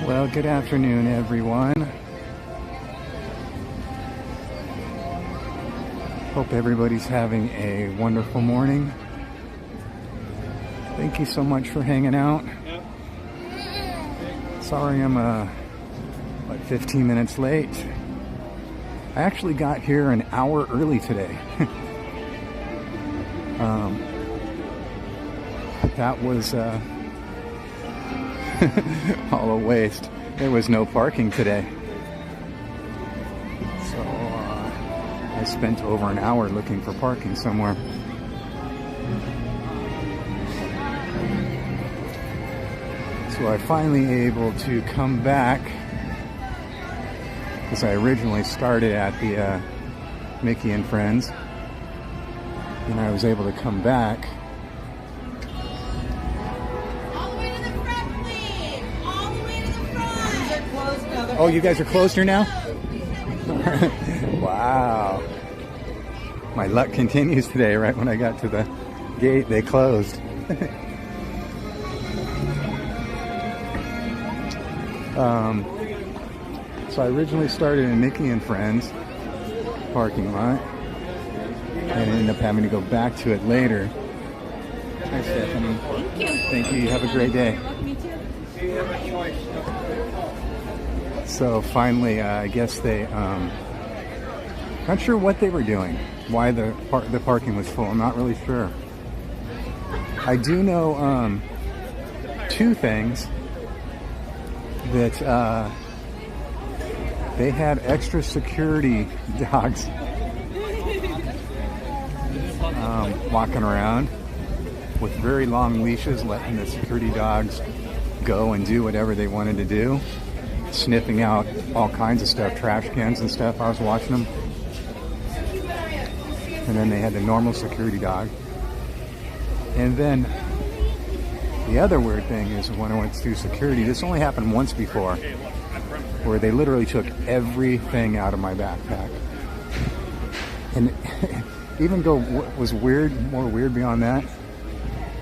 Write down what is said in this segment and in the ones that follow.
Well, good afternoon, everyone. Hope everybody's having a wonderful morning. Thank you so much for hanging out. Sorry I'm like 15 minutes late. I actually got here an hour early today. That was all a waste. There was no parking today. So I spent over an hour looking for parking somewhere. So I finally able to come back, because I originally started at the Mickey and Friends, and I was able to come back. All the way to the front, please! All the way to the front! They're closed now. Oh, you guys are closed here now? Wow. My luck continues today. Right when I got to the gate, they closed. So I originally started in Mickey and Friends parking lot and ended up having to go back to it later. Hi, Stephanie. Thank you. Thank you. You have a great day. Me too. So finally, I guess they, not sure what they were doing, why the parking was full. I'm not really sure. I do know two things. That they had extra security dogs walking around with very long leashes, letting the security dogs go and do whatever they wanted to do, sniffing out all kinds of stuff, trash cans and stuff. I was watching them. And then they had the normal security dog. And then the other weird thing is when I went through security, this only happened once before, where they literally took everything out of my backpack. And even though what was weird, more weird beyond that,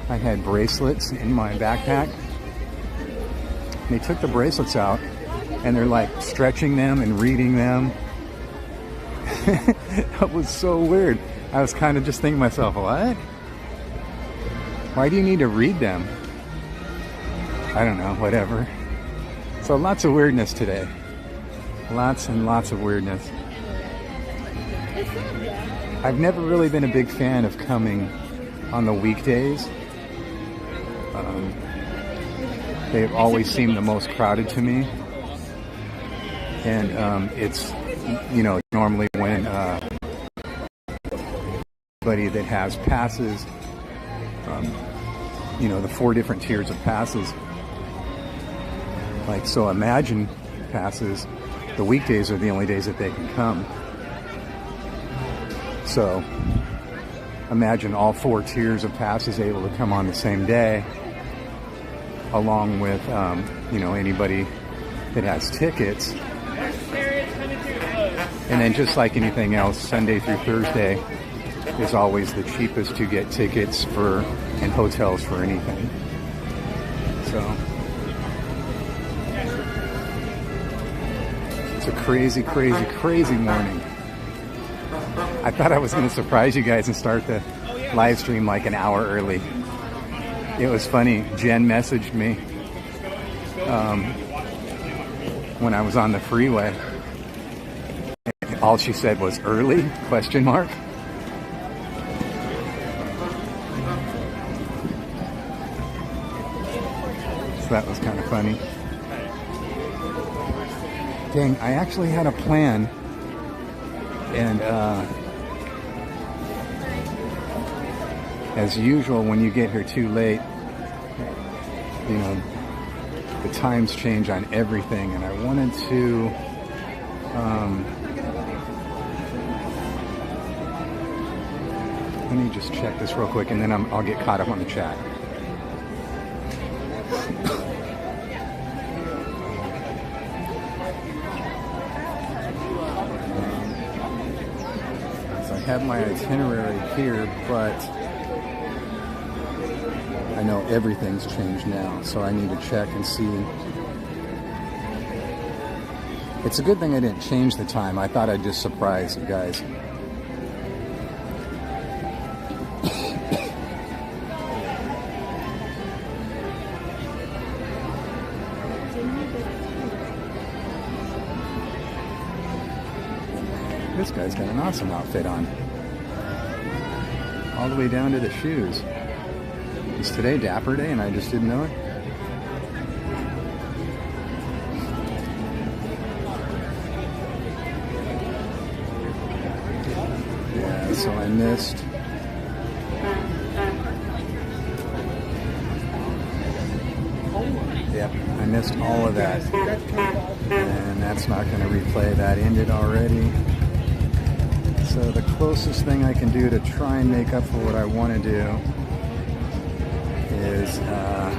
I had bracelets in my backpack. They took the bracelets out and they're like stretching them and reading them. That was so weird. I was kind of just thinking to myself, what? Why do you need to read them? I don't know, whatever. So lots of weirdness today. Lots and lots of weirdness. I've never really been a big fan of coming on the weekdays. They've always seemed the most crowded to me. And it's, you know, normally when anybody that has passes, you know, the 4 different tiers of passes. Like, so Imagine passes, the weekdays are the only days that they can come. So imagine all 4 tiers of passes able to come on the same day, along with, you know, anybody that has tickets. And then just like anything else, Sunday through Thursday is always the cheapest to get tickets for and hotels for anything. So it's a crazy, crazy, crazy morning. I thought I was going to surprise you guys and start the live stream like an hour early. It was funny. Jen messaged me when I was on the freeway. And all she said was early? Question mark. So that was kind of funny. Dang, I actually had a plan, and as usual, when you get here too late, you know, the times change on everything, and I wanted to let me just check this real quick, and then I'll get caught up on the chat. I have my itinerary here, but I know everything's changed now, so I need to check and see It's a good thing I didn't change the time. I thought I'd just surprise you guys. This guy's got an awesome outfit on. All the way down to the shoes. Is today Dapper Day and I just didn't know it? Yeah, so I missed. Yep, I missed all of that. And that's not going to replay. That ended already. So the closest thing I can do to try and make up for what I want to do is the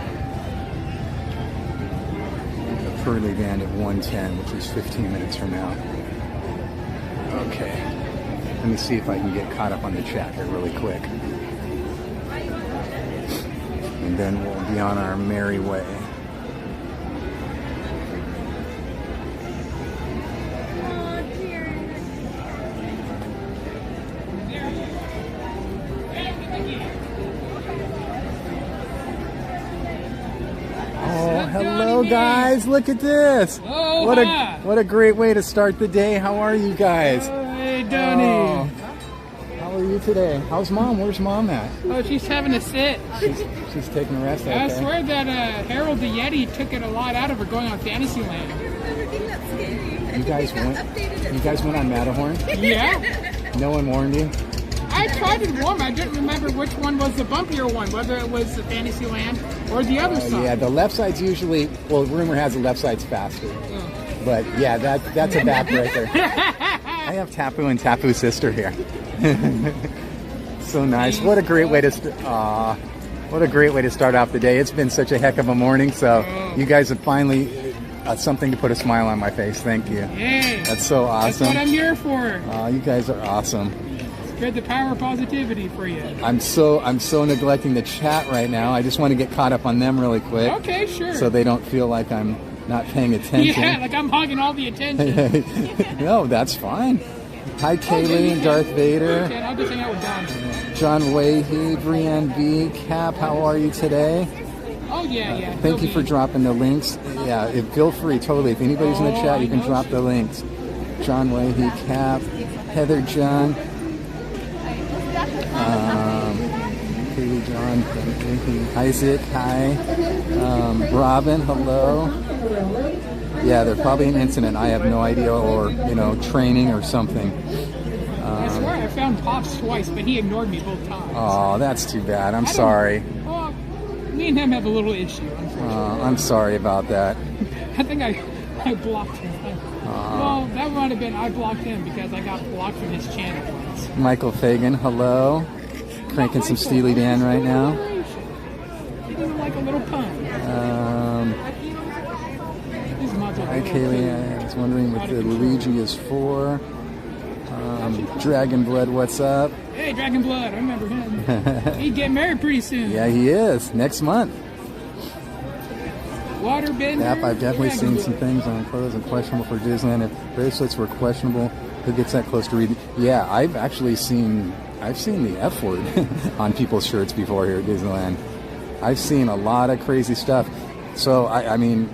Pearly Band at 1:10, which is 15 minutes from now. Okay, let me see if I can get caught up on the chat here really quick. And then we'll be on our merry way. Hello guys, look at this. Oh, what a great way to start the day. How are you guys? Hey Donnie. Oh, how are you today? How's mom? Where's mom at? Oh, she's having a sit. She's taking a rest. Okay. I swear that Harold the Yeti took it a lot out of her going on Fantasyland. You guys went on Matterhorn? Yeah. No one warned you? I tried to warm. I didn't remember which one was the bumpier one, whether it was the Fantasyland or the other side. Yeah, the left side's usually, well, rumor has the left side's faster. Oh. But yeah, that's a backbreaker. I have Tapu and Tapu's sister here. So nice. What a great way to what a great way to start off the day. It's been such a heck of a morning, so you guys have finally something to put a smile on my face. Thank you. Yay. That's so awesome. That's what I'm here for. You guys are awesome. Spread the power of positivity for you. I'm so neglecting the chat right now. I just want to get caught up on them really quick. Okay, sure. So they don't feel like I'm not paying attention. Yeah, like I'm hogging all the attention. No, that's fine. Hi, Kaylee and Darth Vader. Okay, I'll just hang out with Don. John Wahey, Brienne V, Cap, how are you today? Oh, yeah. Thank you for dropping the links. Yeah, feel free, totally. If anybody's in the chat, you can drop the links. John Wahey, Cap, Heather John. Kaylee John, Isaac, hi. Robin, hello. Yeah, there's probably an incident. I have no idea, or training or something. I swear I found Pops twice, but he ignored me both times. Oh, that's too bad. I'm sorry. Well, me and him have a little issue. I'm sorry about that. I think I blocked him. Well, that might have been I blocked him because I got blocked from his channel once. Michael Fagan, hello. Cranking some Steely Dan right now. He doesn't like a little pun. Hi Kaylee, I was wondering what the Luigi is for. Dragon Blood, what's up? Hey, Dragon Blood, I remember him. He'd get married pretty soon. Yeah, he is. Next month. Waterbender. Yep, I've definitely seen some things on clothes and questionable for Disneyland. If bracelets were questionable, who gets that close to reading? Yeah, I've seen the F word on people's shirts before here at Disneyland. I've seen a lot of crazy stuff. So, I mean,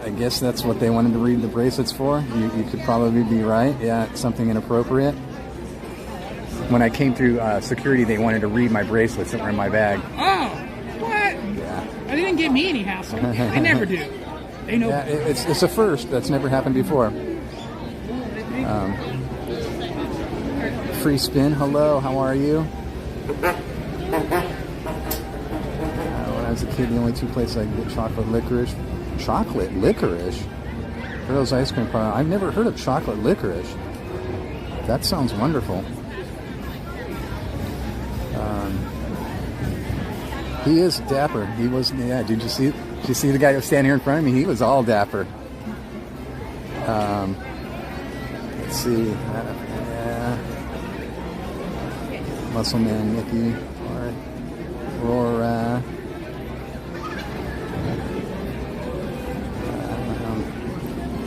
I guess that's what they wanted to read the bracelets for. You could probably be right. Yeah, something inappropriate. When I came through security, they wanted to read my bracelets that were in my bag. Oh, what? Yeah. They didn't give me any hassle. They never do. They know. Yeah, it's a first. That's never happened before. Free Spin, hello, how are you? When I was a kid, the only two places I could get chocolate licorice. Chocolate licorice? Girls Ice Cream Parlor. I've never heard of chocolate licorice. That sounds wonderful. He is dapper. He was, yeah, did you see the guy who was standing here in front of me? He was all dapper. Let's see. Yeah. Muscle Man Mickey. Aurora.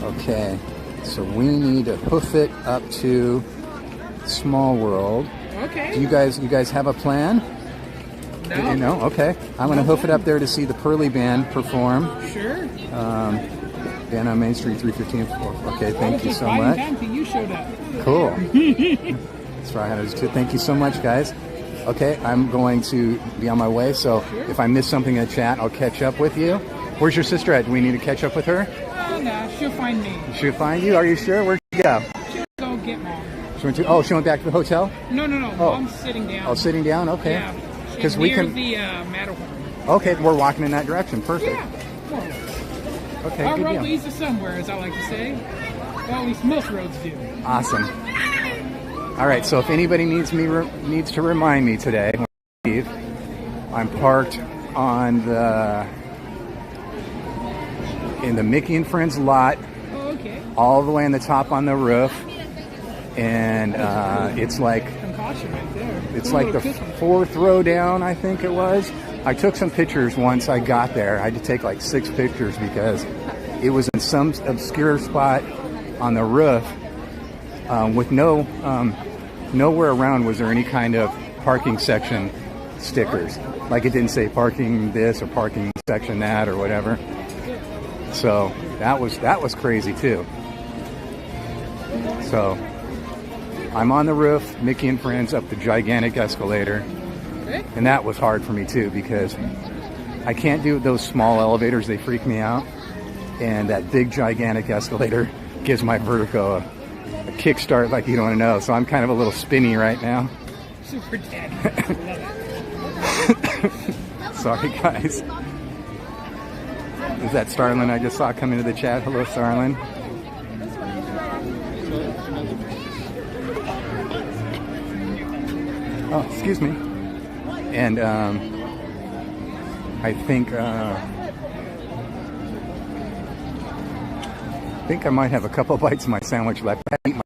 Okay. So we need to hoof it up to Small World. Okay. Do you guys have a plan? No. No? Okay. I'm going to hoof it up there to see the Pearly Band perform. Sure. Band on Main Street, 315. Okay, thank you so much. Time till you showed up. Cool. That's right. I was too. Thank you so much, guys. Okay, I'm going to be on my way, so if I miss something in the chat, I'll catch up with you. Where's your sister at? Do we need to catch up with her? No, she'll find me. She'll find you? Are you sure? Where'd she go? She'll go get Mom. She went back to the hotel? No. Mom's sitting down. Oh, sitting down? Okay. Yeah. Because we can the Matterhorn. Okay, we're walking in that direction. Perfect. Yeah. More or less. Okay, Our good road deal. leads to somewhere, as I like to say. Well, at least most roads do. Awesome. All right, so if anybody needs to remind me today when I leave, I'm parked on in the Mickey and Friends lot, Okay. all the way on the top on the roof, and it's like Right there. it's like the fourth row down, I think it was. I took some pictures once I got there. I had to take like 6 pictures because it was in some obscure spot on the roof with nowhere around was there any kind of parking section stickers. Like it didn't say parking this or parking section that or whatever. So that was crazy too. So I'm on the roof, Mickey and Friends up the gigantic escalator. And that was hard for me too because I can't do those small elevators, they freak me out. And that big gigantic escalator gives my vertigo a kickstart like you don't know. So I'm kind of a little spinny right now. Super dead. Sorry guys. Is that Starlin I just saw come into the chat? Hello Starlin. Oh, excuse me. And I think I might have a couple bites of my sandwich left. I eat my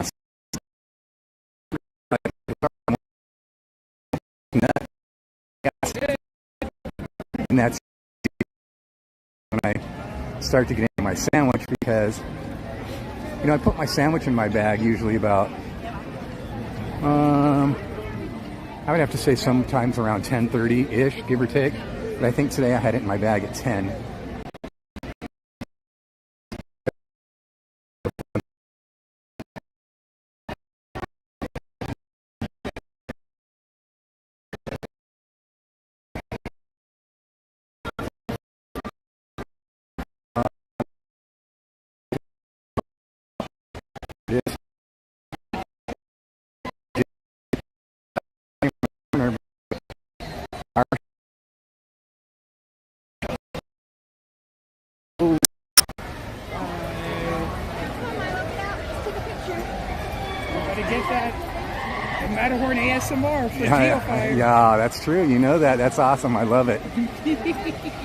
and that's when I start to get into my sandwich because I put my sandwich in my bag usually about I would have to say sometimes around 10:30-ish, give or take. But I think today I had it in my bag at 10. Matterhorn ASMR for Geofire. Yeah, that's true. You know that. That's awesome. I love it.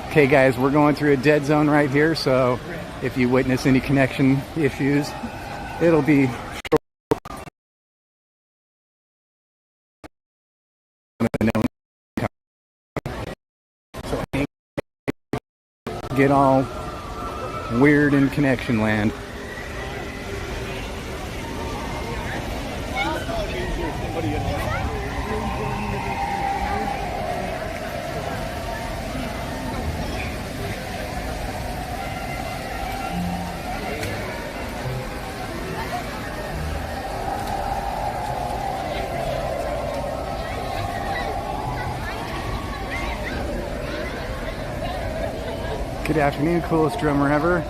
Okay, guys, we're going through a dead zone right here, so if you witness any connection issues, it'll be so get all weird in connection land. Good afternoon, coolest drummer ever.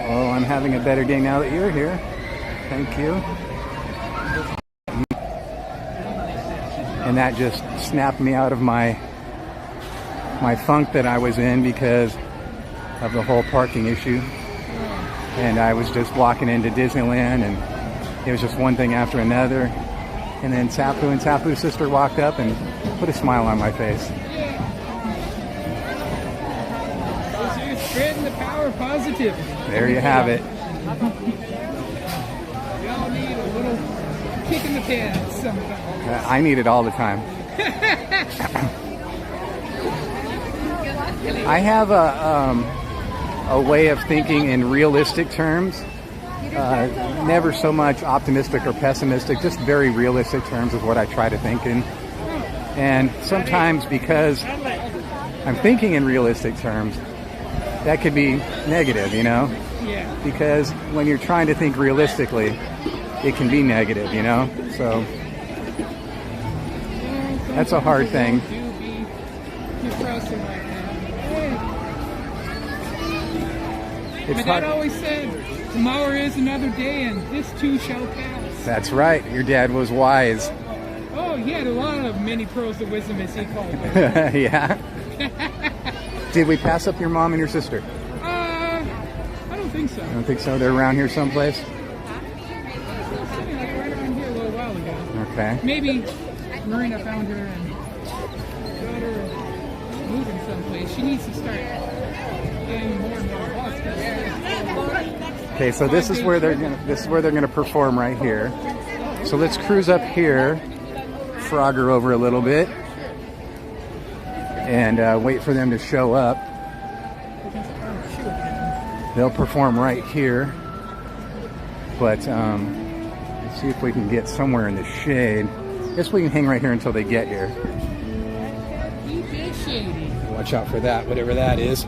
Oh, I'm having a better day now that you're here. Thank you. And that just snapped me out of my funk that I was in because of the whole parking issue. And I was just walking into Disneyland and it was just one thing after another. And then Tapu and Tapu's sister walked up and put a smile on my face. Spreading the power of positivity. There you have it. We all need a little kick in the pants sometimes. I need it all the time. I have a way of thinking in realistic terms. never so much optimistic or pessimistic, just very realistic terms of what I try to think in. And sometimes because I'm thinking in realistic terms, that could be negative, you know? Yeah. Because when you're trying to think realistically, it can be negative, you know? So that's a hard thing. My dad always said, tomorrow is another day and this too shall pass. That's right. Your dad was wise. Oh, he had a lot of many pearls of wisdom, as he called it. Yeah. Did we pass up your mom and your sister? I don't think so. I don't think so. They're around here someplace? Like right around here a little while ago. Okay. Maybe Marina found her and got her moving someplace. She needs to start getting more and more bus. Okay, so this is where they're gonna perform right here. So let's cruise up here, Frogger over a little bit, and wait for them to show up. They'll perform right here, but let's see if we can get somewhere in the shade. Guess we can hang right here until they get here. Watch out for that, whatever that is.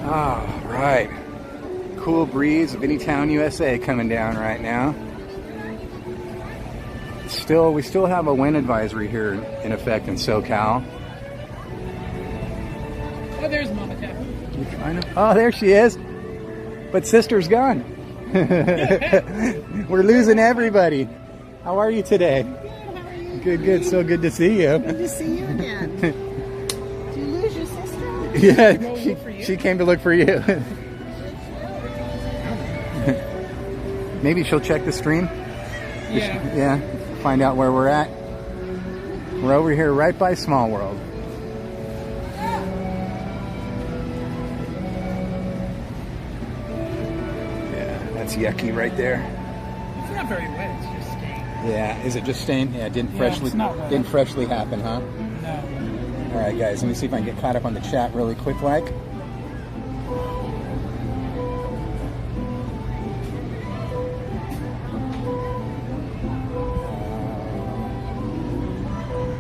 All right. Cool breeze of Anytown, USA coming down right now. We still have a wind advisory here in effect in SoCal. Oh, there's Mama Dapper. Oh, there she is. But sister's gone. We're losing everybody. How are you today? Good, how are you? Good, good. So good to see you. Good to see you again. Did you lose your sister? Yeah, she came to look for you. Maybe she'll check the stream. Yeah. Yeah, find out where we're at. We're over here right by Small World. Yeah, that's yucky right there. It's not very wet, it's just stained. Yeah, is it just stained? Yeah, it didn't Yeah, it's not wet. didn't freshly happen, huh? No. All right, guys, let me see if I can get caught up on the chat really quick like.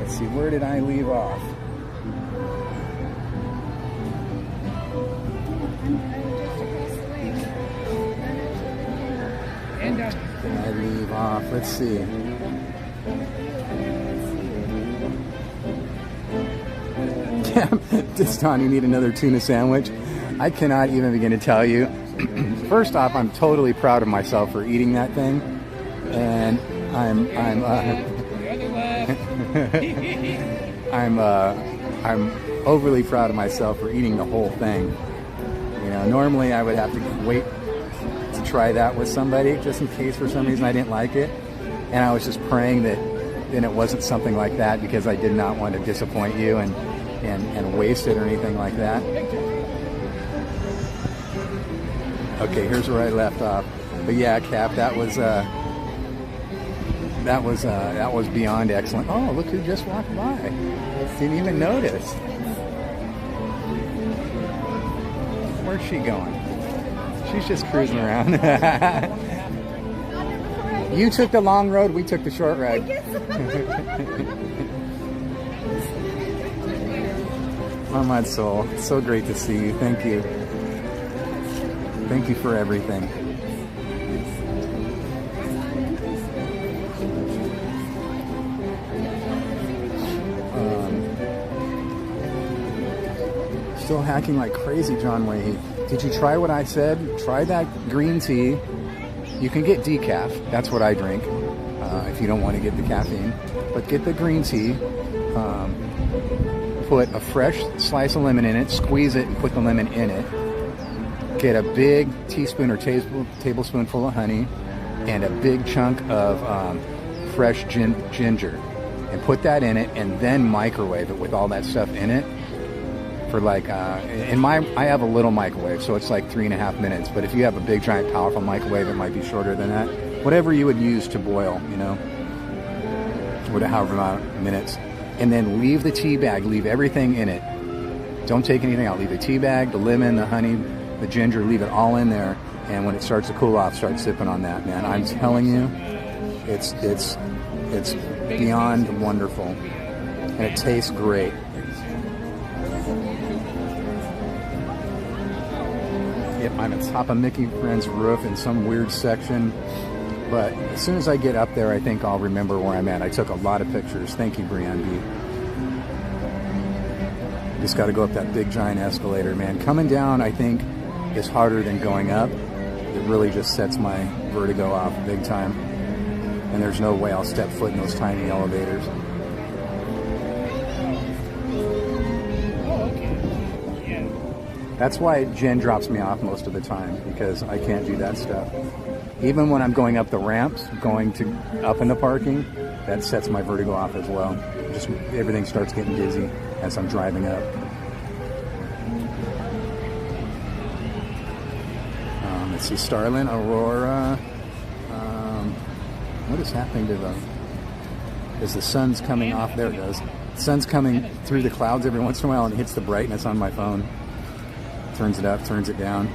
Let's see, where did I leave off? And Did I leave off? Let's see. Does Donnie need another tuna sandwich? I cannot even begin to tell you. First off, I'm totally proud of myself for eating that thing, and I'm overly proud of myself for eating the whole thing. You know, normally I would have to wait to try that with somebody just in case for some reason I didn't like it, and I was just praying that then it wasn't something like that because I did not want to disappoint you and waste it or anything like that. Okay, here's where I left off. But yeah, Cap, that was beyond excellent. Oh, look who just walked by. Didn't even notice. Where's she going? She's just cruising around. You took the long road, we took the short road. Oh, my soul. It's so great to see you. Thank you. Thank you for everything. Still hacking like crazy, John Wayne. Did you try what I said? Try that green tea. You can get decaf. That's what I drink. If you don't want to get the caffeine. But get the green tea. Put a fresh slice of lemon in it. Squeeze it and put the lemon in it. Get a big teaspoon or tablespoonful of honey and a big chunk of fresh ginger. And put that in it and then microwave it with all that stuff in it. For like, I have a little microwave, so it's like 3.5 minutes. But if you have a big, giant, powerful microwave, it might be shorter than that. Whatever you would use to boil, you know, however amount of minutes. And then leave the tea bag, leave everything in it. Don't take anything out. Leave the tea bag, the lemon, the honey, the ginger, leave it all in there. And when it starts to cool off, start sipping on that, man. I'm telling you, it's beyond wonderful. And it tastes great. Yep, I'm at top of Mickey Friend's roof in some weird section. But as soon as I get up there, I think I'll remember where I'm at. I took a lot of pictures. Thank you, Brianne B. Just got to go up that big giant escalator, man. Coming down, I think, is harder than going up. It really just sets my vertigo off big time. And there's no way I'll step foot in those tiny elevators. That's why Jen drops me off most of the time, because I can't do that stuff. Even when I'm going up the ramps, going to up in the parking, that sets my vertigo off as well. Just everything starts getting dizzy as I'm driving up. Let's see, Starland, Aurora. What is happening to them? Is the sun's coming off? There it goes. The sun's coming through the clouds every once in a while and hits the brightness on my phone. Turns it up, turns it down.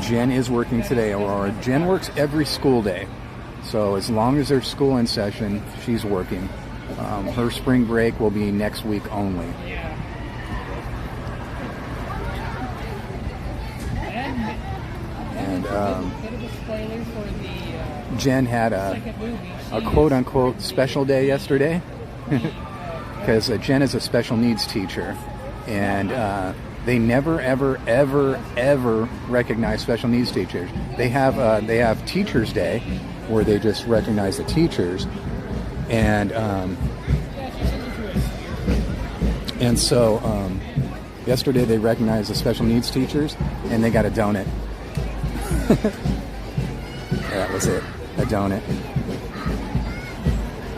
Jen is working today, Aurora. Jen works every school day. So as long as there's school in session, she's working. Her spring break will be next week only. And Jen had a quote-unquote special day yesterday. Because Jen is a special needs teacher. And they never, ever recognize special needs teachers. They have Teachers Day, where they just recognize the teachers, and so yesterday they recognized the special needs teachers, and they got a donut. That was it, a donut.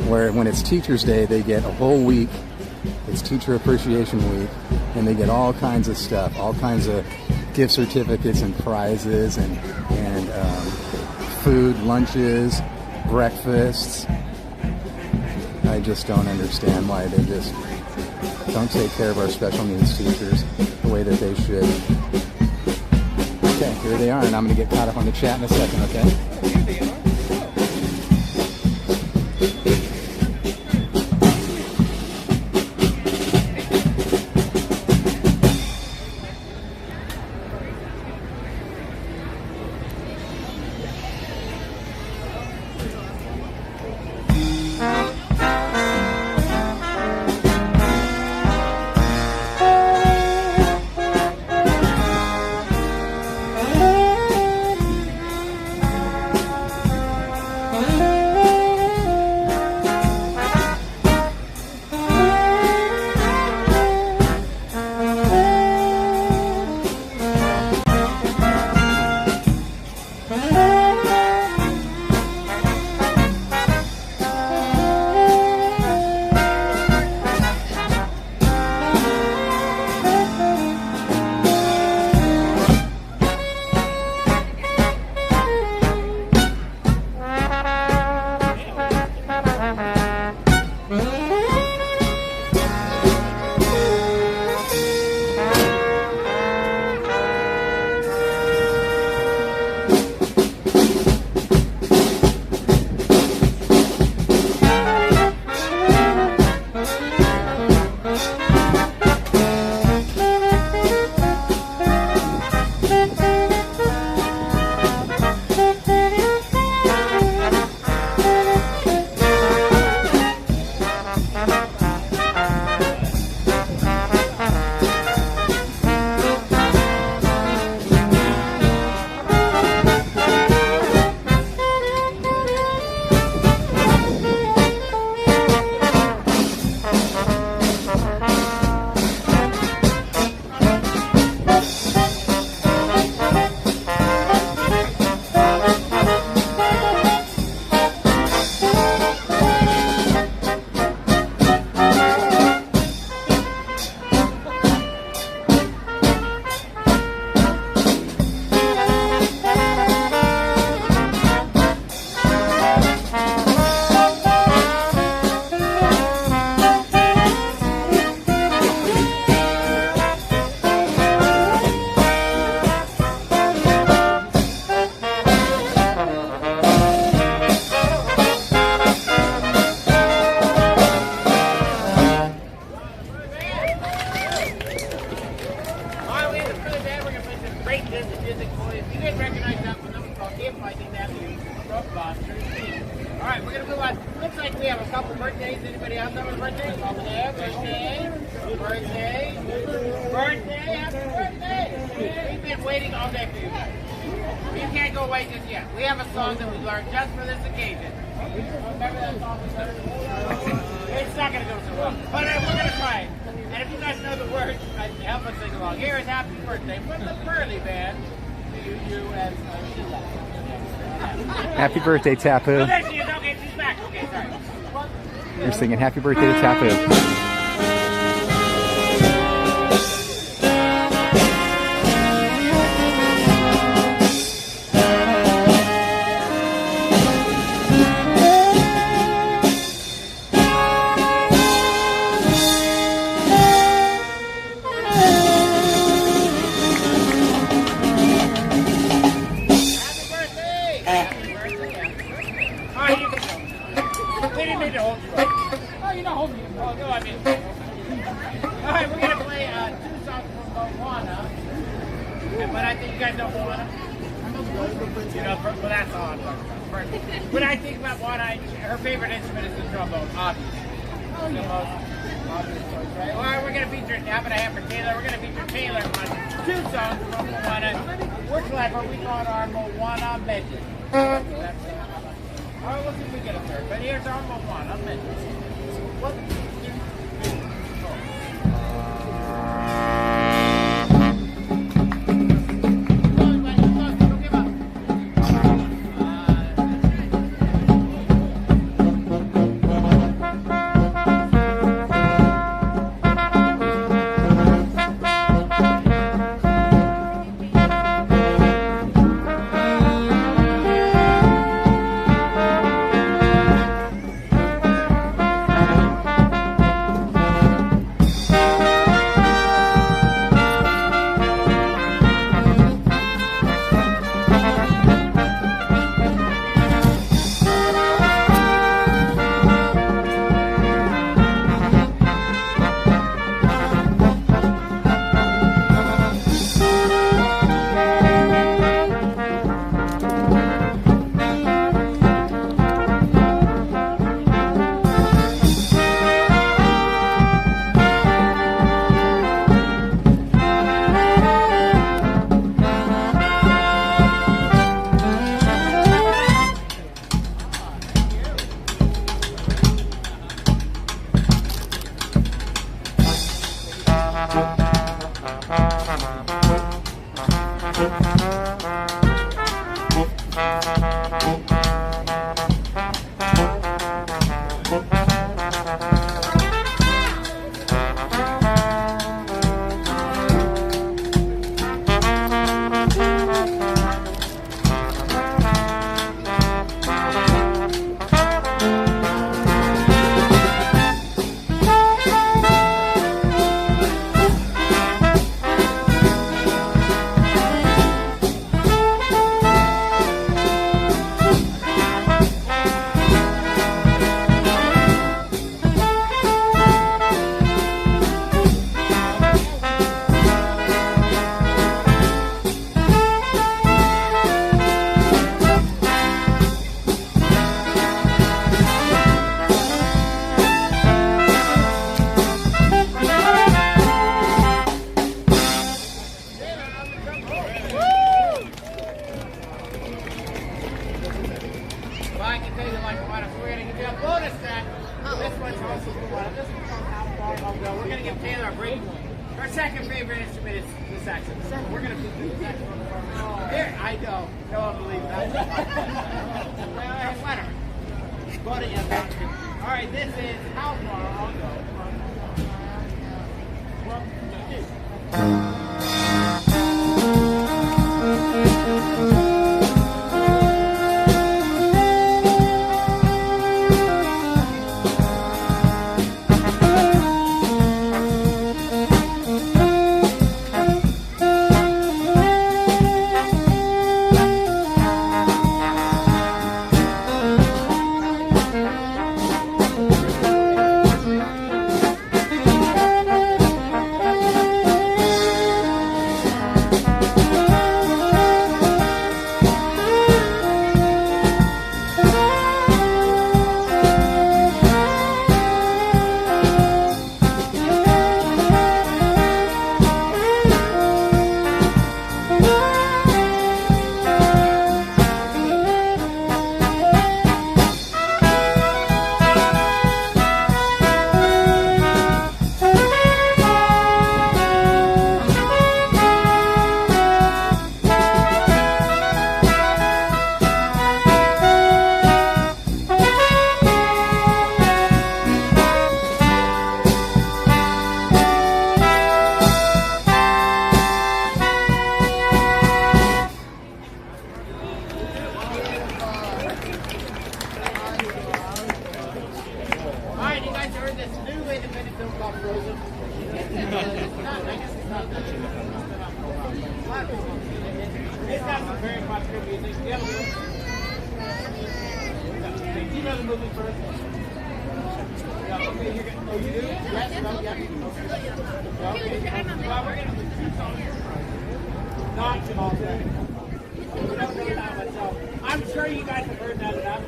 Where when it's Teachers Day, they get a whole week. It's Teacher Appreciation Week, and they get all kinds of stuff, all kinds of gift certificates and prizes and food, lunches, breakfasts. I just don't understand why they just don't take care of our special needs teachers the way that they should. Okay, here they are, and I'm going to get caught up on the chat in a second, okay? All right, we're gonna move on. Looks like we have a couple birthdays. Anybody else have a birthday? Over there, birthday, happy birthday! We've been waiting all day for you guys. You can't go away just yet. We have a song that we learned just for this occasion. Remember that song we learned? It's not gonna go so well, but we're gonna try it. And if you guys know the words, help us sing along. Here is Happy Birthday from the Pearly Band to you and Sheila. Happy birthday, Tapu. Oh, there she is. Okay, she's back. Okay, sorry. You're singing happy birthday to Tapu. When I think about what her favorite instrument is the trombone, obviously. Oh, yeah. Obvious choice, right? All right, we're going to feature Dapper for Taylor. We're going to feature Taylor on 2 songs from Moana. We're clever. We call it our Moana medley. All right, we'll see if we get a third. But here's our Moana medley. What? the movie first? Yeah, okay, you're gonna, oh, you do? Yes, no, yeah. Okay. Well, we're gonna put 2 songs here. Not all day. We don't know that much, so I'm sure you guys have heard that enough.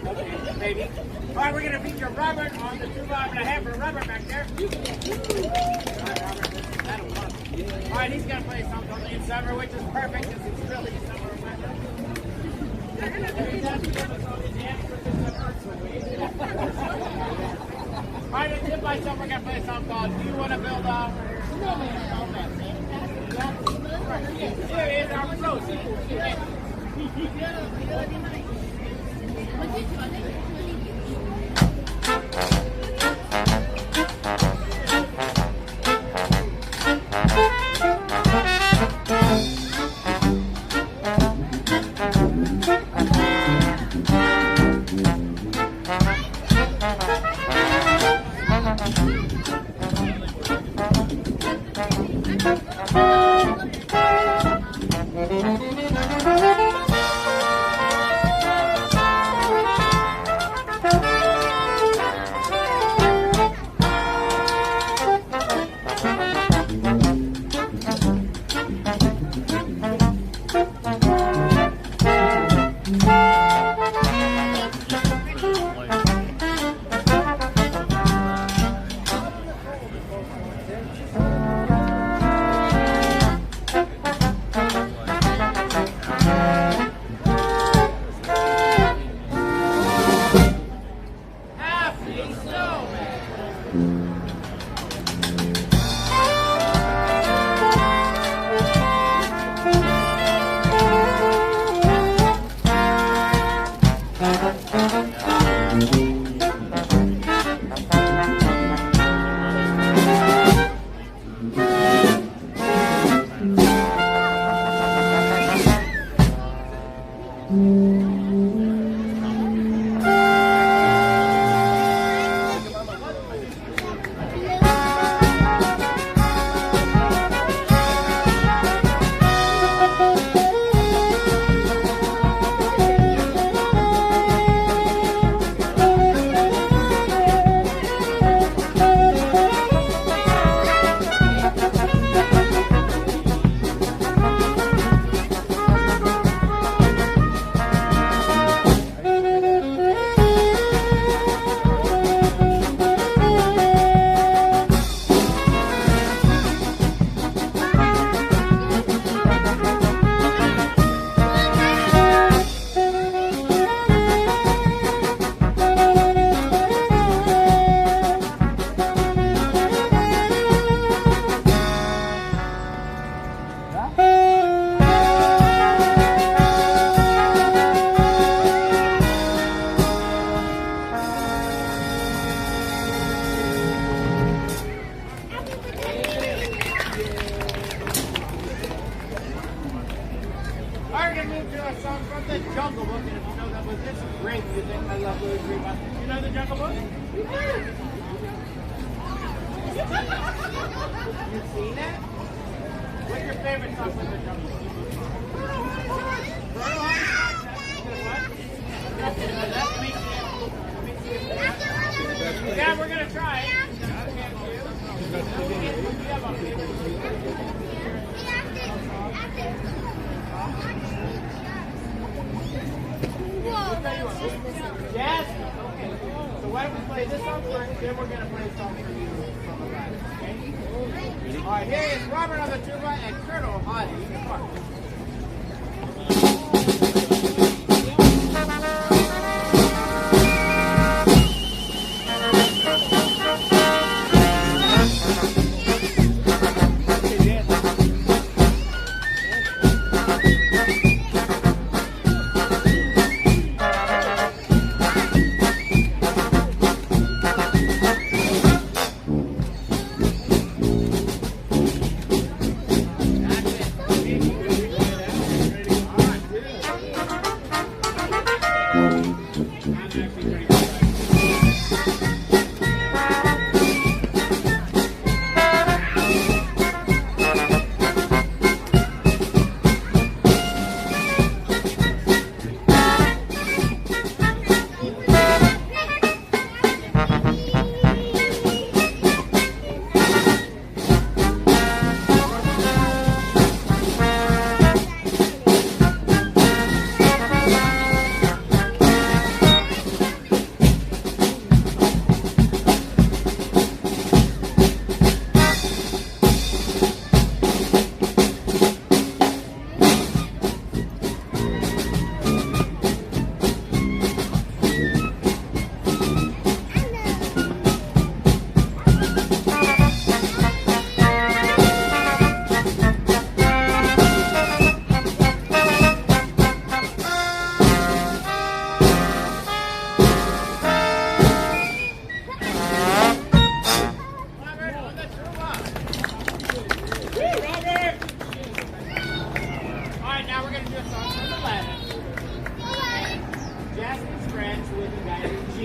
Okay, maybe. All right, we're gonna feature Robert on the tuba. I'm gonna have for Robert back there. All right, Robert, that'll work. All right, he's gonna play a song called In Summer, which is perfect because it's really summer weather. Every time we have a song in dance, we're just like Earth All right, and tip myself, we're gonna play a song called Do You Wanna Build a Snowman? Here is our proceed.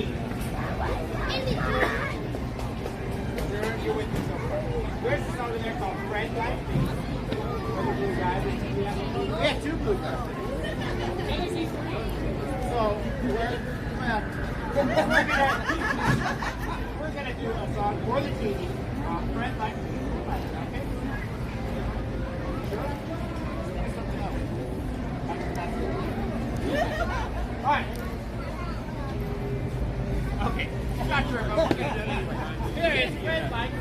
Tiki. There's a song in there called Fred Light. We have two blue guys. So, we're gonna do a song for the Tiki. Fred Light. Okay? Alright. Okay. I'm not sure if I'm going to do it anyway. Here is Fred Light.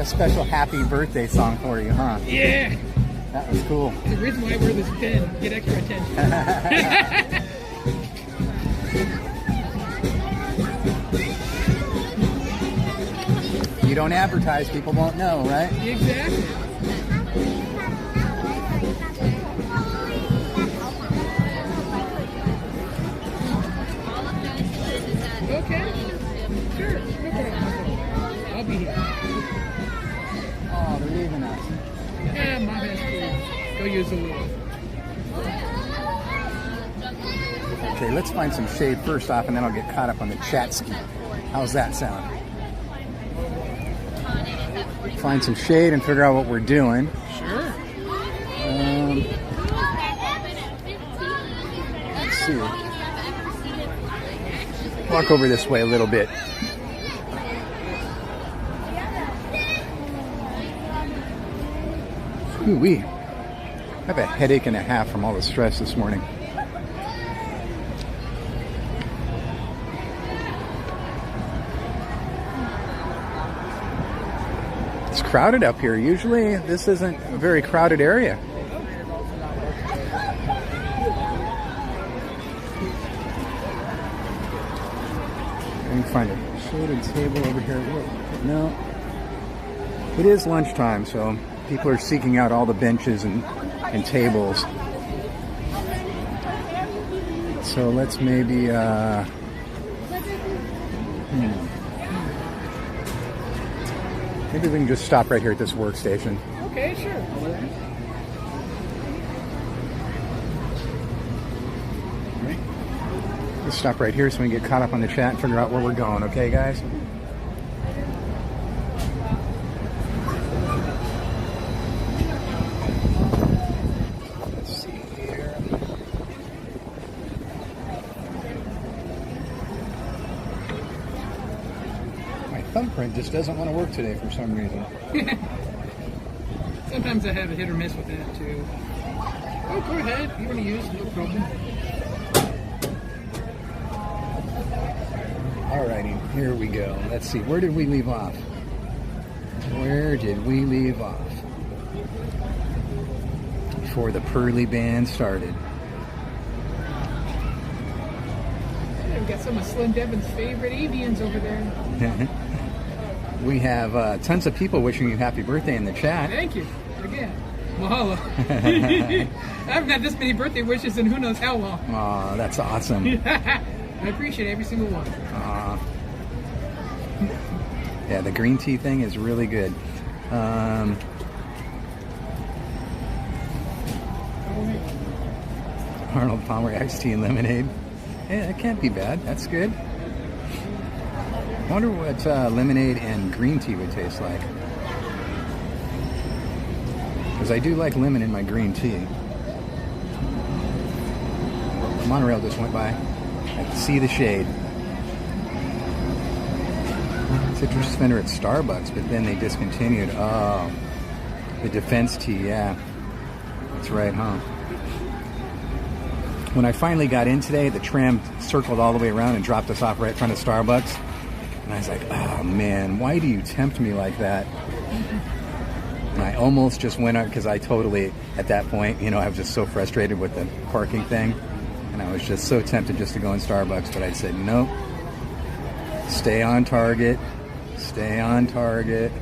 Special happy birthday song for you, huh? Yeah. That was cool. The reason why I wear this pin, get extra attention. You don't advertise, people won't know, right? Exactly. Okay. Sure. I'll be here. Oh, they're leaving us. Yeah, my best friend. Go use the wheel. Okay, let's find some shade first off, and then I'll get caught up on the chat ski. How's that sound? Find some shade and figure out what we're doing. Sure. Let's see. Walk over this way a little bit. Ooh-wee. I have a headache and a half from all the stress this morning. It's crowded up here. Usually this isn't a very crowded area. I can find a shaded table over here. No. It is lunchtime, so people are seeking out all the benches and tables. So let's maybe, maybe we can just stop right here at this workstation. Okay, sure. Let's stop right here so we can get caught up on the chat and figure out where we're going, okay, guys? Let's see here. My thumbprint just doesn't want to work today for some reason. Sometimes I have a hit or miss with that too. Oh, go ahead. You want to use, no problem. Alrighty, here we go. Let's see, where did we leave off? Where did we leave off? Before the Pearly Band started. Yeah, we've got some of Slim Devin's favorite avians over there. We have tons of people wishing you happy birthday in the chat. Thank you. Again. Mahalo. I haven't had this many birthday wishes in who knows how long. Aw, that's awesome. I appreciate every single one. Yeah, the green tea thing is really good. Arnold Palmer iced tea and lemonade. Yeah, that can't be bad. That's good. I wonder what lemonade and green tea would taste like. Because I do like lemon in my green tea. The monorail just went by. I can see the shade. Citrus Fender at Starbucks, but then they discontinued. Oh, the defense tea, yeah. That's right, huh? When I finally got in today, the tram circled all the way around and dropped us off right in front of Starbucks. And I was like, oh man, why do you tempt me like that? And I almost just went out because I totally, at that point, you know, I was just so frustrated with the parking thing. And I was just so tempted just to go in Starbucks, but I said, nope. Stay on target. Stay on target.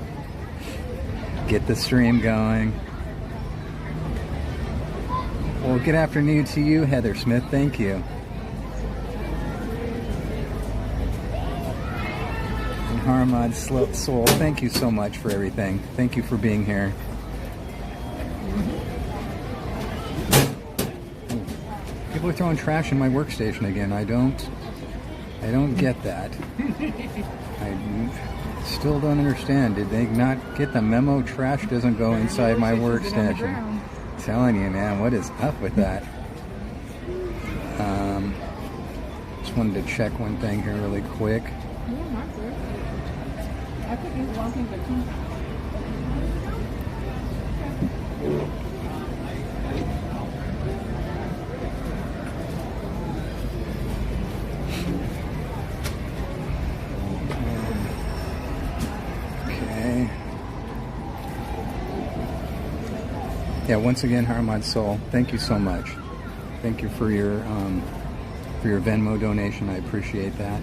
Get the stream going. Well, good afternoon to you, Heather Smith. Thank you. And Harmad Soul, thank you so much for everything. Thank you for being here. People are throwing trash in my workstation again. I don't get that. I still don't understand. Did they not get the memo? Trash doesn't go inside my workstation. I'm telling you, man, what is up with that? Just wanted to check one thing here really quick. I think he's walking the key. Yeah, once again, Harmad Soul, thank you so much. Thank you for your Venmo donation. I appreciate that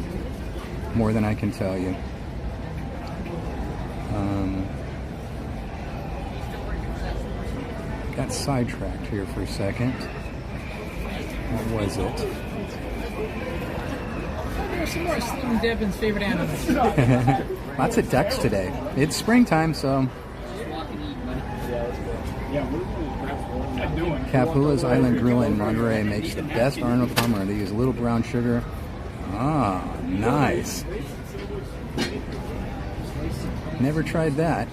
more than I can tell you. Got sidetracked here for a second. What was it? There's some more Slim Devin's favorite animals. Lots of ducks today. It's springtime, so. Kapula's Island Grill in Monterey makes the best Arnold Palmer. They use little brown sugar. Ah, nice. Never tried that.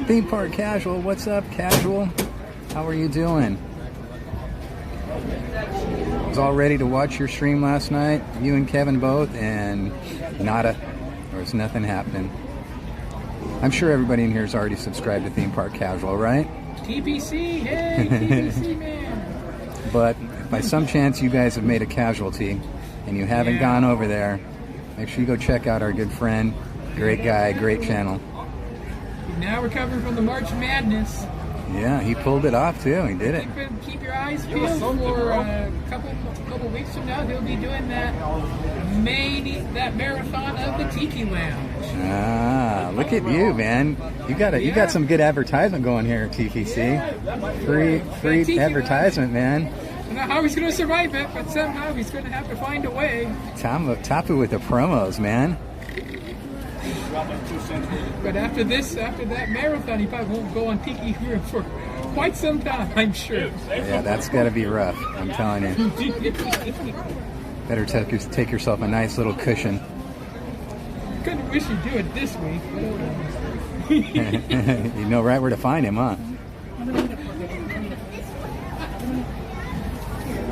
Theme Park Casual, what's up, Casual? How are you doing? I was all ready to watch your stream last night, you and Kevin both, and nada. There was nothing happening. I'm sure everybody in here has already subscribed to Theme Park Casual, right? TBC, hey, TBC, man. But if by some chance you guys have made a casualty and you haven't gone over there, make sure you go check out our good friend. Great guy, great channel. He's now recovering from the March Madness. Yeah, he pulled it off too. He did it. Keep your eyes peeled for a couple weeks from now. He'll be doing that marathon of the Tiki Lounge. Ah, look at you, man! You got some good advertisement going here, TPC. Free advertisement, man. I don't know how he's going to survive it, but somehow he's going to have to find a way. Tapu with the promos, man. But after that marathon, he probably won't go on Tiki for quite some time, I'm sure. Yeah, that's got to be rough. I'm telling you. Better take yourself a nice little cushion. Kind of wish you'd do it this week. You know right where to find him, huh?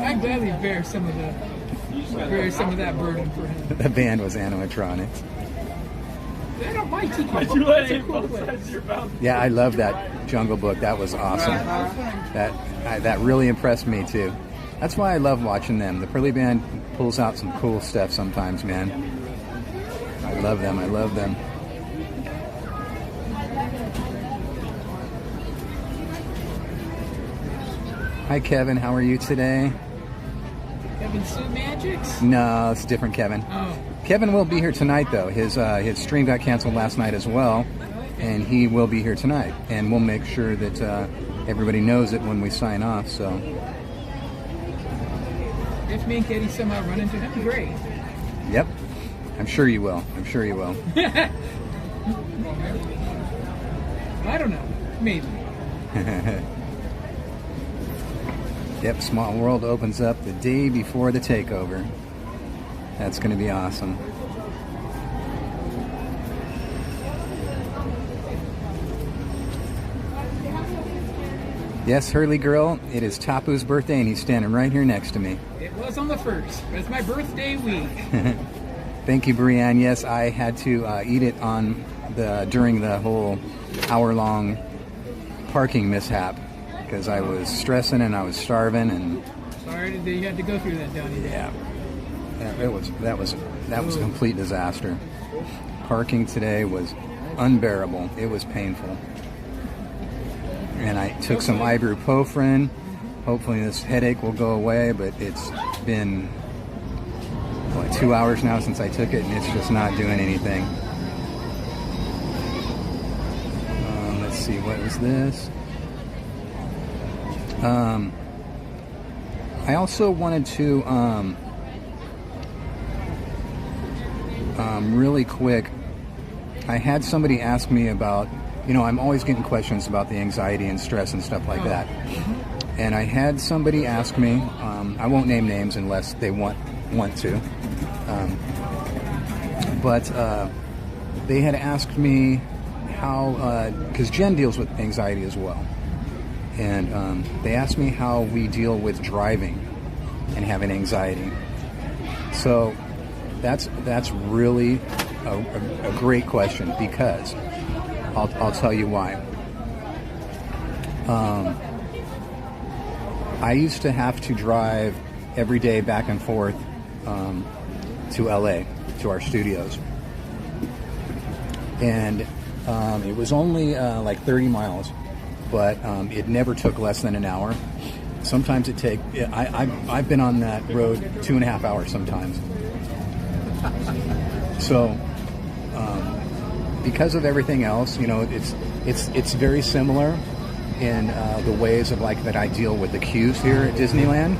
I gladly bear some of that burden for him. The band was animatronics. I don't mind Tiki. It's a cool place. Yeah, I love that Jungle Book. That was awesome. That really impressed me too. That's why I love watching them. The Pearly Band pulls out some cool stuff sometimes, man. I love them. I love them. Hi, Kevin. How are you today? Kevin Sue Magics? No, it's different Kevin. Oh. Kevin will be here tonight, though. His stream got canceled last night as well, and he will be here tonight. And we'll make sure that everybody knows it when we sign off. So, if me and Katie somehow run into him, great. Yep, I'm sure you will. I'm sure you will. I don't know. Maybe. Yep, Small World opens up the day before the takeover. That's going to be awesome. Yes, Hurley girl, it is Tapu's birthday and he's standing right here next to me. It was on the 1st. It's my birthday week. Thank you, Brianne. Yes, I had to eat it during the whole hour-long parking mishap because I was stressing and I was starving and. Sorry that you had to go through that, Donnie. Yeah, that was a complete disaster. Parking today was unbearable. It was painful. And I took some ibuprofen. Hopefully this headache will go away, but it's been 2 hours now since I took it and it's just not doing anything. Let's see, what was this? I also wanted to really quick, I had somebody ask me about, I'm always getting questions about the anxiety and stress and stuff like that. And I had somebody ask me, I won't name names unless they want to, but they had asked me how, because Jen deals with anxiety as well, and they asked me how we deal with driving and having anxiety. So that's really a great question, because I'll tell you why. I used to have to drive every day back and forth to LA, to our studios. And it was only like 30 miles, but it never took less than an hour. Sometimes I've been on that road 2.5 hours sometimes. So, because of everything else, it's very similar in the ways of that I deal with the queues here at Disneyland.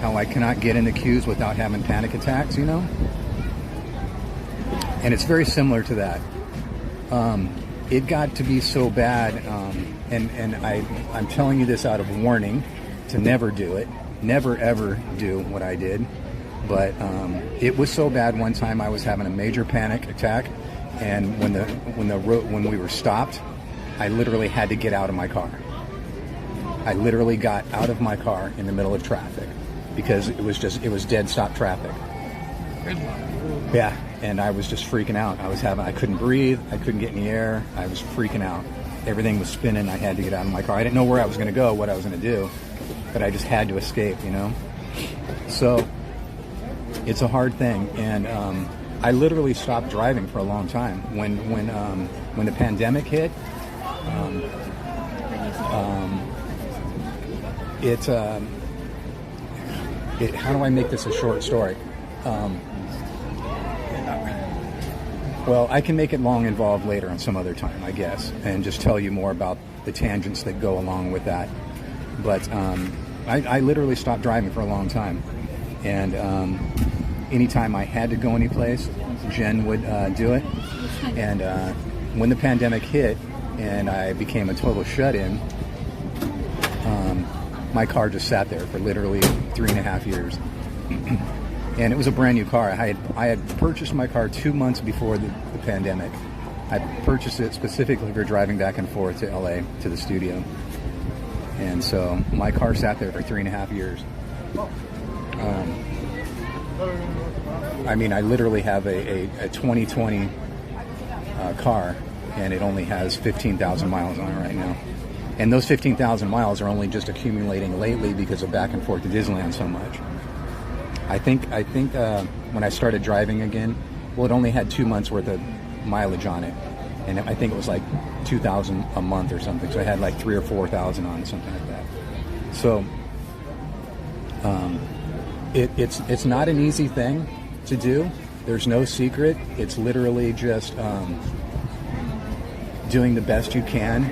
How I cannot get in the queues without having panic attacks, And it's very similar to that. It got to be so bad, and I'm telling you this out of warning, to never do it. Never ever do what I did. But it was so bad one time I was having a major panic attack, and when we were stopped, I literally had to get out of my car. I literally got out of my car in the middle of traffic because it was dead stop traffic. Yeah, and I was just freaking out. I couldn't breathe, I couldn't get any air, I was freaking out. Everything was spinning, I had to get out of my car. I didn't know where I was going to go, what I was going to do, but I just had to escape, So, it's a hard thing, and I literally stopped driving for a long time. When the pandemic hit, how do I make this a short story? Well, I can make it long involved later on some other time, I guess, and just tell you more about the tangents that go along with that. But I literally stopped driving for a long time, and anytime I had to go anyplace, Jen would do it. And when the pandemic hit and I became a total shut-in, my car just sat there for literally 3.5 years. And it was a brand new car. I had purchased my car 2 months before the pandemic. I purchased it specifically for driving back and forth to LA to the studio. And so my car sat there for 3.5 years. I mean, I literally have a 2020 car, and it only has 15,000 miles on it right now. And those 15,000 miles are only just accumulating lately because of back and forth to Disneyland so much. I think when I started driving again, well, it only had 2 months worth of mileage on it, and I think it was like 2,000 a month or something. So I had like 3,000 or 4,000 on it, something like that. So it's not an easy thing to do. There's no secret. It's literally just doing the best you can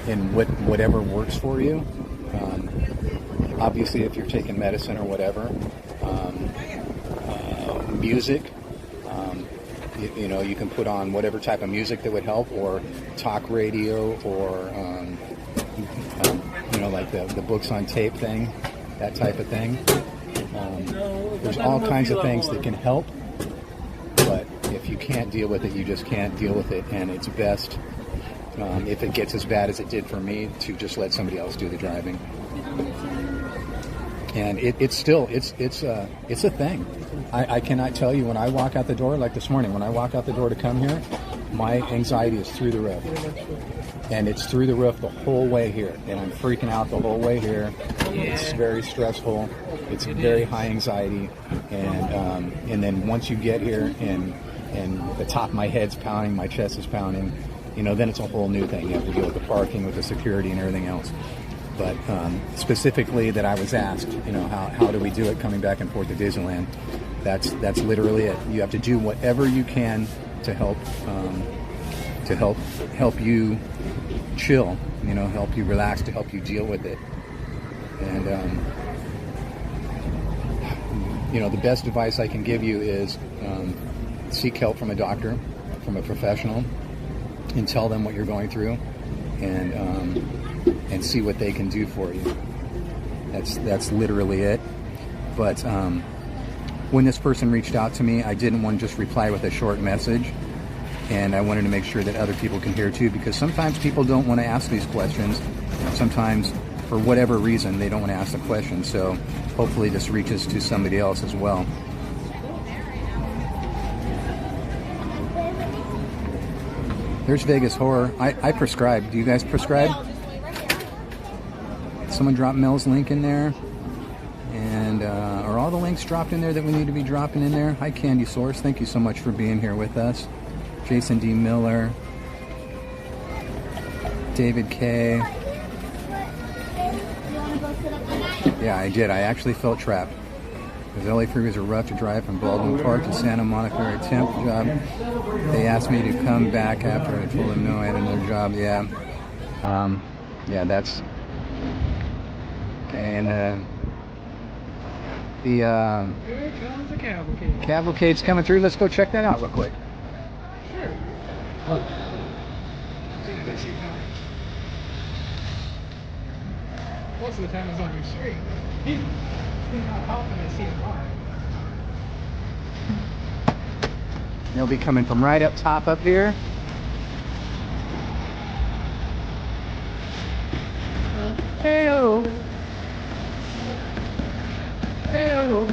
in whatever works for you. Obviously, if you're taking medicine or whatever, music, you know, you can put on whatever type of music that would help, or talk radio, or you know, like the books on tape thing, that type of thing. There's all kinds of things that can help, but if you can't deal with it, you just can't deal with it, and it's best, if it gets as bad as it did for me, to just let somebody else do the driving. And it's a thing. I cannot tell you, when I walk out the door, like this morning, when I walk out the door to come here, my anxiety is through the roof. And it's through the roof the whole way here. And I'm freaking out the whole way here. It's very stressful. It's very high anxiety. And then once you get here and the top of my head's pounding, my chest is pounding, you know, then it's a whole new thing. You have to deal with the parking, with the security and everything else. But specifically that I was asked, you know, how do we do it coming back and forth to Disneyland? That's literally it. You have to do whatever you can to help you chill, you know, help you relax, to help you deal with it. And you know, the best advice I can give you is seek help from a doctor, from a professional, and tell them what you're going through, and see what they can do for you. That's literally it. But when this person reached out to me, I didn't want to just reply with a short message, and I wanted to make sure that other people can hear too, because sometimes people don't want to ask these questions. Sometimes, for whatever reason, they don't want to ask the question. So hopefully this reaches to somebody else as well. There's Vegas Horror. I prescribe. Do you guys prescribe? Someone dropped Mel's link in there. And are all the links dropped in there that we need to be dropping in there? Hi, Candy Source. Thank you so much for being here with us. Jason D. Miller. David K. Yeah, I did. I actually felt trapped. Because LA freeways are rough to drive from Baldwin Park to Santa Monica, or a temp job. They asked me to come back after I told them no, I had another job. Yeah. Yeah, that's... And Here comes the cavalcade. cavalcade's coming through. Let's go check that out real quick. Sure. Most of the time it's on your screen. Not often I see it live. They'll be coming from right up top up here. Hey-o. Hey-o.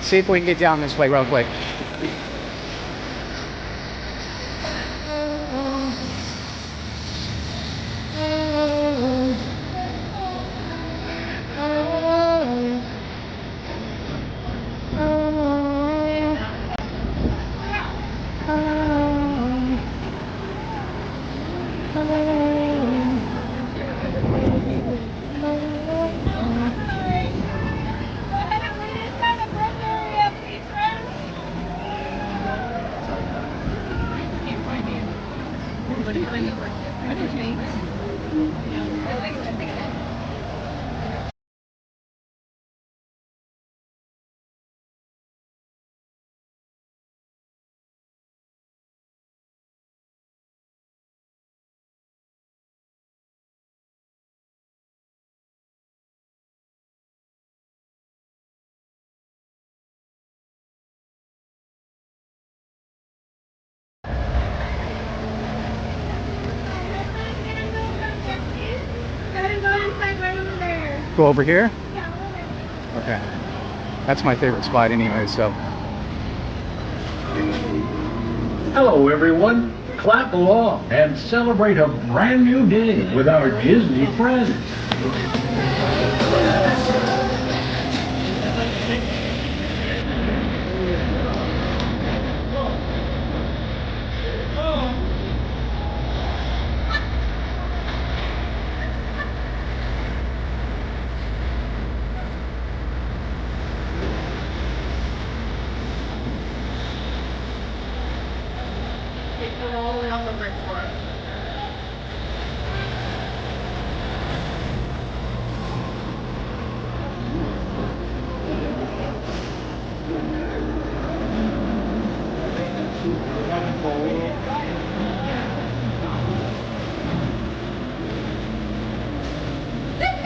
See if we can get down this way real quick. Go over here? Okay. That's my favorite spot anyway, so. Hello, everyone. Clap along and celebrate a brand new day with our Disney friends.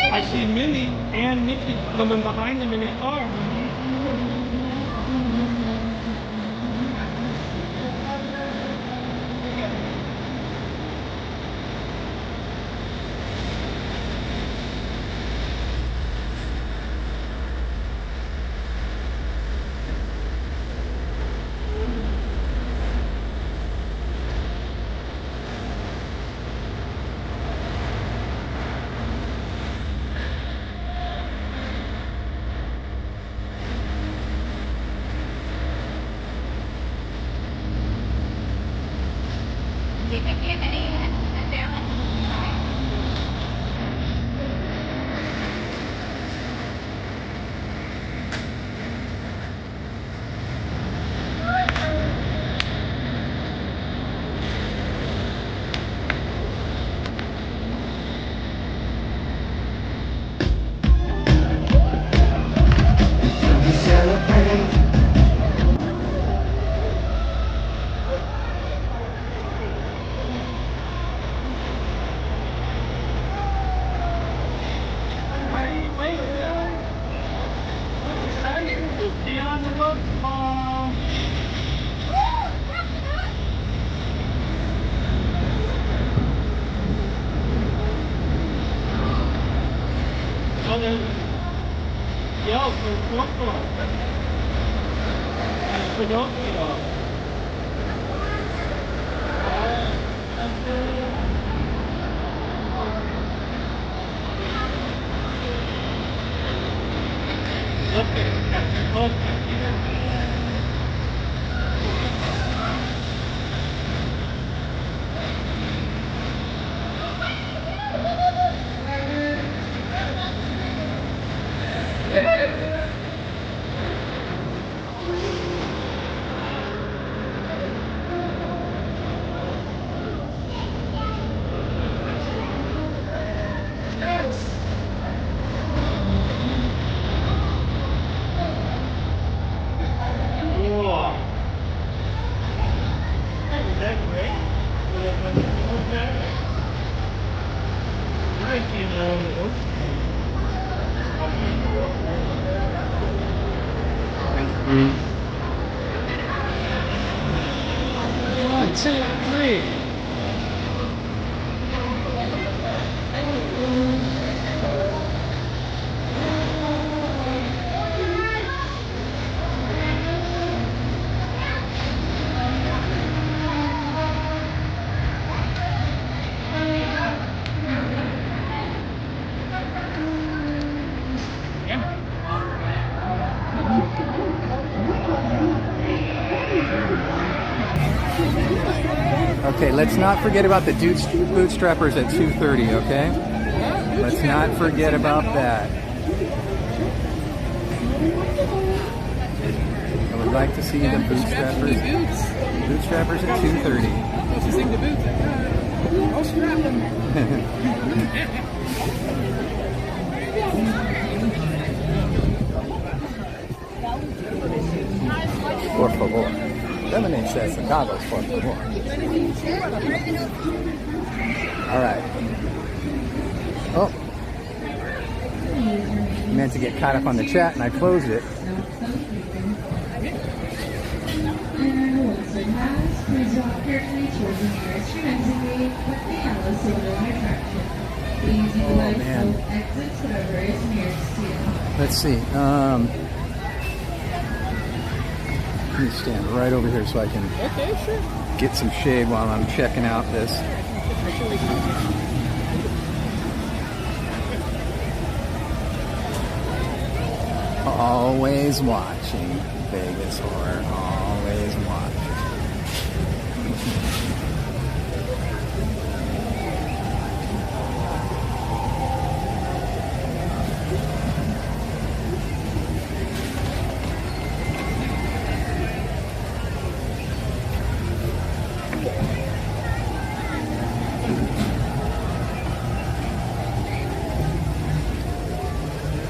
I see Minnie and Mickey coming behind them in the car. Okay, let's not forget about the Bootstrappers at 2:30, okay? Let's not forget about that. I would like to see the Bootstrappers. Bootstrappers at 2:30. Let's just sing the boots. I'll strap them. Por favor. Lemonade says the goggles, por favor. All right. Oh. I meant to get caught up on the chat and I closed it. Oh man. Let's see. Let me stand right over here so I can get some shade while I'm checking out this. Always watching Vegas horror. Always watching.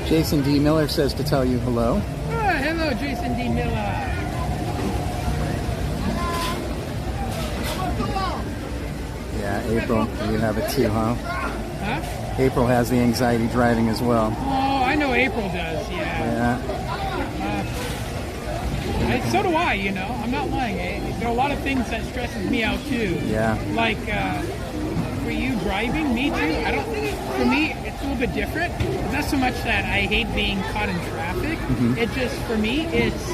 Jason D. Miller says to tell you hello. Hello, Jason D. Miller. Yeah, April, you have it too, huh? Huh? April has the anxiety driving as well. Oh, I know April does, yeah. So do I, you know. I'm not lying. There are a lot of things that stresses me out too. Yeah. Like, for you driving, me too. For me, it's a little bit different. It's not so much that I hate being caught in traffic. It just, for me, it's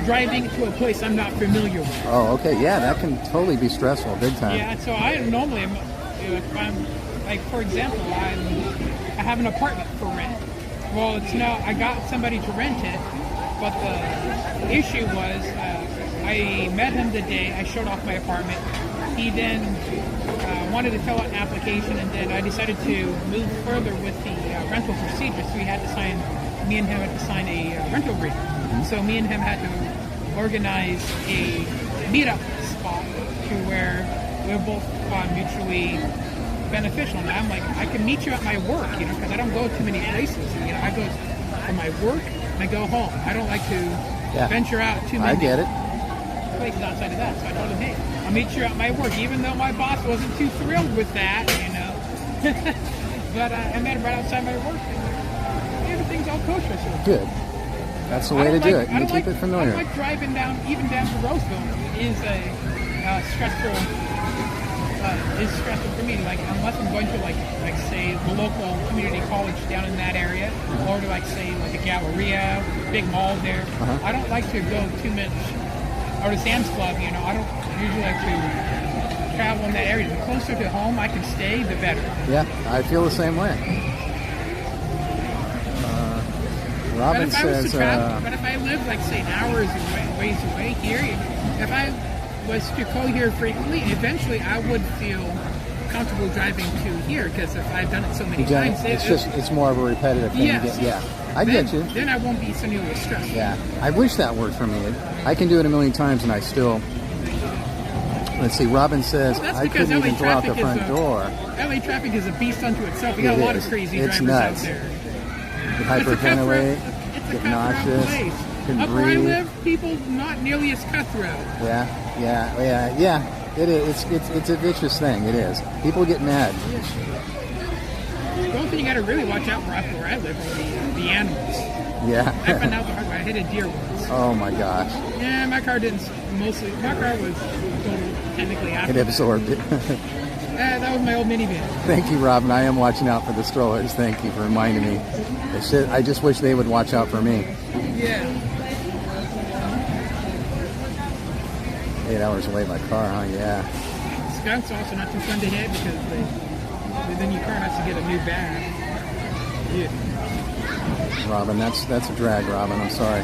driving to a place I'm not familiar with. Oh, okay. Yeah, that can totally be stressful, big time. Yeah, so I normally am, if I'm, like, for example, I have an apartment for rent. Well, it's now, I got somebody to rent it, but the issue was, I met him the day I showed off my apartment. He then wanted to fill out an application, and then I decided to move further with the rental procedure. So me and him had to sign a rental agreement. So me and him had to organize a meetup spot to where we're both mutually beneficial. And I'm like, I can meet you at my work, you know, because I don't go too many places. You know, I go from my work and I go home. I don't like to venture out too many. I get it. Places outside of that. So I told him, hey, I'll meet you at my work, even though my boss wasn't too thrilled with that, you know. But I met him right outside my work, and everything's all kosher. So Good. That's the way to do it. You keep it familiar. I don't like driving down, even down to Roseville. Is stressful. Is stressful for me. Like unless I'm going to like say the local community college down in that area, or to like say like a Galleria, big mall there. I don't like to go too much. Or to Sam's Club, you know, I don't usually like to travel in that area. The closer to home I can stay, the better. Yeah, I feel the same way. Robin says... but if I live, like, say, hours ways away here, if I was to go here frequently, eventually I would feel comfortable driving to here, because if I've done it so many times... It's more of a repetitive thing. Yes. I get you. Then I won't be so nearly stressed. Yeah, I wish that worked for me. I can do it a million times and I still... Let's see, Robin says, I couldn't even go out the front door. LA traffic is a beast unto itself. We got a lot of crazy drivers out there. Get hyperventilate, get nauseous, Up where I live, people not nearly as cutthroat. Yeah. It is. It's a vicious thing. It is. People get mad. The only thing you got to really watch out for where I live are the animals. Yeah. I found out the hard way. I hit a deer once. Oh my gosh. Yeah, my car didn't. My car was technically after. It absorbed it. That was my old minivan. Thank you, Robin. I am watching out for the strollers. Thank you for reminding me. I just wish they would watch out for me. Yeah. 8 hours away by car, huh? Yeah. Skunks also not too fun to hit because then your car has to get a new bag. Yeah. Robin, that's a drag, Robin. I'm sorry.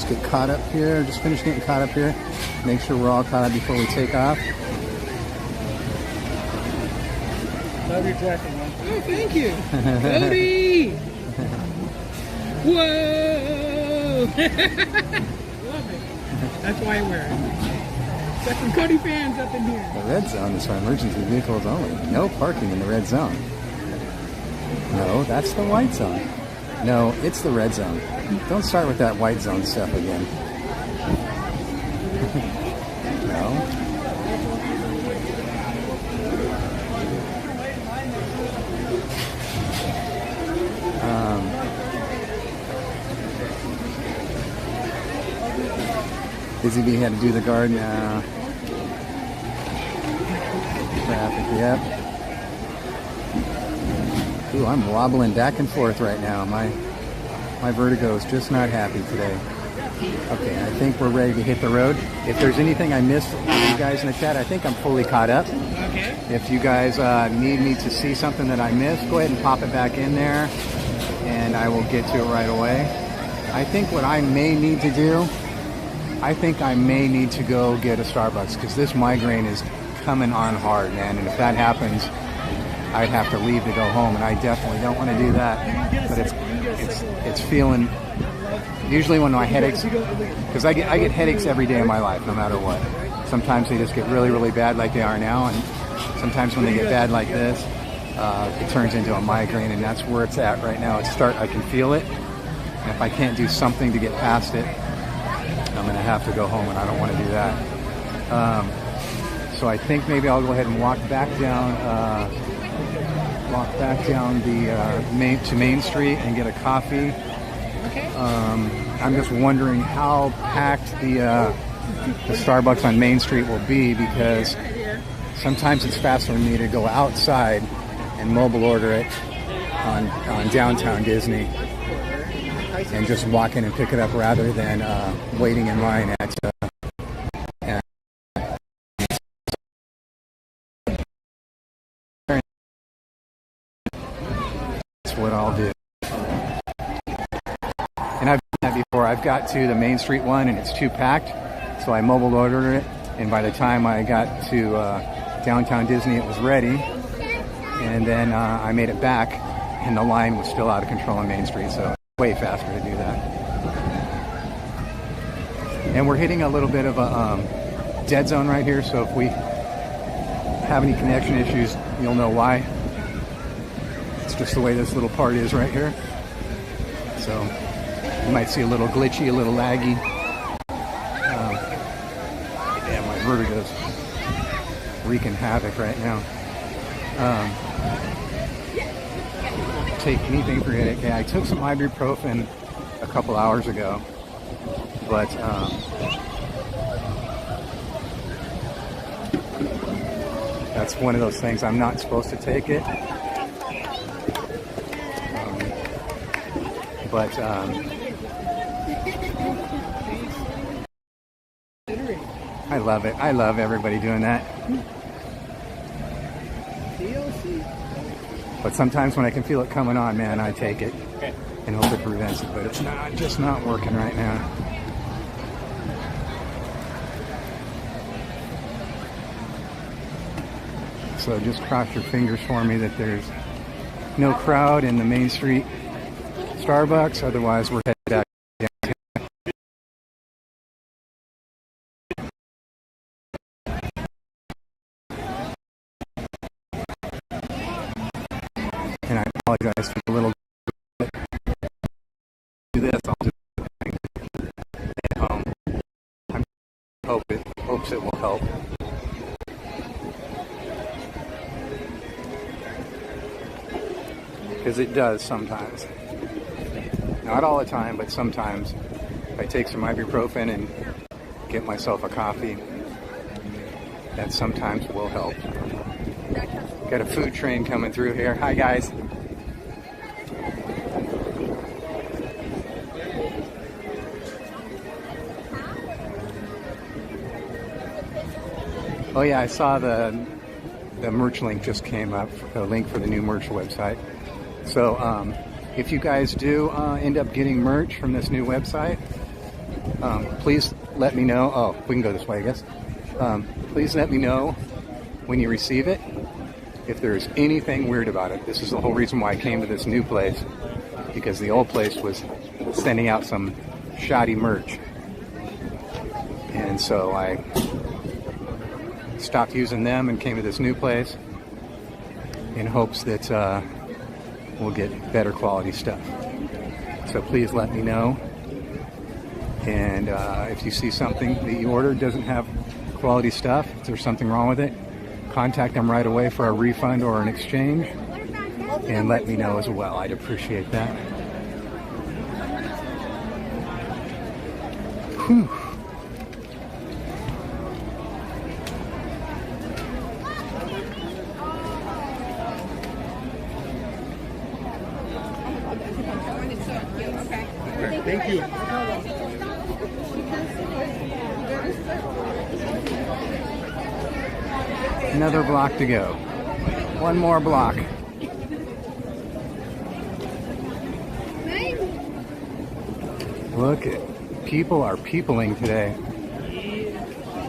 Get caught up here. Just finish getting caught up here. Make sure we're all caught up before we take off. Love your jacket, man. Oh, thank you. Cody! Whoa! Love it. That's why I wear it. Got some Cody fans up in here. The red zone is for emergency vehicles only. No parking in the red zone. No, that's the white zone. No, it's the red zone. Don't start with that white zone stuff again. No. Busy Bee had to do the garden. Traffic, yep. Ooh, I'm wobbling back and forth right now. My vertigo is just not happy today. Okay, I think we're ready to hit the road. If there's anything I missed from you guys in the chat, I think I'm fully caught up. Okay. If you guys need me to see something that I missed, go ahead and pop it back in there, and I will get to it right away. I think what I may need to do, I think I may need to go get a Starbucks, because this migraine is coming on hard, man. And if that happens, I'd have to leave to go home, and I definitely don't want to do that. But it's feeling. Usually when my headaches, because I get headaches every day of my life, no matter what. Sometimes they just get really, really bad like they are now, and sometimes when they get bad like this, it turns into a migraine, and that's where it's at right now. I can feel it, and if I can't do something to get past it, I'm going to have to go home, and I don't want to do that. So I think maybe I'll go ahead and walk back down the Main Street and get a coffee. Okay. I'm just wondering how packed the Starbucks on Main Street will be, because sometimes it's faster for me to go outside and mobile order it on downtown Disney and just walk in and pick it up rather than waiting in line at that's what I'll do. And I've done that before. I've got to the Main Street one and it's too packed, so I mobile ordered it, and by the time I got to downtown Disney it was ready, and then I made it back and the line was still out of control on Main Street, so way faster to do that. And we're hitting a little bit of a dead zone right here, so if we have any connection issues, you'll know why. It's just the way this little part is right here. So you might see a little glitchy, a little laggy. Yeah, my vertigo's wreaking havoc right now. Take anything for headache. Yeah, I took some ibuprofen a couple hours ago, but that's one of those things. I'm not supposed to take it. But I love it. I love everybody doing that. But sometimes when I can feel it coming on, man, I take it and hope it prevents it. But it's just not working right now. So just cross your fingers for me that there's no crowd in the Main Street Starbucks. Otherwise, we're headed back downtown. And I apologize for the little bit. Do this. I'll do it at home. I hopes it will help. Because it does sometimes. Not all the time, but sometimes. If I take some ibuprofen and get myself a coffee, that sometimes will help. Got a food train coming through here. Hi, guys. Oh yeah, I saw the merch link just came up, the link for the new merch website. So if you guys do end up getting merch from this new website, please let me know. Oh, we can go this way, I guess. Please let me know when you receive it if there's anything weird about it. This is the whole reason why I came to this new place, because the old place was sending out some shoddy merch. And so I stopped using them and came to this new place in hopes that we'll get better quality stuff. So please let me know. And if you see something that you ordered doesn't have quality stuff, if there's something wrong with it, contact them right away for a refund or an exchange, and let me know as well. I'd appreciate that. Whew. Another block to go. One more block. Look at, people are peopling today.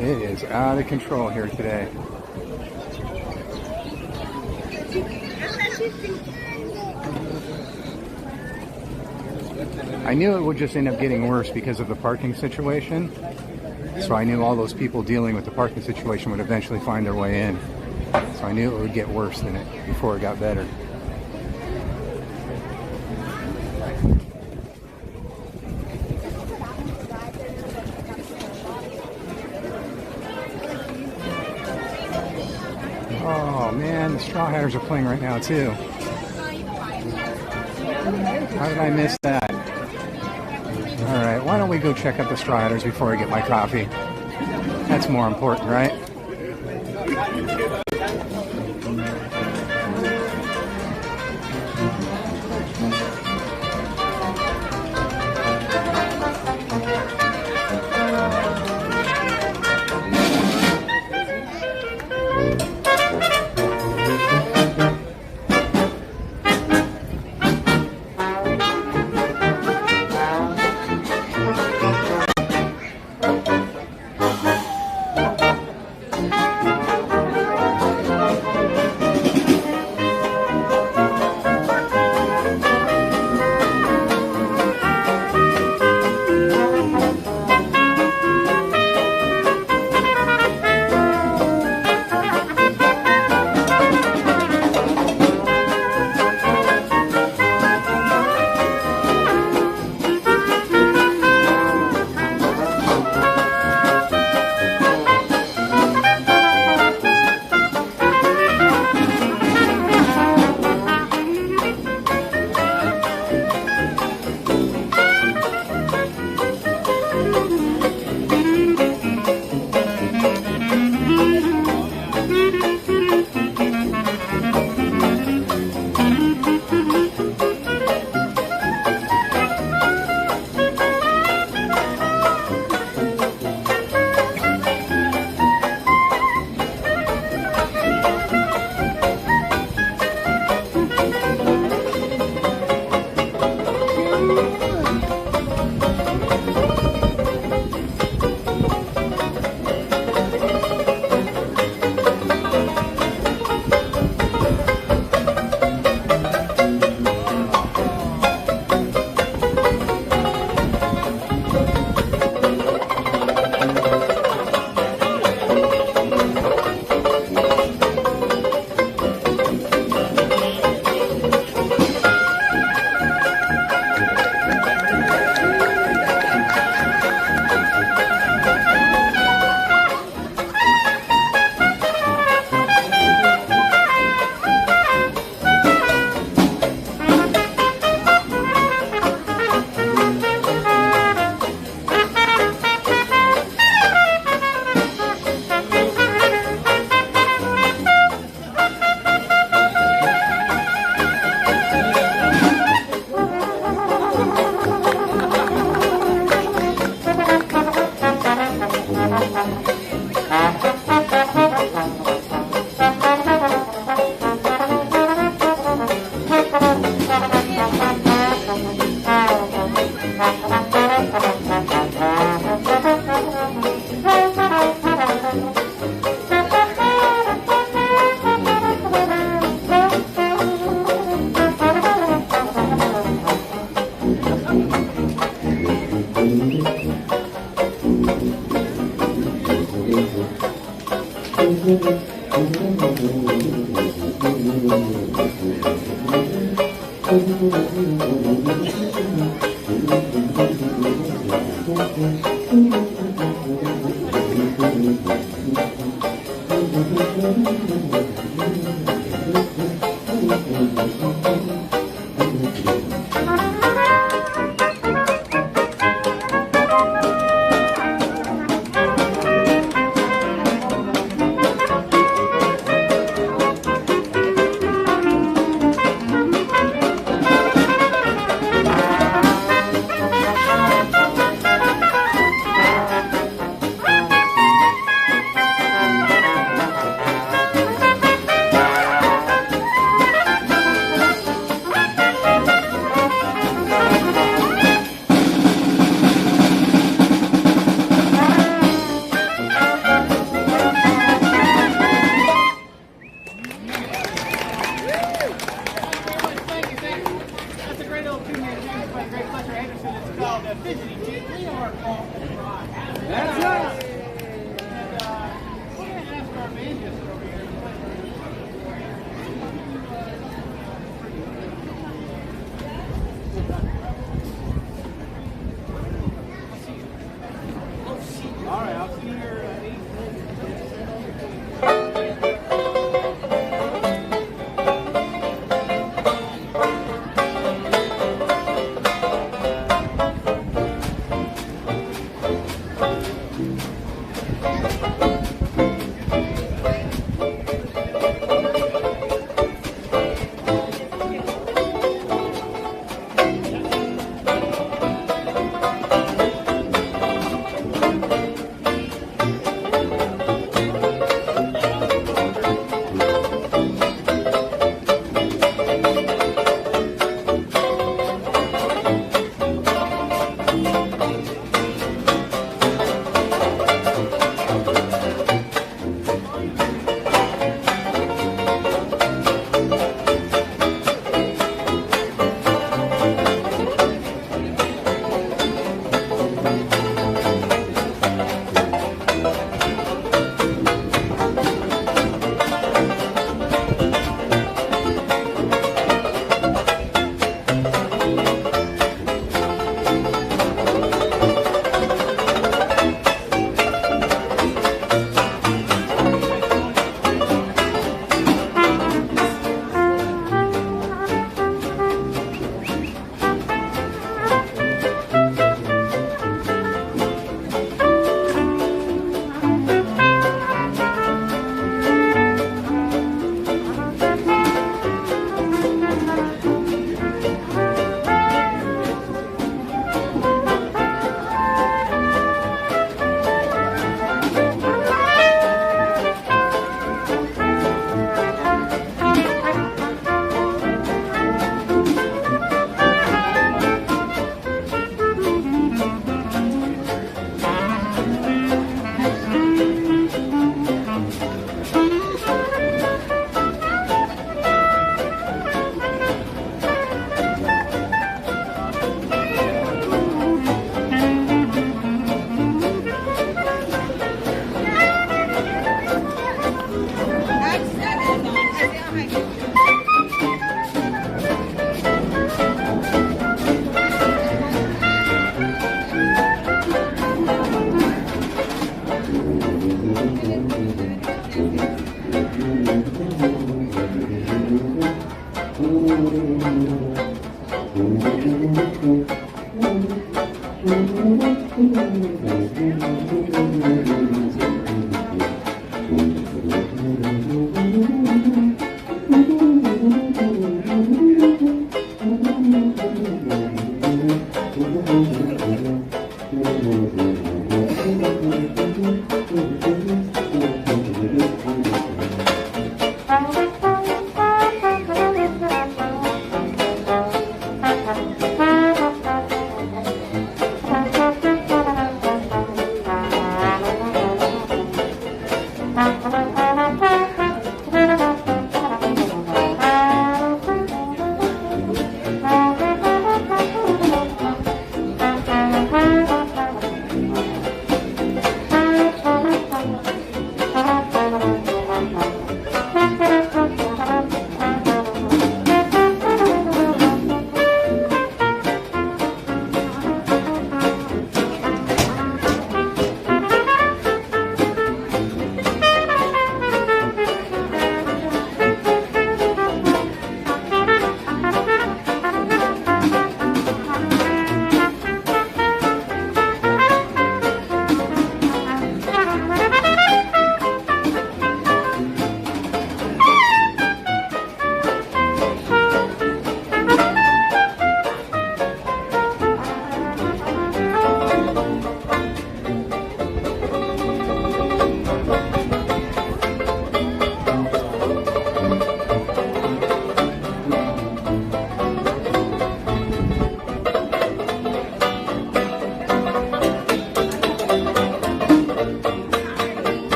It is out of control here today. I knew it would just end up getting worse because of the parking situation. So I knew all those people dealing with the parking situation would eventually find their way in. So I knew it would get worse than it before it got better. Oh man, the Straw Hatters are playing right now too. How did I miss that? Alright, why don't we go check out the Straw Hatters before I get my coffee? That's more important, right?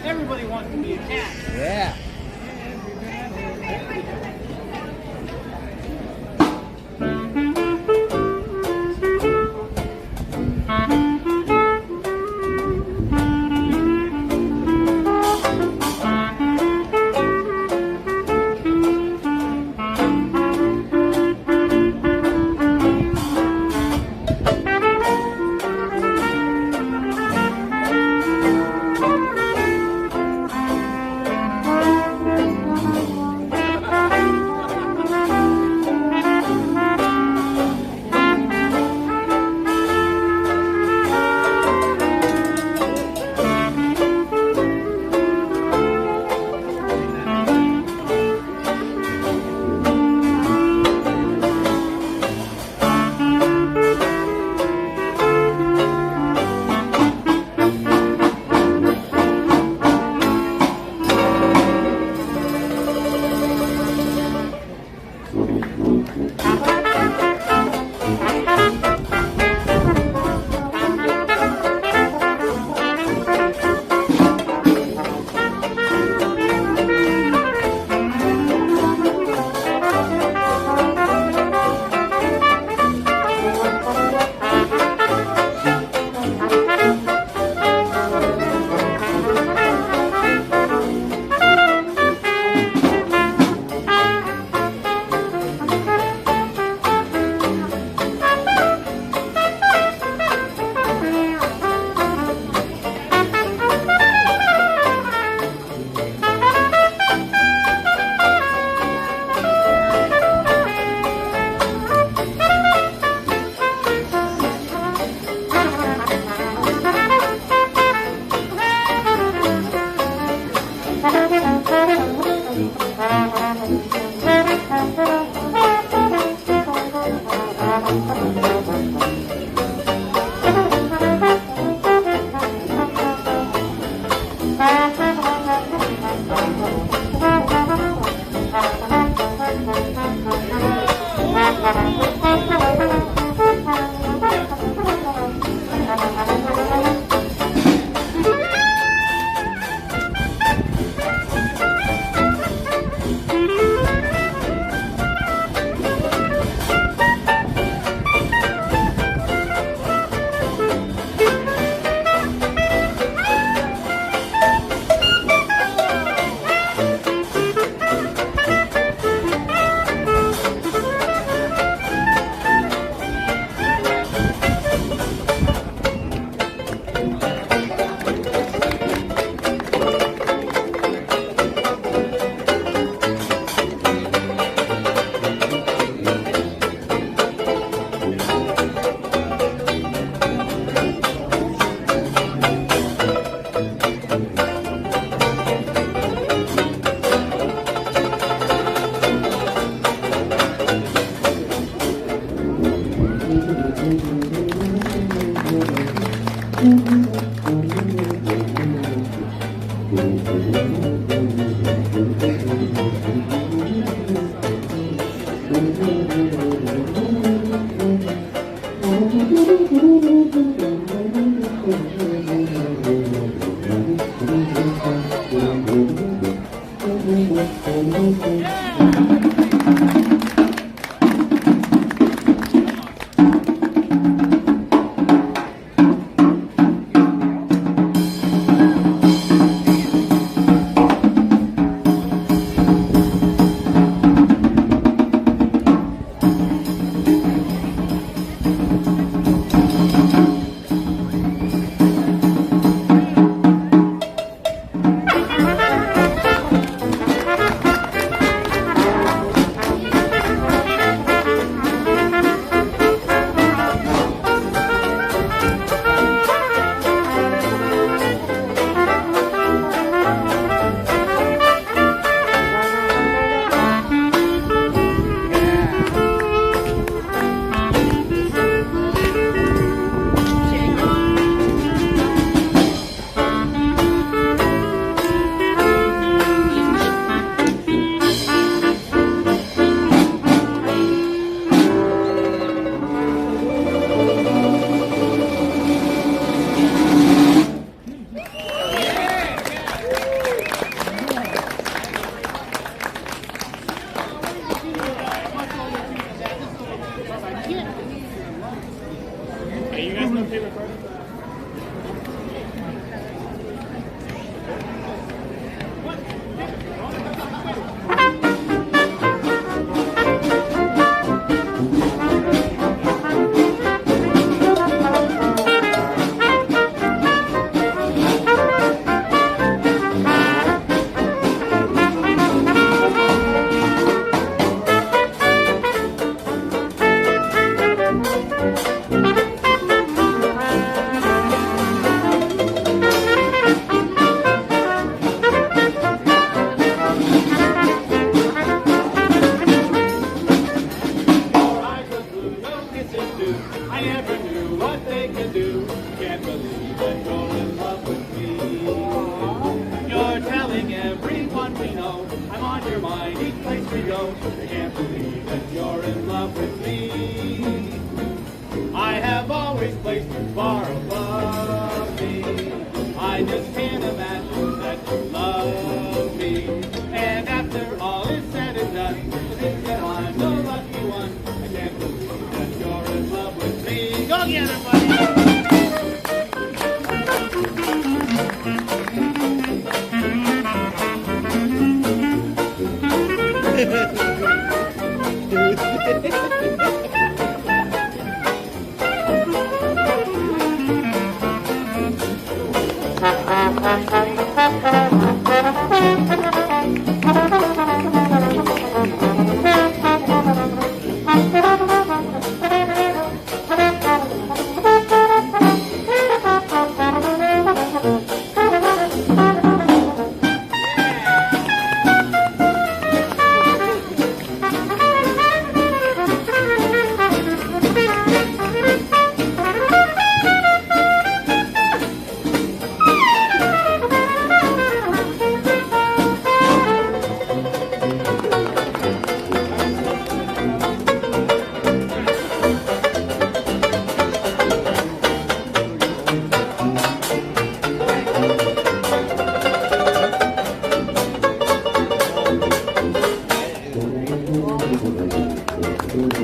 Everybody wants to be a cat. Yeah.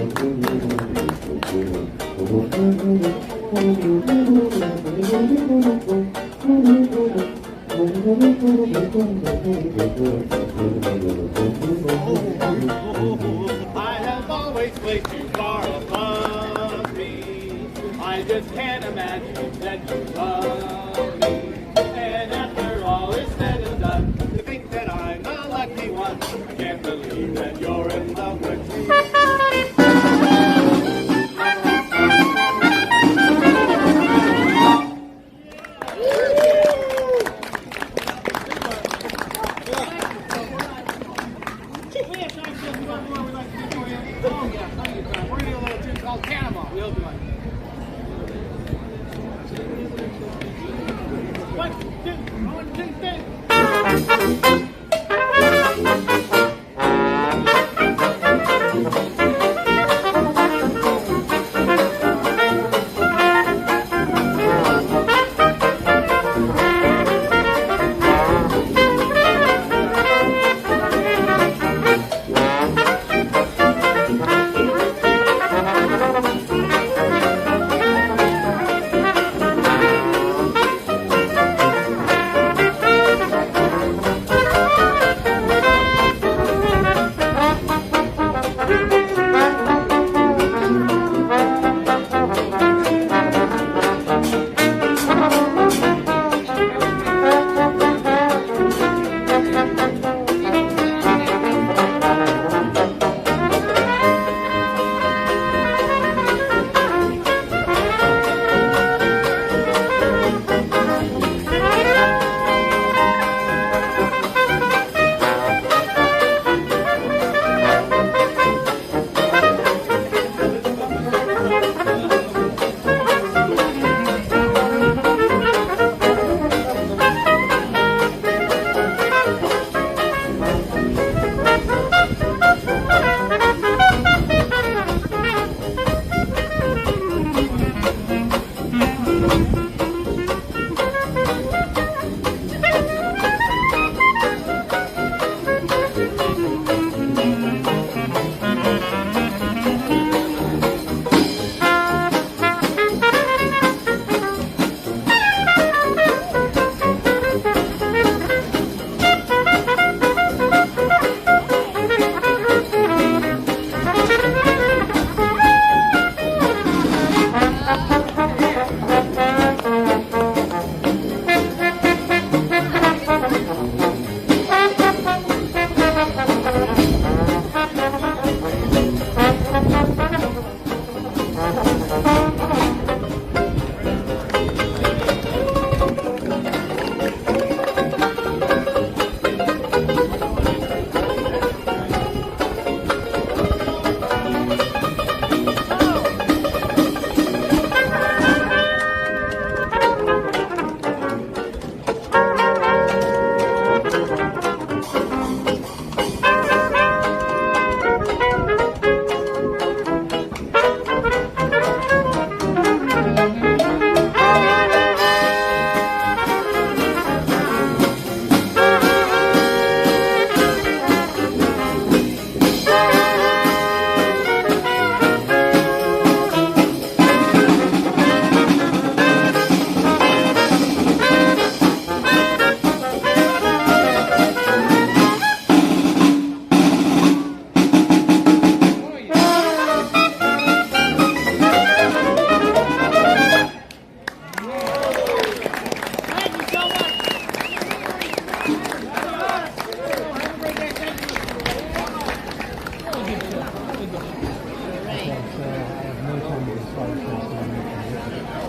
I have always played too far above me. I just can't imagine that you love me. And after all is said and done, to think that I'm the lucky one, I can't believe that you're in love with me.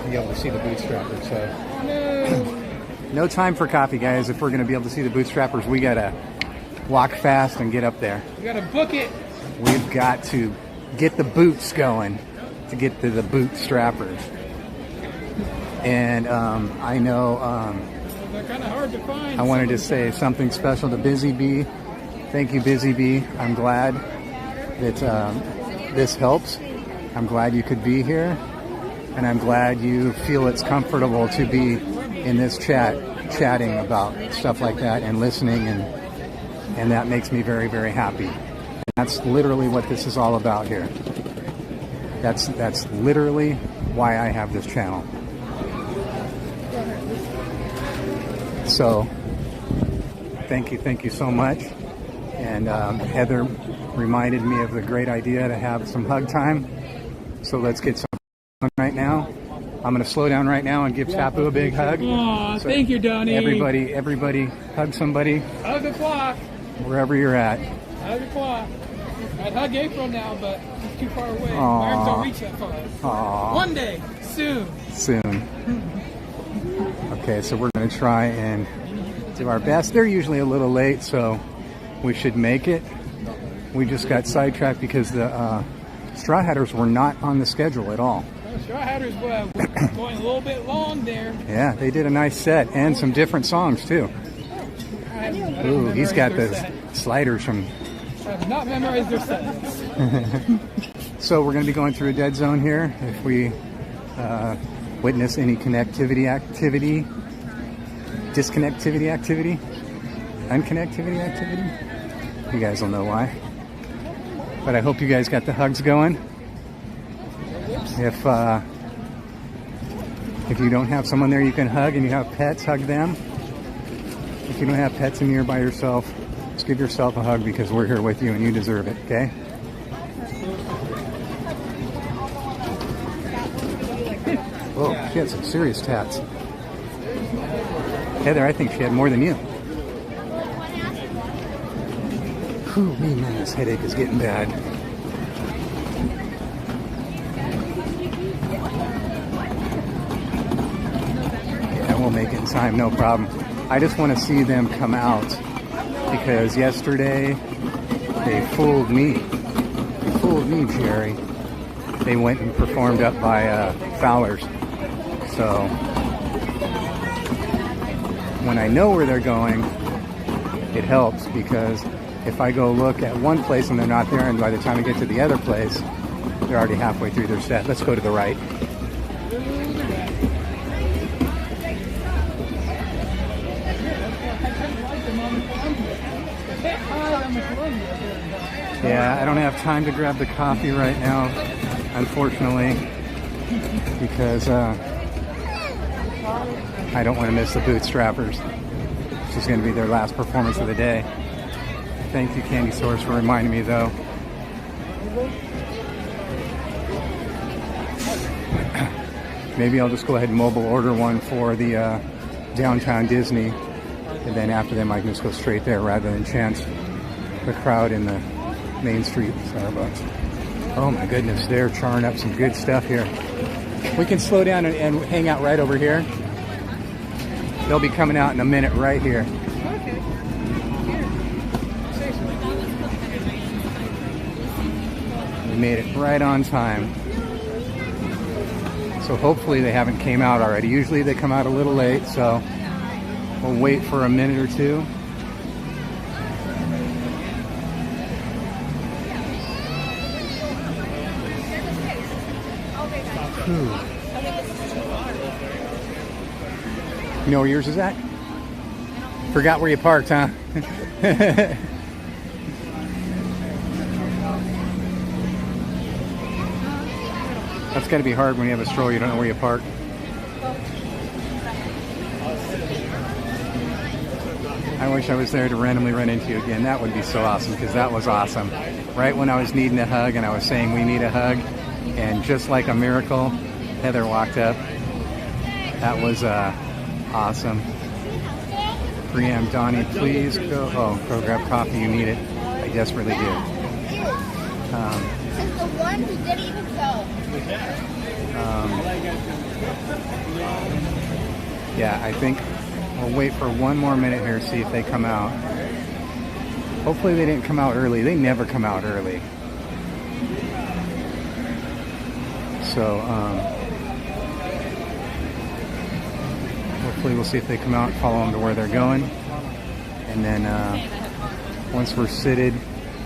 be able to see the Bootstrappers. So no time for coffee, guys. If we're going to be able to see the Bootstrappers, we got to walk fast and get up there. We got to book it. We've got to get the boots going to get to the Bootstrappers. And I know They're kind of hard to find. I wanted to say something special to Busy Bee. Thank you, Busy Bee. I'm glad that this helps. I'm glad you could be here. And I'm glad you feel it's comfortable to be in this chatting about stuff like that and listening. And that makes me very, very happy. And that's literally what this is all about here. That's literally why I have this channel. So thank you so much. And Heather reminded me of the great idea to have some hug time. So let's get some right now. I'm going to slow down right now and give Tapu a big hug. Aw, So thank you, Donnie. Everybody hug somebody Hug the clock. wherever you're at. Hug the clock. I'd hug April now, but it's too far away. Aw. My arms don't reach that far. Aw. One day, soon. Okay, so we're going to try and do our best. They're usually a little late, so we should make it. We just got sidetracked because the Straw Hatters were not on the schedule at all. Straw Hatters were going a little bit long there. Yeah, they did a nice set and some different songs too. Ooh, he's got the sliders from... I have not memorized their sets. So we're going to be going through a dead zone here. If we witness any connectivity activity, disconnectivity activity, unconnectivity activity, you guys will know why. But I hope you guys got the hugs going. If you don't have someone there you can hug and you have pets, hug them. If you don't have pets and you're by yourself, just give yourself a hug because we're here with you and you deserve it, okay? Whoa, she had some serious tats. Heather, I think she had more than you. Whew, man, this headache is getting bad. Yeah, we'll make it in time, no problem. I just want to see them come out because yesterday they fooled me. They fooled me, Jerry. They went and performed up by Fowler's. So when I know where they're going, it helps because if I go look at one place and they're not there, and by the time I get to the other place, they're already halfway through their set. Let's go to the right. Yeah, I don't have time to grab the coffee right now, unfortunately, because I don't want to miss the Bootstrappers. This is going to be their last performance of the day. Thank you, Candy Source, for reminding me, though. Maybe I'll just go ahead and mobile order one for the downtown Disney, and then after them I can just go straight there rather than chance the crowd in the Main Street Starbucks. Oh my goodness, they're charring up some good stuff here. We can slow down and hang out right over here. They'll be coming out in a minute right here. We made it right on time. So hopefully they haven't came out already. Usually they come out a little late, so we'll wait for a minute or two. You know where yours is at? Forgot where you parked, huh? That's got to be hard when you have a stroller, you don't know where you park. I wish I was there to randomly run into you again. That would be so awesome, because that was awesome. Right when I was needing a hug and I was saying we need a hug, and just like a miracle, Heather walked up. That was awesome. 3M, Donnie, please go. Oh, go grab coffee. You need it. I desperately do. It's the one who didn't even go. Yeah, I think we'll wait for one more minute here, see if they come out. Hopefully they didn't come out early. They never come out early. So, hopefully we'll see if they come out, follow them to where they're going. And then once we're seated,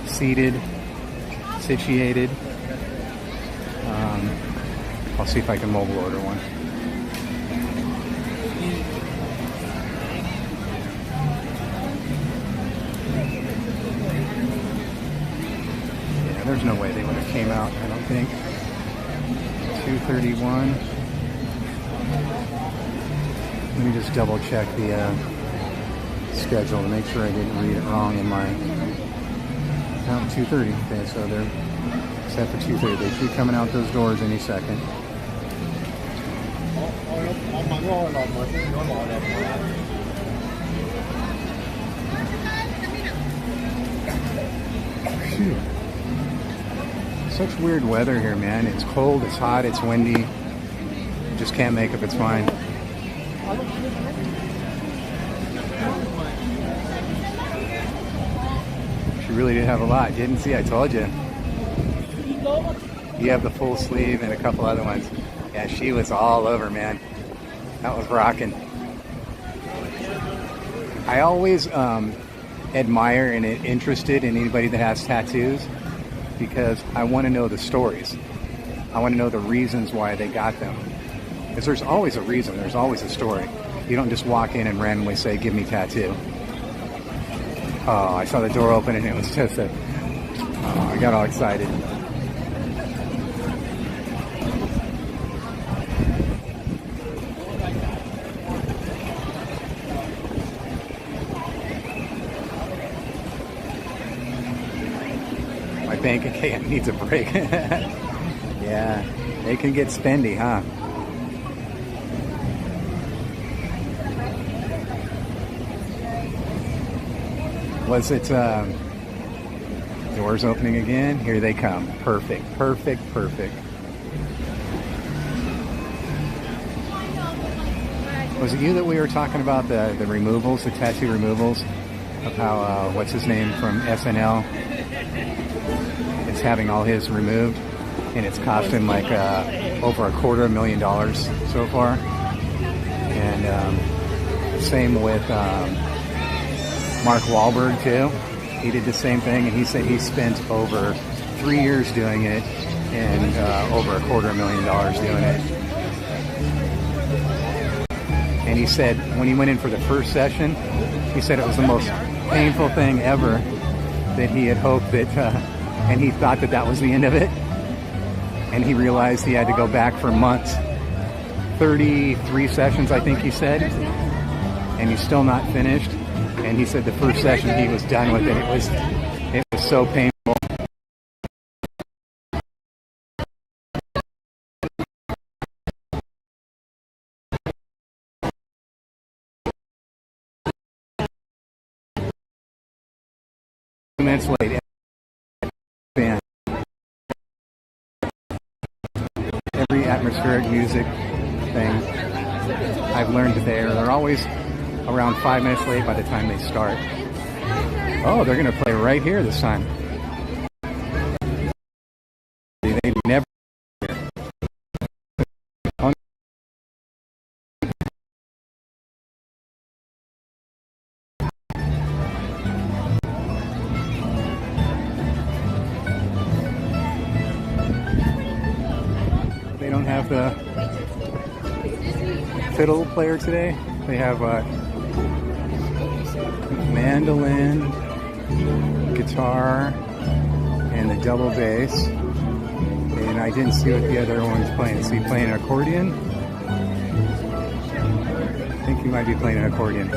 situated, I'll see if I can mobile order one. Yeah, there's no way they would have came out, I don't think. 2:31. Let me just double check the schedule to make sure I didn't read it wrong in my... No, 2:30. Okay, so they're set for 2:30. They should be coming out those doors any second. Phew. Such weird weather here, man. It's cold, it's hot, it's windy. Just can't make up its mind. She really did have a lot. Didn't see, I told you. You have the full sleeve and a couple other ones. Yeah, she was all over, man. That was rocking. I always admire and interested in anybody that has tattoos because I want to know the stories. I want to know the reasons why they got them. Because there's always a reason, there's always a story. You don't just walk in and randomly say, give me tattoo. Oh, I saw the door open and it was just a... Oh, I got all excited. My bank account needs a break. Yeah, they can get spendy, huh? Was it doors opening again? Here they come. Perfect, perfect, perfect. Was it you that we were talking about the removals, the tattoo removals, of how what's his name from SNL is having all his removed, and it's cost him like over $250,000 so far. And same with Mark Wahlberg too. He did the same thing, and he said he spent over 3 years doing it and over $250,000 doing it. And he said when he went in for the first session, he said it was the most painful thing ever, that he had hoped that, and he thought that that was the end of it. And he realized he had to go back for months. 33 sessions, I think he said, and he's still not finished. And he said the first session he was done with it. It was so painful. Minutes late. Band. Every atmospheric music thing I've learned that they're always around 5 minutes late by the time they start. Oh, they're going to play right here this time. They never. They don't have the fiddle player today. They have mandolin, guitar, and the double bass. And I didn't see what the other one's playing. Is he playing an accordion? I think he might be playing an accordion.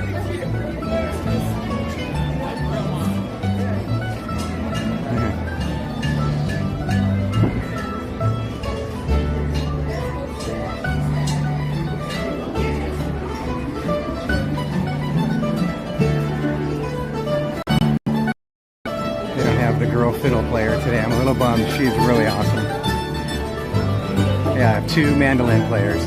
Fiddle player today. I'm a little bummed. She's really awesome. Yeah, I have 2 mandolin players.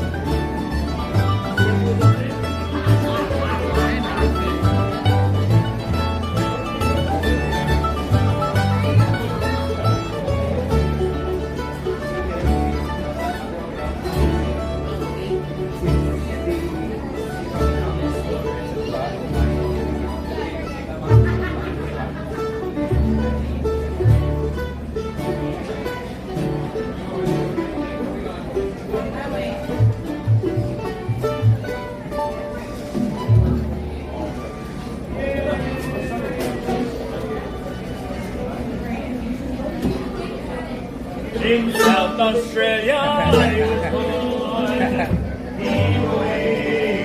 In South Australia, I was born.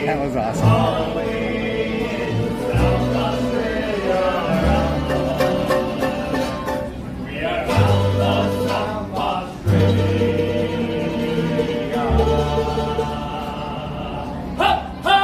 That was awesome. South Australia, we are out of South Australia. Ha, ha!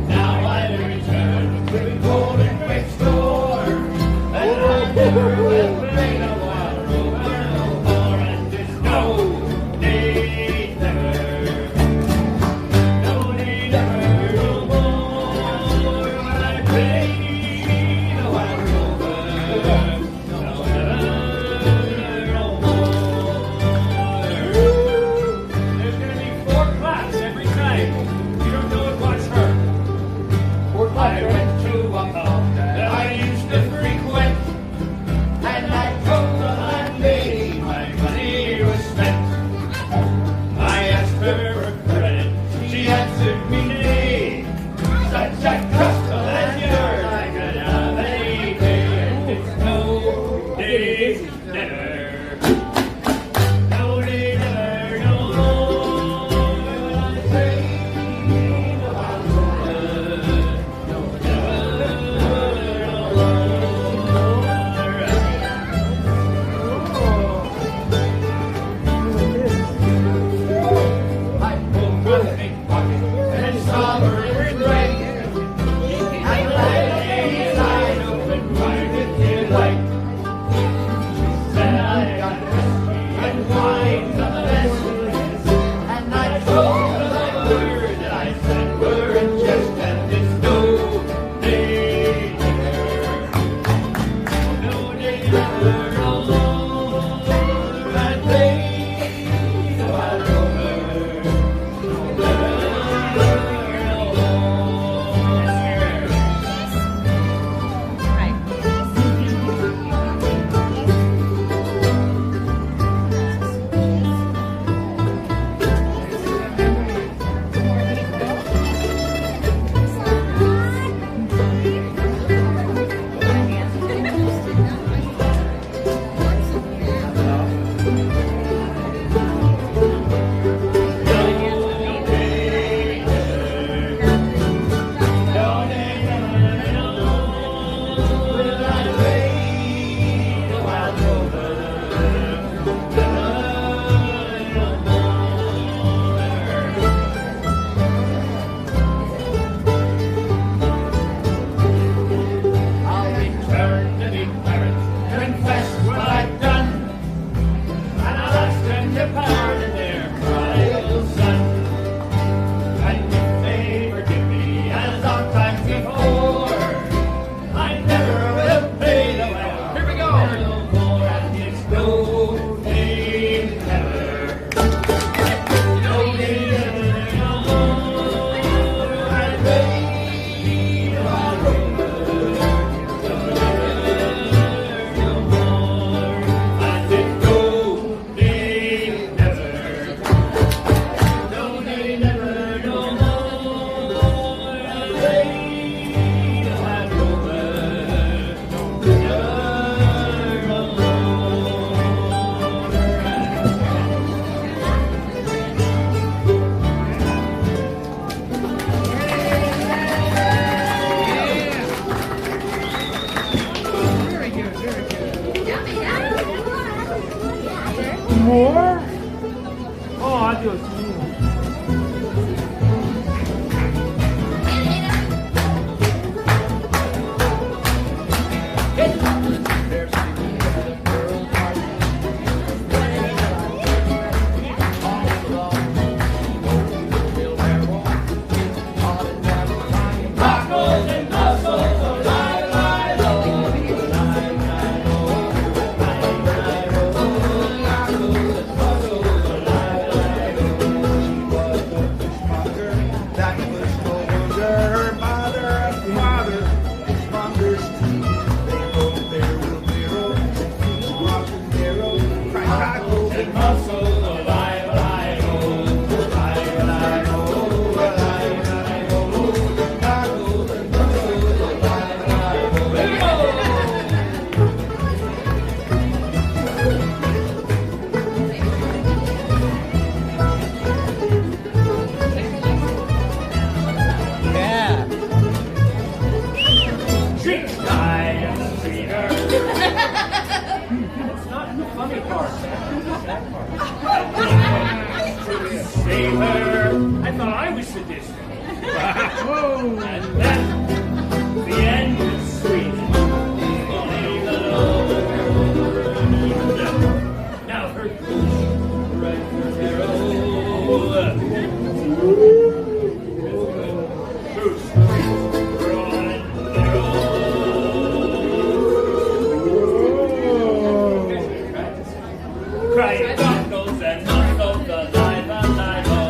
Now I return. That's not the funny part. Save her. I thought I was sadistic. Whoa. And then the end is sweet. Now her right arrow. Bruce. Crying goggles and muscles alive, alive, oh,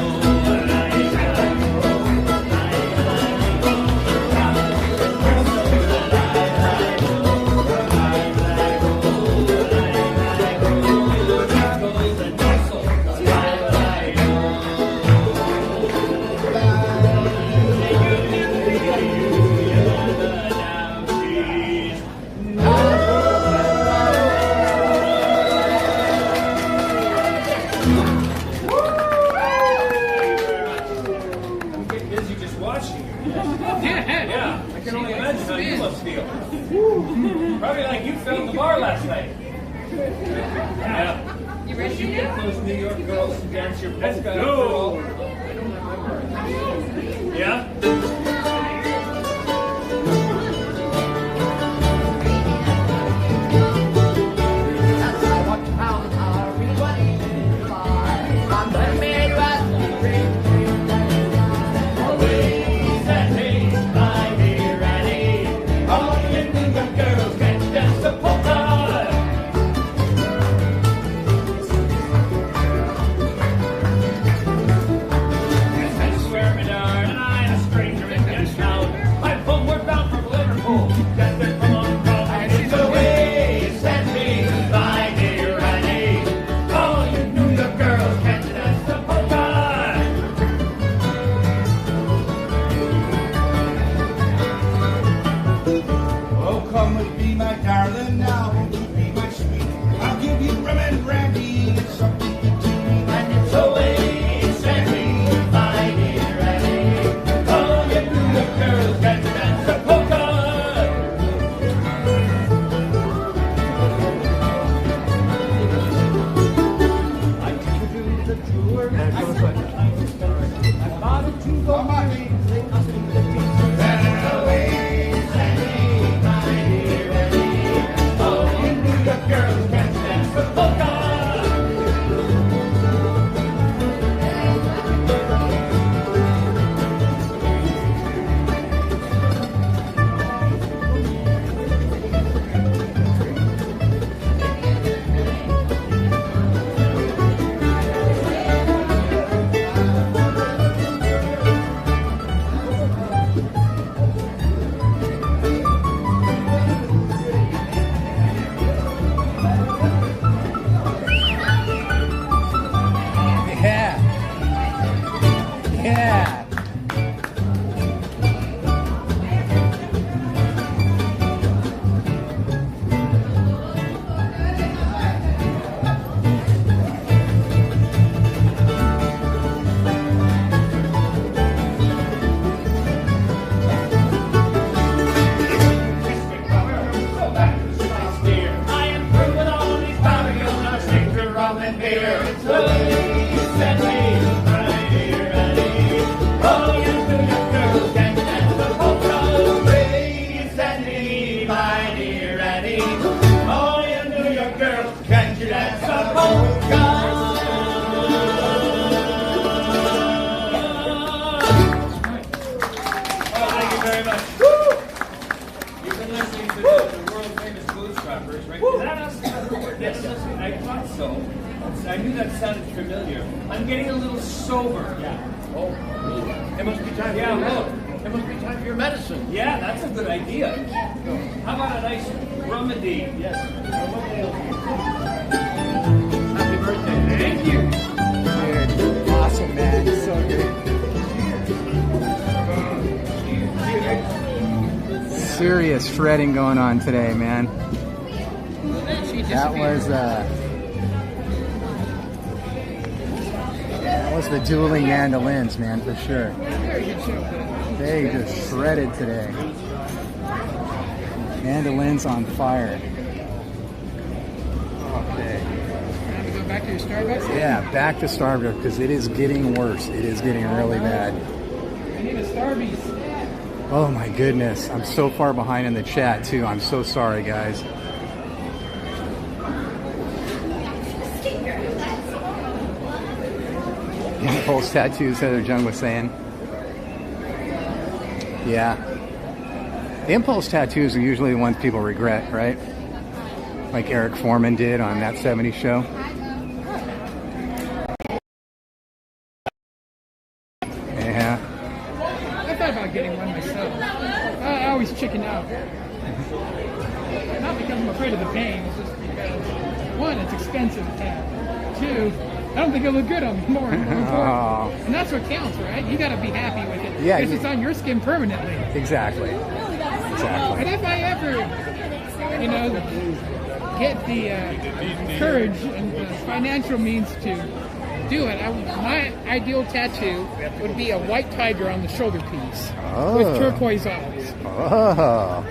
probably like you fell in the bar last night. Yeah. You ready You to get those New York girls to dance your polka after all. I don't remember. Yeah? Bootstrappers, right? Is that us? Yes, I thought so. I knew that sounded familiar. I'm getting a little sober. Yeah. Oh, it must be time. Yeah, look. It must be time for your medicine. Yeah, that's a good idea. How about a nice remedy? Yes. Happy birthday. Thank you. Dude, awesome, man. So good. Serious shredding going on today, man. That was the dueling mandolins, man, for sure. They just shredded today. Mandolin's on fire. Okay. Time to go back to your Starbucks? Yeah, back to Starbucks because it is getting worse. It is getting really bad. I need a Starbucks. Oh my goodness. I'm so far behind in the chat too. I'm so sorry, guys. Impulse tattoos, Heather Jung was saying. Yeah. The impulse tattoos are usually the ones people regret, right? Like Eric Foreman did on That 70s Show. Yeah. I thought about getting one myself. I always chicken out. Not because I'm afraid of the pain, it's just because, one, it's expensive to have. Two, I don't think it'll look good on me more important. Oh. And that's what counts, right? You gotta be happy with it. Yeah, because it's on your skin permanently. Exactly. Exactly. And if I ever, get the courage and the financial means to do it, my ideal tattoo would be a white tiger on the shoulder piece with turquoise eyes. Oh.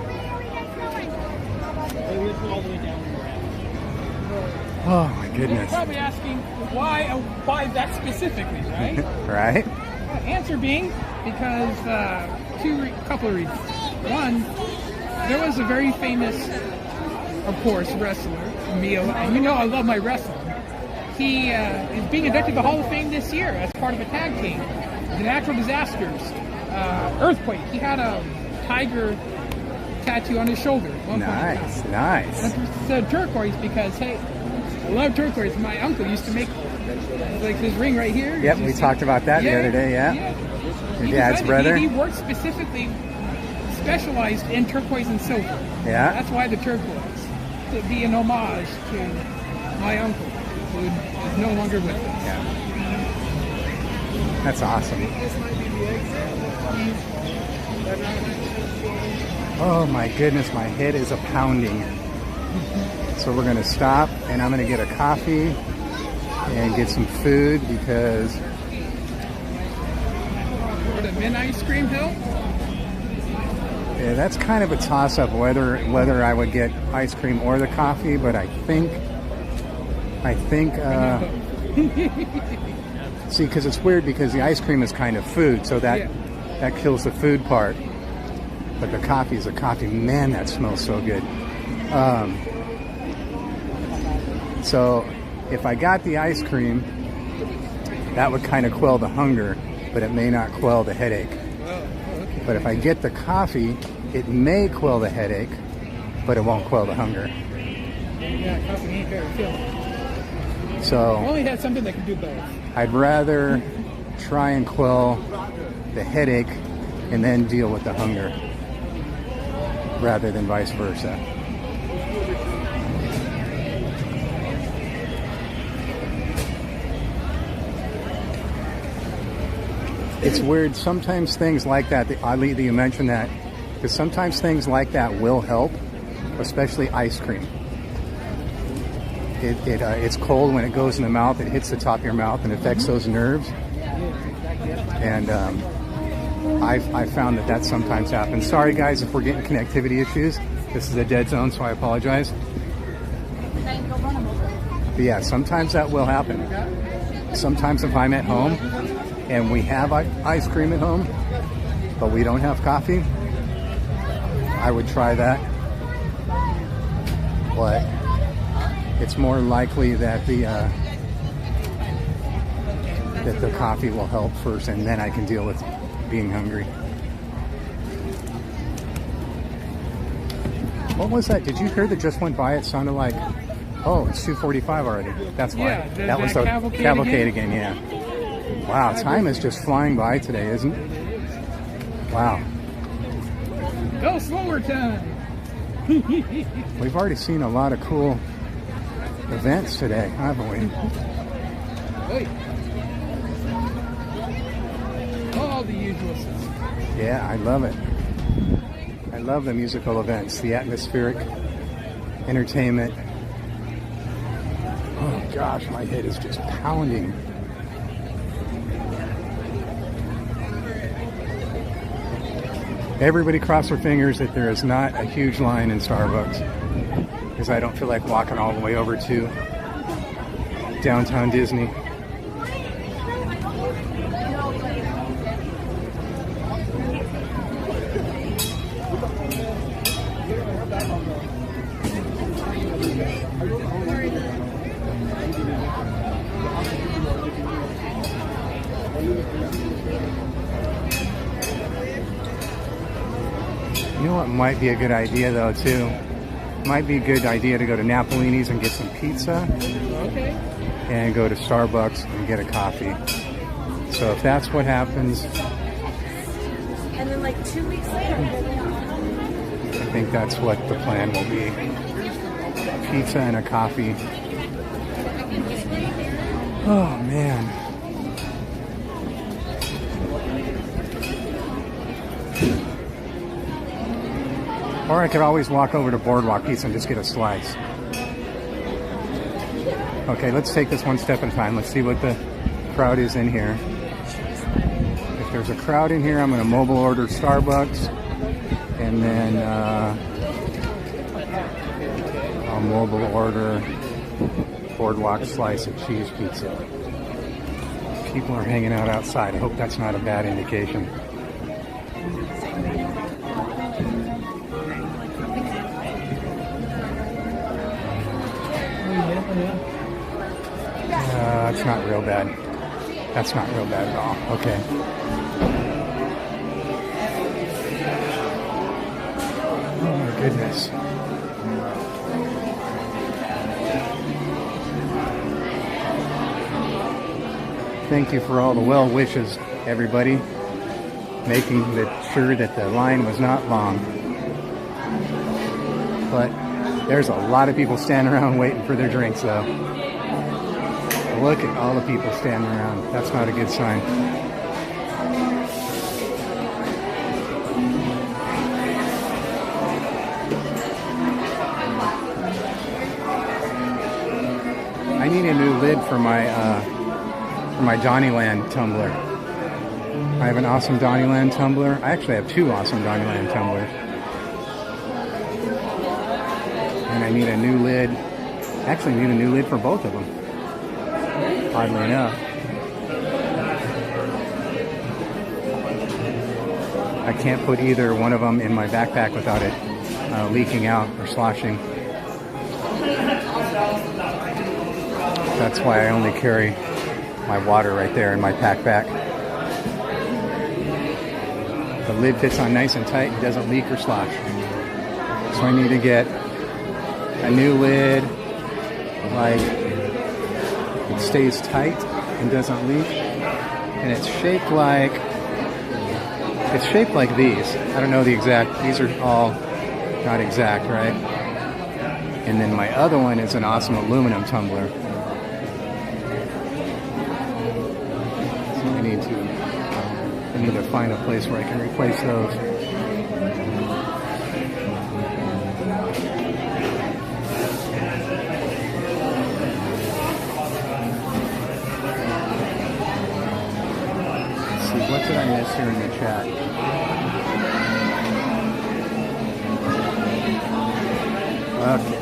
Oh my goodness. You're probably asking why that specifically, right? Right? Answer being because couple of reasons. One, there was a very famous, of course, wrestler, and I love my wrestling. He is being inducted to the Hall of Fame this year as part of a tag team. The natural disasters, earthquake. He had a tiger tattoo on his shoulder. Nice, nice. It's turquoise because, hey, I love turquoise. My uncle used to make like this ring right here. Yep, we talked about that the other day, yeah. Your dad's brother? He worked specifically specialized in turquoise and silver. Yeah. That's why the turquoise. To be an homage to my uncle, who is no longer with us. Yeah. That's awesome. Oh my goodness, my head is a-pounding. So we're going to stop and I'm going to get a coffee and get some food because... Would a mint ice cream help? Yeah, that's kind of a toss-up whether I would get ice cream or the coffee, but I think see, because it's weird because the ice cream is kind of food, so that kills the food part. But the coffee is a coffee. Man, that smells so good. So if I got the ice cream, that would kind of quell the hunger, but it may not quell the headache. But if I get the coffee, it may quell the headache, but it won't quell the hunger. Yeah, coffee ain't very filling. So I only had something that can do both. I'd rather try and quell the headache and then deal with the hunger, rather than vice versa. It's weird, sometimes things like that, oddly that you mentioned that, because sometimes things like that will help, especially ice cream. It's cold when it goes in the mouth, it hits the top of your mouth and affects those nerves. And I found that sometimes happens. Sorry guys if we're getting connectivity issues. This is a dead zone, so I apologize. But yeah, sometimes that will happen. Sometimes if I'm at home and we have ice cream at home, but we don't have coffee, I would try that. But it's more likely that the coffee will help first, and then I can deal with being hungry. What was that? Did you hear that just went by? It sounded like, oh, it's 2:45 already. That's why. Yeah, that was the cavalcade again, yeah. Wow, time is just flying by today, isn't it? Wow. Go slower time. We've already seen a lot of cool events today, haven't we? Hey. All the usual stuff. Yeah, I love it. I love the musical events, the atmospheric entertainment. Oh gosh, my head is just pounding. Everybody cross their fingers that there is not a huge line in Starbucks, because I don't feel like walking all the way over to downtown Disney. You know what might be a good idea though too? Might be a good idea to go to Napolini's and get some pizza. Okay. And go to Starbucks and get a coffee. So if that's what happens, And then like 2 weeks later, I think that's what the plan will be. Pizza and a coffee. Oh man. Or I could always walk over to Boardwalk Pizza and just get a slice. Okay, let's take this one step at a time. Let's see what the crowd is in here. If there's a crowd in here, I'm going to mobile order Starbucks. And then I'll mobile order Boardwalk slice of cheese pizza. People are hanging out outside. I hope that's not a bad indication. It's not real bad. That's not real bad at all. Okay. Oh my goodness. Thank you for all the well wishes, everybody. Making sure that the line was not long. But there's a lot of people standing around waiting for their drinks though. Look at all the people standing around. That's not a good sign. I need a new lid for my DonnieLand tumbler. I have an awesome DonnieLand tumbler. I actually have two awesome DonnieLand tumblers. And I need a new lid. Actually, I need a new lid for both of them. Oddly enough. I can't put either one of them in my backpack without it leaking out or sloshing. That's why I only carry my water right there in my backpack. The lid fits on nice and tight and doesn't leak or slosh. So I need to get a new lid, like it stays tight and doesn't leak, and it's shaped like these. I don't know the exact, these are all not exact, right? And then my other one is an awesome aluminum tumbler. So I need to find a place where I can replace those. What did I miss here in the chat? Okay.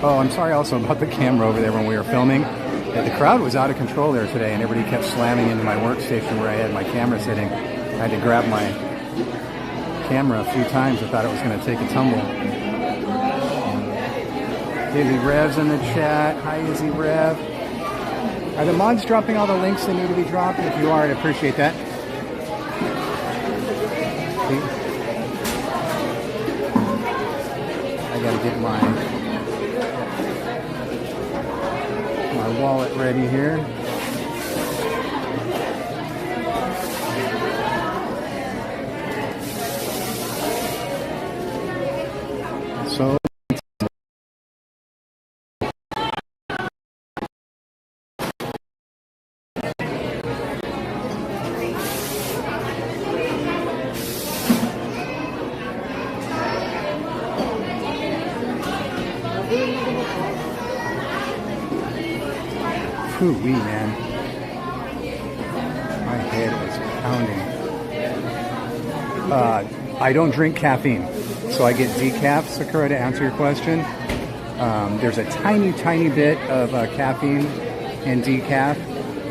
Oh, I'm sorry also about the camera over there when we were filming. The crowd was out of control there today, and everybody kept slamming into my workstation where I had my camera sitting. I had to grab my camera a few times. I thought it was going to take a tumble. Izzy Rev's in the chat. Hi, Izzy Rev. Are the mods dropping all the links that need to be dropped? If you are, I'd appreciate that. I gotta get my wallet ready here. So Whew-wee, man. My head is pounding. I don't drink caffeine, so I get decaf, Sakura, to answer your question. There's a tiny, tiny bit of caffeine in decaf,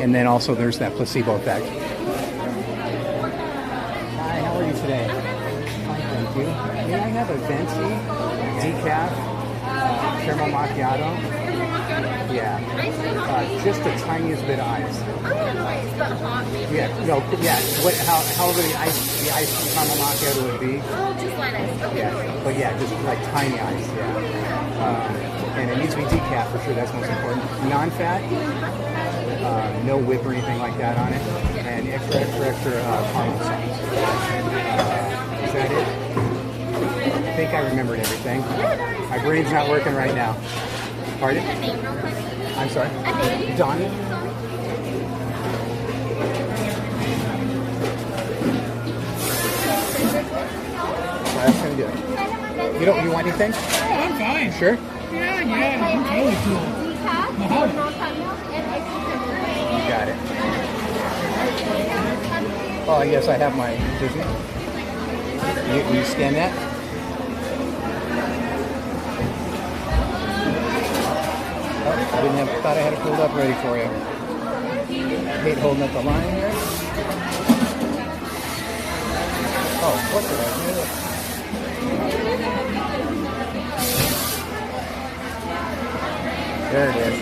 and then also there's that placebo effect. Hi, how are you today? Fine, thank you. May I have a venti, decaf, caramel macchiato? Yeah. Just the tiniest bit of ice. Yeah, no, yeah. However the ice caramel macchiato would be. Oh, just light ice. Okay. Yeah, but yeah, just like tiny ice, yeah. And it needs to be decaf for sure, that's most important. Non-fat, no whip or anything like that on it. And extra caramel sauce. Is that it? I think I remembered everything. My brain's not working right now. Pardon? I'm sorry? Donnie? That's gonna do it. You want anything? Oh, I'm fine. Sure? Yeah, I'm totally cool. You got it. Oh, yes, I have my Disney. You scan that? Oh, I thought I had it pulled up ready for you. I hate holding up the line here. Oh, what did I do? There it is.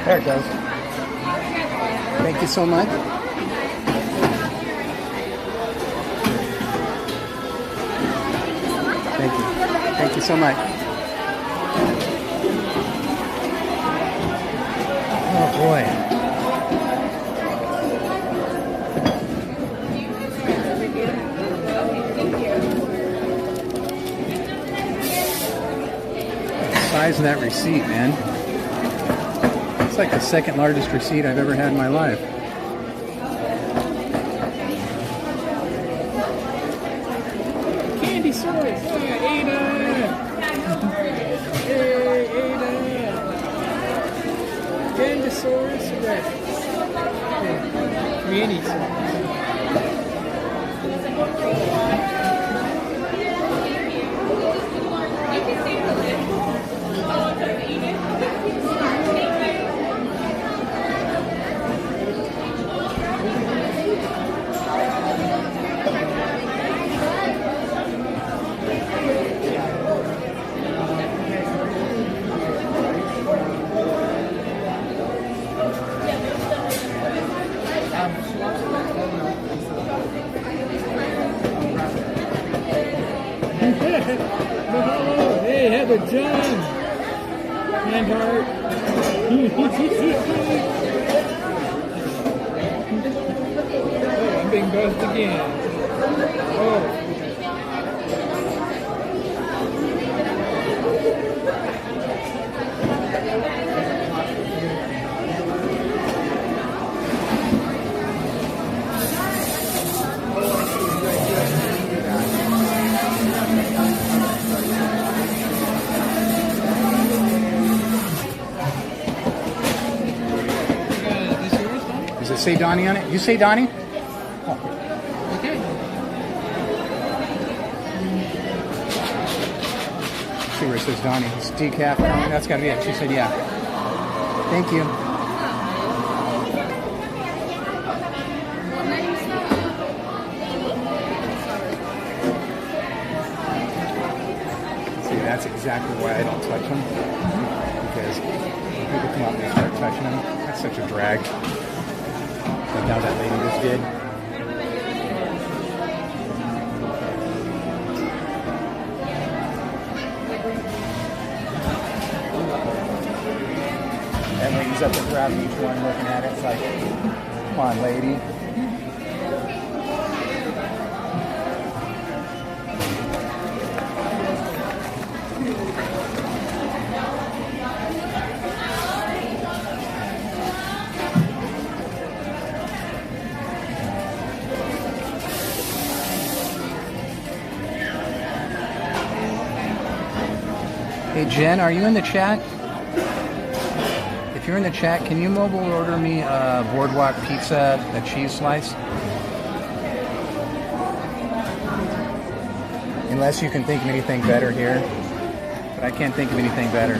There it goes. Thank you so much. Thank you. Thank you so much. Oh boy. The size of that receipt, man. It's like the second largest receipt I've ever had in my life. Candy source. Yeah, Ada. Hey, Ada. Candy source. Right. Candy source. Hey, Heather John! And Hart! Oh, I'm being buzzed again. Oh. Does it say Donnie on it? You say Donnie? Oh. Okay. See where it says Donnie. It's decaf. That's got to be it. She said yeah. Thank you. See, that's exactly why I don't touch them. Because when people come up and they start touching them, that's such a drag. Like how that lady just did. and ladies up there grabbing each one, looking at it. It's like, come on, lady. Hey Jen, are you in the chat? If you're in the chat, can you mobile order me a boardwalk pizza, a cheese slice? Unless you can think of anything better here. But I can't think of anything better.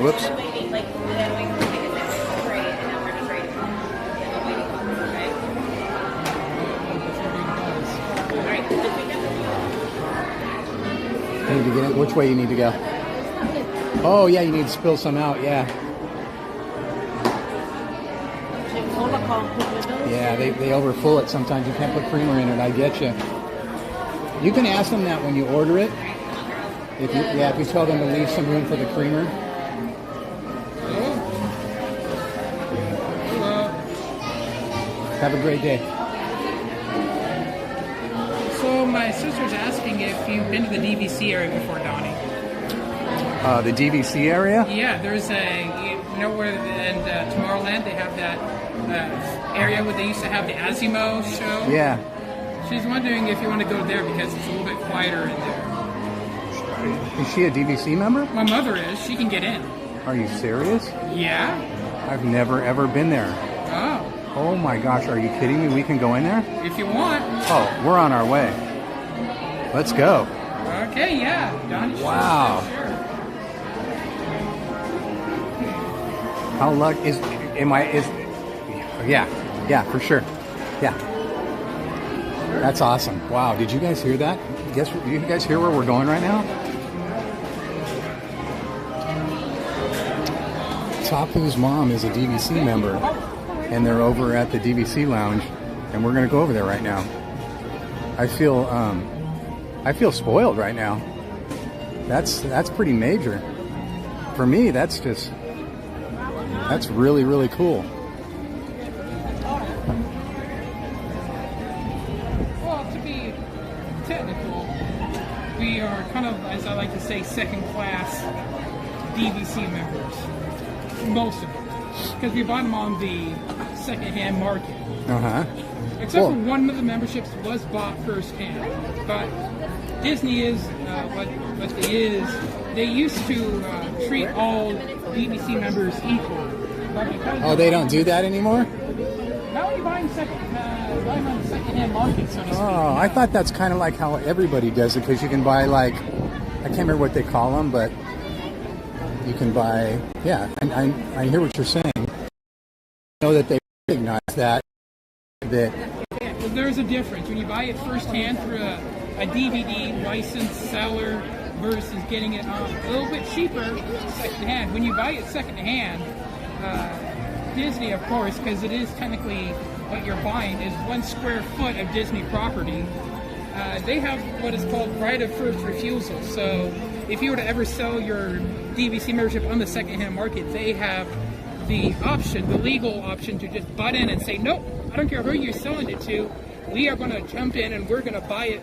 Whoops. I need to get it. Which way you need to go? Oh yeah, you need to spill some out. Yeah. Yeah, they overfill it sometimes. You can't put creamer in it. I get you. You can ask them that when you order it. If you tell them to leave some room for the creamer. Have a great day. So my sister's asking if you've been to the DVC area before, Donnie. The DVC area? Yeah, there's where in Tomorrowland they have that area where they used to have the Asimo show. Yeah. She's wondering if you want to go there because it's a little bit quieter in there. Is she a DVC member? My mother is. She can get in. Are you serious? Yeah. I've never ever been there. Oh. Oh my gosh, are you kidding me? We can go in there? If you want. Oh, we're on our way. Let's go. Okay, yeah. Donnie, wow. Sure. How luck is yeah, for sure. Yeah. That's awesome. Wow, did you guys hear that? Do you guys hear where we're going right now? Tapu's mom is a DVC member, and they're over at the DVC lounge, and we're gonna go over there right now. I feel spoiled right now. That's pretty major. For me, that's really, really cool. Well, to be technical, we are kind of, as I like to say, second-class DVC members. Most of them. Because we bought them on the second-hand market. Uh-huh. Except for one of the memberships was bought first-hand. But Disney is what they is. They used to treat all DVC members equal. Oh, they don't do that anymore? Now you're buying on the second-hand market, so to speak. Oh, I thought that's kind of like how everybody does it, because you can buy, like, I can't remember what they call them, but you can buy, yeah, I hear what you're saying. I know that they recognize that. Yeah, well, there's a difference. When you buy it firsthand through a DVD licensed seller versus getting it a little bit cheaper secondhand. When you buy it secondhand, Disney, of course, because it is technically what you're buying is 1 square foot of Disney property. They have what is called right of first refusal. So if you were to ever sell your DVC membership on the secondhand market, they have the option, the legal option, to just butt in and say, nope, I don't care who you're selling it to, we are going to jump in and we're going to buy it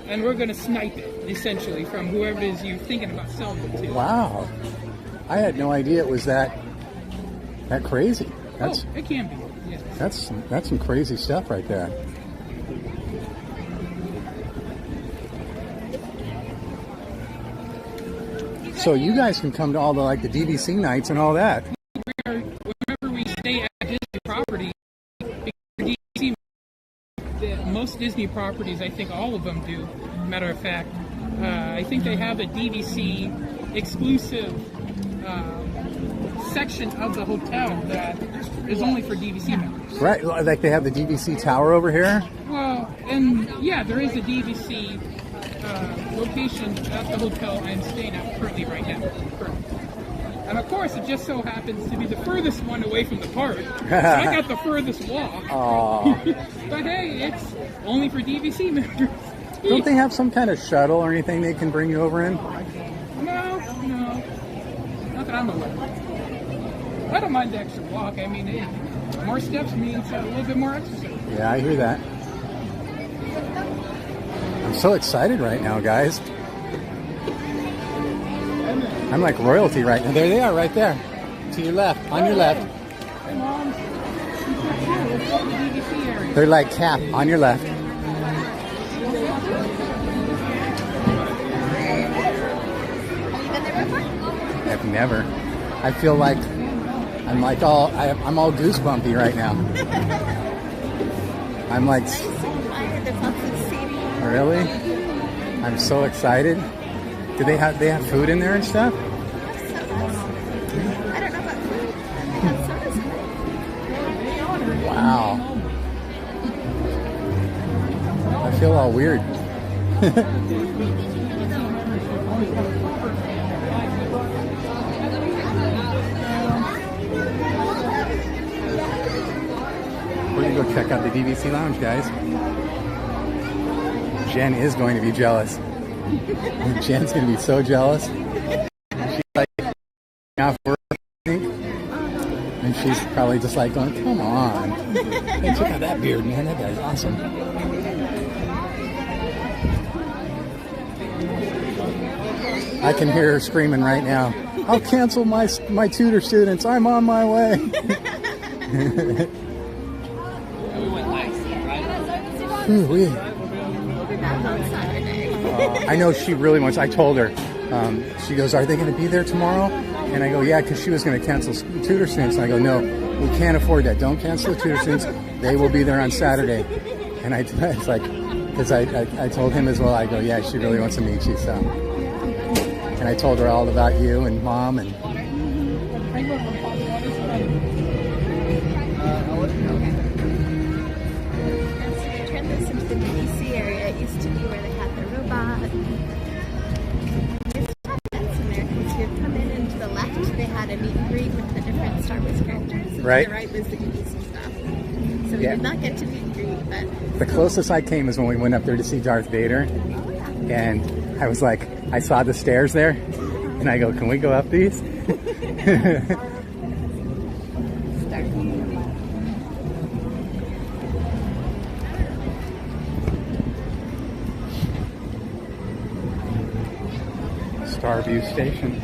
and we're going to snipe it, essentially, from whoever it is you're thinking about selling it to. Wow. I had no idea it was that crazy. That's, it can be, yes. That's some crazy stuff right there. So you guys can come to all the the DVC nights and all that. Whenever we stay at Disney property, DVC, most Disney properties, I think all of them do. Matter of fact, I think they have a DVC exclusive section of the hotel that is only for DVC members. Right, like they have the DVC tower over here. Well, and yeah, there is a DVC location at the hotel I'm staying at currently right now. And of course, it just so happens to be the furthest one away from the park. So I got the furthest walk. But hey, it's only for DVC members. Don't they have some kind of shuttle or anything they can bring you over in? No. Not that I'm aware of. I don't mind the extra walk. I mean, more steps means a little bit more exercise. Yeah, I hear that. I'm so excited right now, guys. I'm like royalty right now. There they are, right there. To your left, on your left. Hey, Mom. Let's go to the DVC area. They're like Cap, on your left. I've never. I feel like I'm all goosebumpy right now. I'm like, really? I'm so excited. Do they have food in there and stuff? I don't know about food. They have sodas in it. Wow. I feel all weird. We're gonna go check out the DVC lounge, guys. Jen is going to be jealous. Jen's going to be so jealous. She's like off work, I think. And she's probably just like going, come on. Hey, check out that beard, man. That guy's awesome. I can hear her screaming right now. I'll cancel my tutor students. I'm on my way. I know she really wants. I told her. She goes, "Are they going to be there tomorrow?" And I go, "Yeah," because she was going to cancel tutor students. And I go, "No, we can't afford that. Don't cancel the tutor students. They will be there on Saturday." And it's like, because I told him as well. I go, "Yeah, she really wants to meet you." So, and I told her all about you and Mom and. Right. The right was the DVC stuff. So we did not get to meet and greet, but... The closest I came is when we went up there to see Darth Vader. Oh, yeah. And I was like, I saw the stairs there. And I go, can we go up these? Starview Station.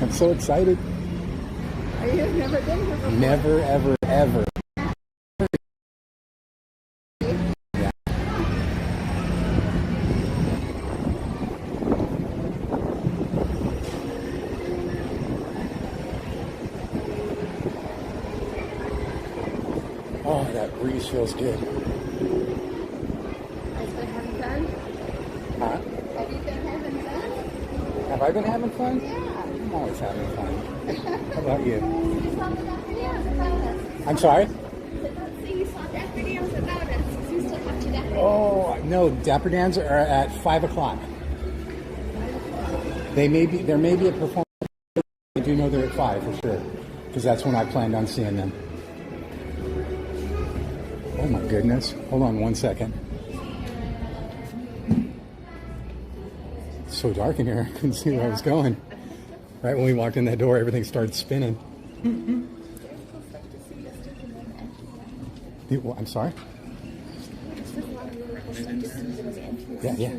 I'm so excited. You've never been here before? Never, ever, ever. Yeah. Oh, that breeze feels good. Has been heaven done? Huh? Have you been heaven done? I been having fun? Yeah. I'm always having fun. How about you? You saw the videos about us. I'm sorry? So you saw that videos about us. You still have to Dapper. Oh, no. Dapper Dans are at 5 o'clock. There may be a performance. I do know they're at 5 for sure. Because that's when I planned on seeing them. Oh my goodness. Hold on 1 second. It's so dark in here. I couldn't see where I was going. Right when we walked in that door, everything started spinning. I'm sorry? Yeah.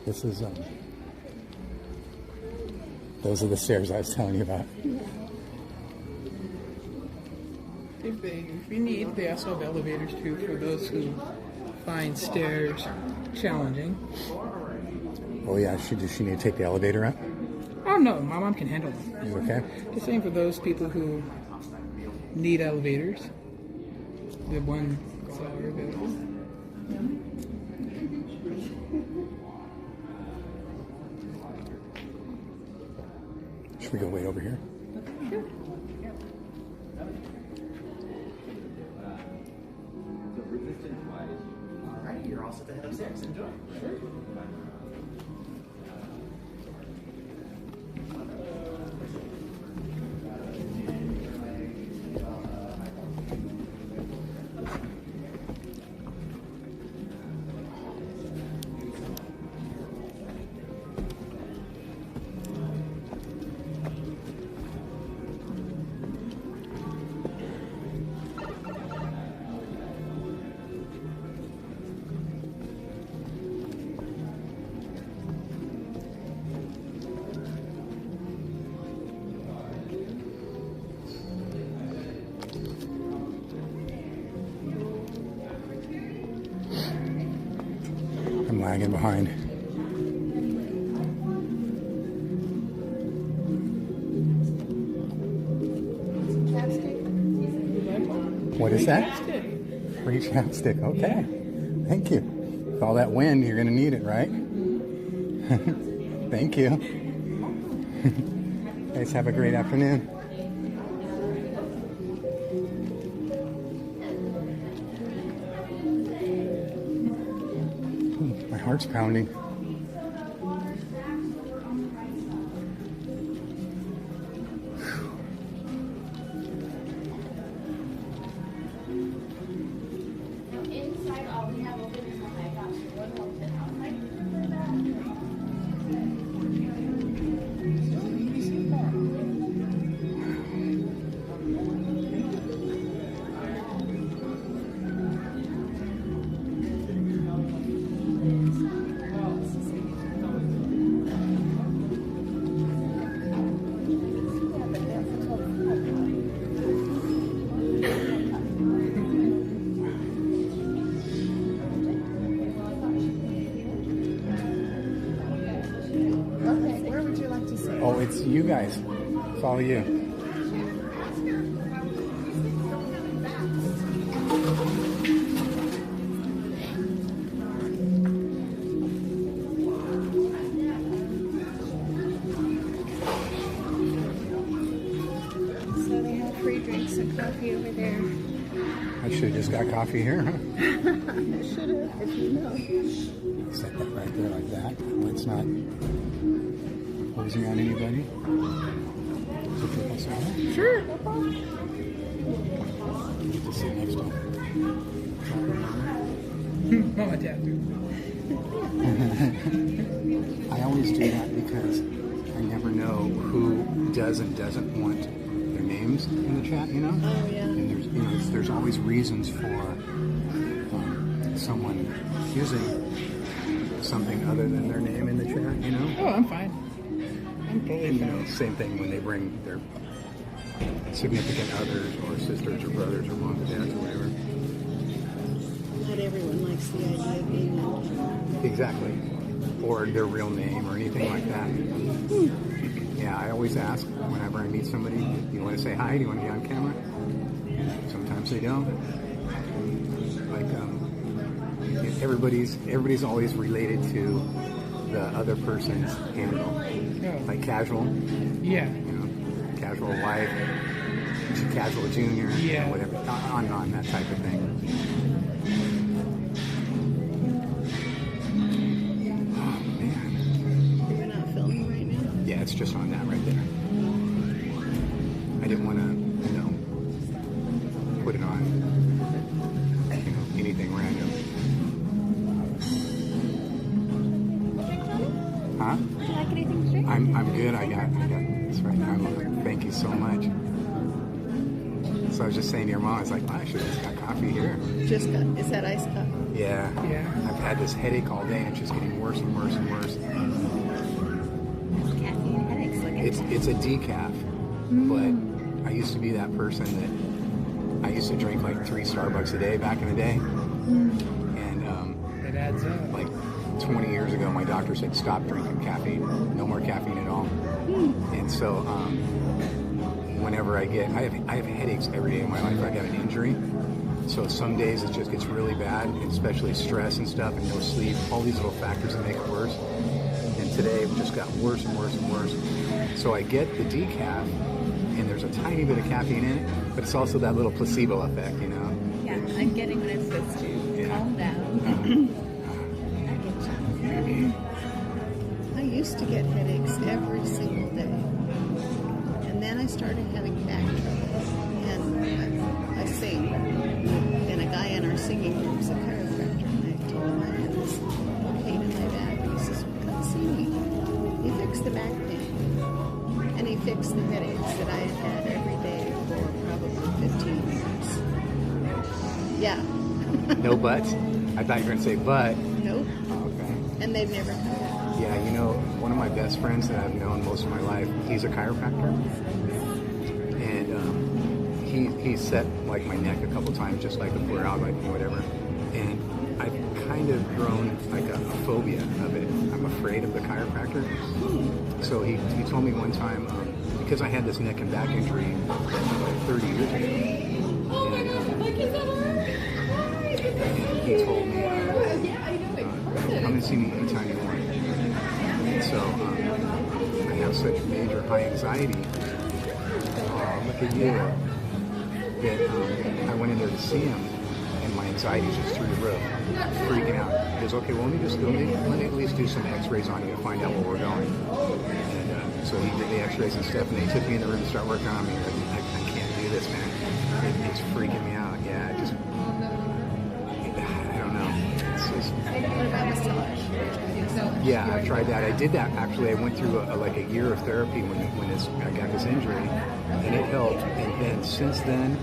This is, those are the stairs I was telling you about. If you need, they also have elevators too for those who find stairs challenging. Oh yeah, does she need to take the elevator up? Oh no, my mom can handle them. Is it okay? The same for those people who need elevators. The ones that are available. Should we go wait over here? Sure. All right, you're all set to head upstairs. Enjoy. Sure. I'm lagging behind. What is that? Free chapstick. Okay. Thank you. With all that wind, you're going to need it, right? Thank you. Guys, have a great afternoon. Ooh, my heart's pounding. Oh, it's you guys. It's all you. So they have free drinks and coffee over there. I should have just got coffee here, huh? I should have, if you know. Set that right there like that. It's not posing on anybody. Sure. To sit next to him. Mama tattoo. I always do that because I never know who does and doesn't want their names in the chat, you know? Oh, yeah. And there's, you know, there's always reasons for someone using something other than their name in the chat, you know? Oh, I'm fine. I'm totally And, you fine. know, same thing when they bring their significant others or sisters or brothers or moms or dads or whatever. Not everyone likes the idea of being known. Exactly. Or their real name or anything like that. Yeah, I always ask whenever I meet somebody, do you want to say hi? Do you want to be on camera? Sometimes they don't. Like, everybody's always related to the other person's handle. Like casual. Yeah. You know, casual wife, casual junior, Yeah. whatever, on and on, that type of thing. Oh, man. You're not filming right now? Yeah, it's just on that right there. I didn't want to, put it on, anything random. Huh? Would you like anything to drink? I'm good. I got this right now. Thank you so much. So I was just saying to your mom, I was like, well, I should have just got coffee here. Just got, is that iced coffee? Yeah. I've had this headache all day, and it's just getting worse and worse and worse. Caffeine headaches. Look at It's a decaf, but I used to be that person that I used to drink like 3 Starbucks a day back in the day. And It adds up. like 20 years ago, my doctor said, stop drinking caffeine. No more caffeine at all. And so whenever I have headaches every day of my life. I got an injury. So some days it just gets really bad, especially stress and stuff and no sleep, all these little factors that make it worse. And today it just got worse and worse and worse. So I get the decaf, and there's a tiny bit of caffeine in it, but it's also that little placebo effect, you know? Yeah, I'm getting what I'm supposed to. Calm down. I used to get headaches every single day. And then I started having back trouble. And I sing. And a guy in our singing group is a chiropractor. And I told him I had this pain in my back. And he says, well, come see me. He fixed the back pain. And he fixed the headaches that I had had every day for probably 15 years. Yeah. No buts? I thought you were going to say but. Nope. Okay. And they've never come back. Yeah, you know, one of my best friends that I've known most of my life, he's a chiropractor. And he set like my neck a couple times just like before out, like whatever. And I've kind of grown like a phobia of it. I'm afraid of the chiropractor. So he told me one time, because I had this neck and back injury 30 years ago. And he told me, come and see me anytime you want. And so I have such major high anxiety. Look at you. That I went in there to see him, and my anxiety's just through the roof, freaking out. He goes, okay, well, let me at least do some x-rays on you to find out where we're going. And so he did the x-rays and stuff, and they took me in the room to start working on me. I can't do this, man. It's freaking me out. Yeah, I don't know. It's just... What about massage? Yeah, I tried that. I did that actually. I went through like a year of therapy when I got this injury, and it helped. And then since then,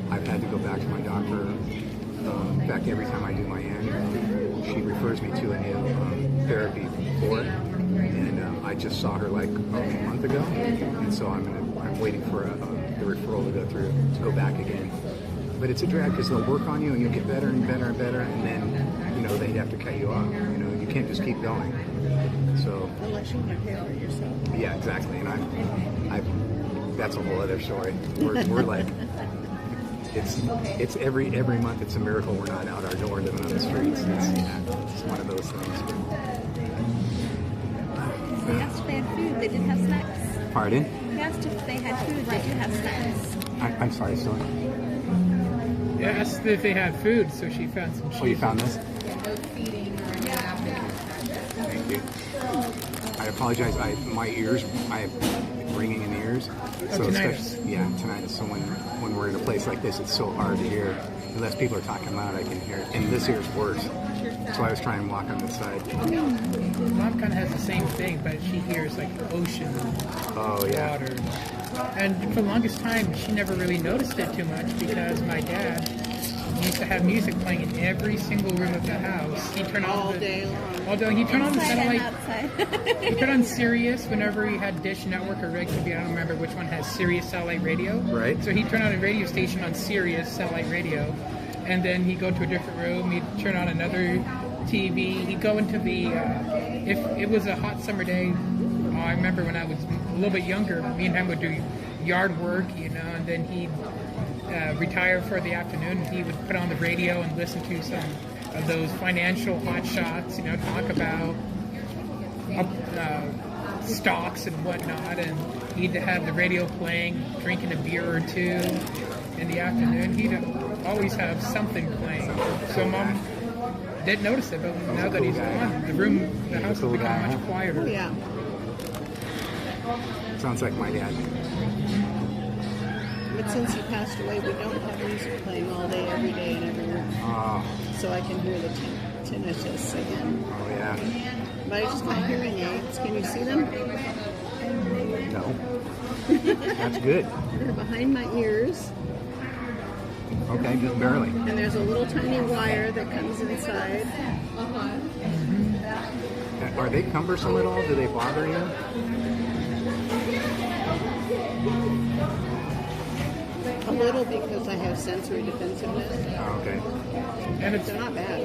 I've had to go back to my doctor. In fact, every time I do my annual, she refers me to a new therapy for it. And I just saw her like a month ago, and so I'm waiting for the referral to go through to go back again. But it's a drag because they'll work on you and you'll get better and better and better, and then they have to cut you off. You can't just keep going. So Unless you can pay for it yourself. yeah, exactly. And I that's a whole other story. We're like it's every month it's a miracle we're not out our door living on the streets. It's one of those things. They asked if they had food. They did have snacks. Pardon? They asked if they had food. They do have snacks. I'm sorry, Story. Yeah, asked if they had food, so she found some cheese. Oh, you found this? No feeding or anything. Thank you. I apologize. My ears, I have ringing in the ears. So tinnitus. Tinnitus. So when we're in a place like this, it's so hard to hear. Unless people are talking loud, I can hear it. And this ear's worse. So I was trying to walk on this side. Mom kind of has the same thing, but she hears like the ocean, water. And for the longest time, she never really noticed it too much because my dad used to have music playing in every single room of the house. He'd turn All day long. Although he turned on the satellite. Outside. He turned on Sirius whenever he had Dish Network or Red TV. I don't remember which one has Sirius satellite radio. Right. So he'd turn on a radio station on Sirius satellite radio, and then he'd go to a different room. He'd turn on another TV. He'd go into the. If it was a hot summer day, I remember when I was a little bit younger, me and him would do yard work, and then he'd retire for the afternoon. He would put on the radio and listen to some of those financial hot shots, talk about stocks and whatnot, and he'd have the radio playing, drinking a beer or two in the afternoon. He'd always have something playing. So Mom didn't notice it, but now that he's gone, the house has become much quieter. Oh, yeah. Sounds like my dad. But since he passed away, we don't have music playing all day, every day, and everywhere. Oh, So I can hear the tinnitus again. oh yeah. But I just got hearing aids. Can you see them? No. That's good. They're behind my ears. Okay, just barely. And there's a little tiny wire that comes inside. Are they cumbersome at all? Do they bother you? A little because I have sensory defensiveness. Oh, okay. And it's They're not bad.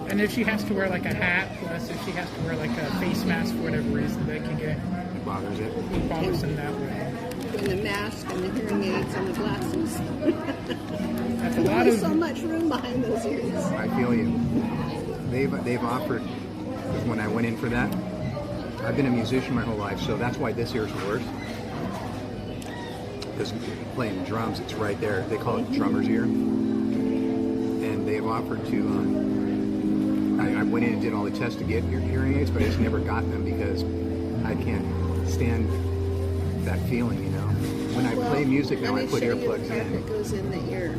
and if she has to wear like a hat, plus if she has to wear like a face mask for whatever reason, they can get It bothers it. bothersome that way. And the mask and the hearing aids and the glasses. That's a There's lot only of so much room behind those ears. I feel you. They've offered, because when I went in for that, I've been a musician my whole life, so that's why this ear's worse. Because playing drums, it's right there. They call it drummer's ear. And they've offered to, I went in and did all the tests to get your hearing aids, but I just never got them because I can't stand that feeling, you know. When I play music now, I put earplugs in. It goes in the ear.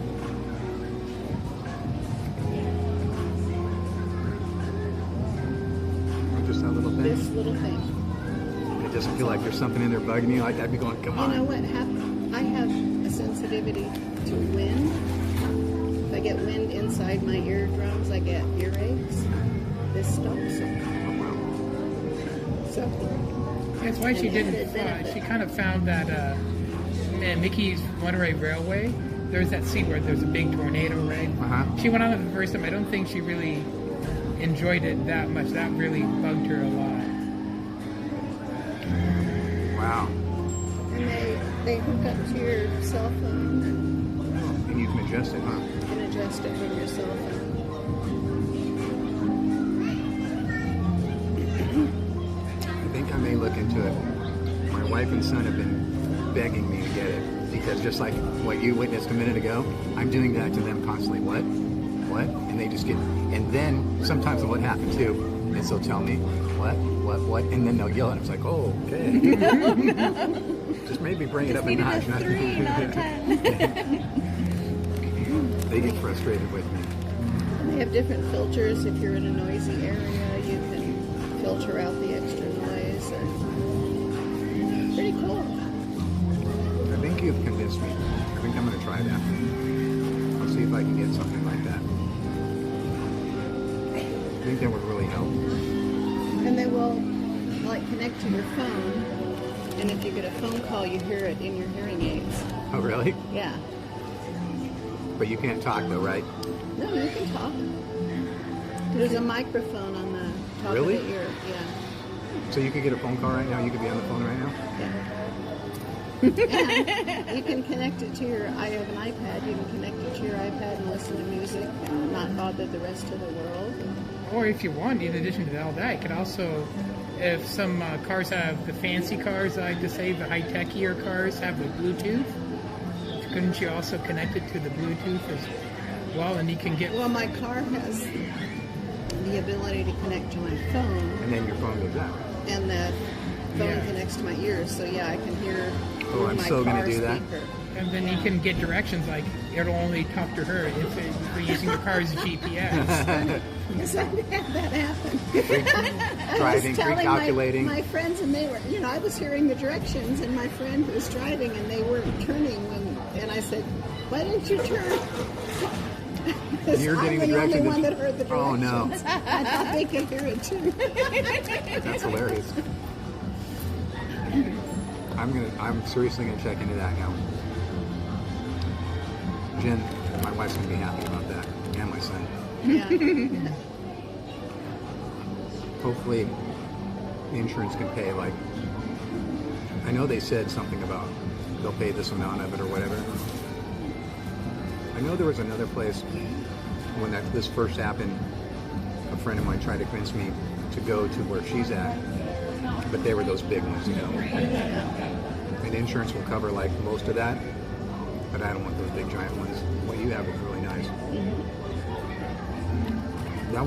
Just that little thing. This little thing. It doesn't feel like there's something in there bugging you. Like I'd be going, come You know on. what happened? I have a sensitivity to wind. If I get wind inside my eardrums, I get earaches. This stops it. So That's why she didn't. She kind of found that Mickey's Runaway Railway. There's that scene where there's a big tornado, right? Uh-huh. She went on it the first time. I don't think she really enjoyed it that much. That really bugged her a lot. Wow. and they hook up to your cell phone And you can adjust it, huh? and you can adjust it from your cell phone. I think I may look into it. My wife and son have been begging me to get it because just like what you witnessed a minute ago, I'm doing that to them constantly. What? And they just get, and then sometimes what happens too is they'll tell me, what, and then they'll yell and it's like, oh, okay. Just maybe bring it up a notch. Just need a 3, not a 10. They get frustrated with me. And they have different filters. If you're in a noisy area, you can filter out the extra noise. And pretty cool. I think you've convinced me. I think I'm going to try that. I'll see if I can get something like that. I think that would really help. And they will like connect to your phone. And if you get a phone call, you hear it in your hearing aids. Oh, really? Yeah. But you can't talk though, right? No, you can talk. There's a microphone on the top Really? of the ear. Yeah. So you could get a phone call right now? You could be on the phone right now? Yeah. And you can connect it to your, I have an iPad, you can connect it to your iPad and listen to music and not bother the rest of the world. Or if you want, in addition to all that, you could also, if some cars have the fancy cars, I like to say, the high-techier cars have the Bluetooth, couldn't you also connect it to the Bluetooth as well? And you can get... Well, my car has the ability to connect to my phone. And then your phone goes out. And the phone Yeah. connects to my ears, so yeah, I can hear Oh, I'm my so gonna car do that. speaker. And then you can get directions, like, it'll only talk to her if we're using the car's GPS. Yes, I had that happen. Driving, pre-calculating. My friends, and they were, I was hearing the directions, and my friend was driving, and they weren't turning. And I said, "Why didn't you turn?" You're getting I'm the the only directions. one that heard the Oh, directions. no. I thought they could hear it too. That's hilarious. I'm seriously gonna check into that now. Jen, my wife's gonna be happy about that, and my son. Yeah. Hopefully, the insurance can pay. Like, I know they said something about they'll pay this amount of it or whatever. I know there was another place when this first happened. A friend of mine tried to convince me to go to where she's at But they were those big ones, you know. And insurance will cover like most of that, but I don't want those big giant ones. What you have is really nice. That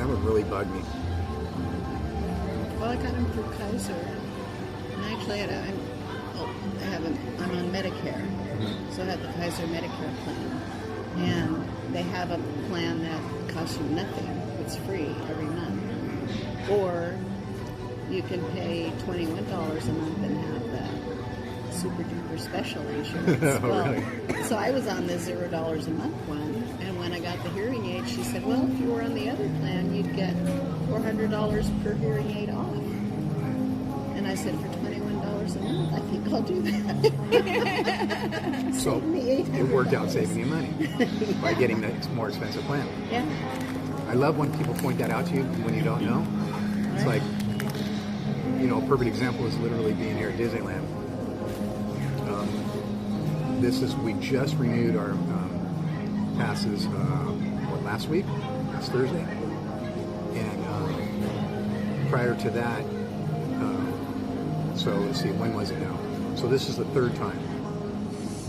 would really bug me. Well, I got them through Kaiser. And actually, I'm on Medicare. So I have the Kaiser Medicare plan. And they have a plan that costs you nothing. It's free every month. Or you can pay $21 a month and have that super duper special insurance. Really? So I was on the $0 a month one, and when I got the hearing aid, she said, well, if you were on the other plan, you'd get $400 per hearing aid off. And I said, for $21 a month, I think I'll do that. So it worked out saving you money by getting the more expensive plan. Yeah. I love when people point that out to you when you don't know. It's like, you know, a perfect example is literally being here at Disneyland. We just renewed our passes, last week? Last Thursday? And prior to that, so let's see, when was it now? So this is the third time.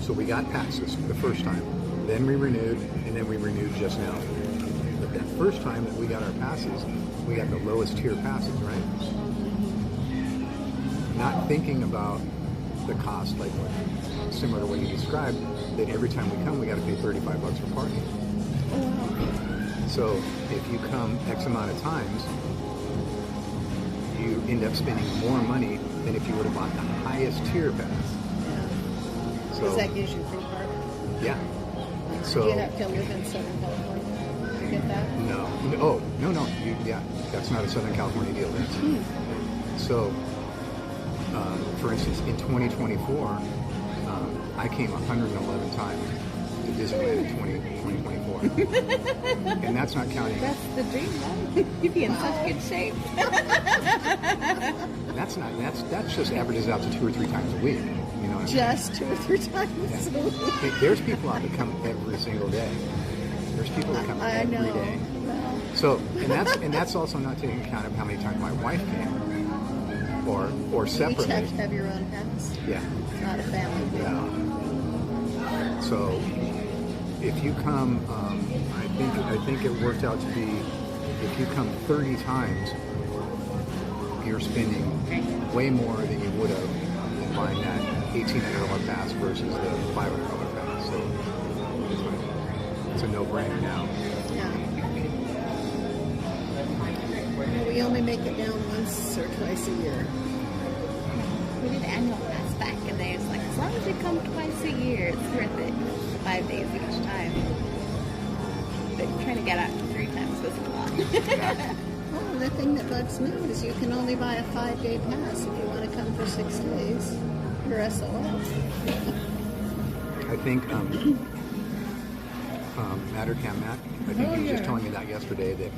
So we got passes the first time, then we renewed, and then we renewed just now. But that first time that we got our passes, we got the lowest tier passes, right? Not thinking about the cost, like similar to what you described, that every time we come, we got to pay $35 for parking. So if you come X amount of times, you end up spending more money than if you would have bought the highest tier pass. Yeah. So, Does that gives you free parking? Yeah. So do you have to live in Southern California to get that? No. Oh, no. Yeah, that's not a Southern California deal. So, for instance, in 2024, I came 111 times to Disneyland in 2024. And that's not counting. That's the dream, right? You'd be in such good shape. That just averages out to 2 or 3 times a week. You know what I mean? Just 2 or 3 times a week. There's people out that come every single day. There's people that come every day. Well. So, and that's also not taking account of how many times my wife came, or separately. You each have your own house. Yeah. It's not a family deal. Yeah. So, if you come, I think it worked out to be, if you come 30 times, you're spending way more than you would have in buying that $1,800 pass versus the $500 pass. So it's a no-brainer now. Yeah. We only make it down once or twice a year. We did the annual pass back, and they was like, as long as you come twice a year, it's worth it. 5 days each time. But trying to get out 3 times was a lot. Oh, the thing that bugs me is you can only buy a 5-day pass if you want to come for 6 days. You're SOL. I think Mattercam Matt, I think he was just telling me that yesterday, that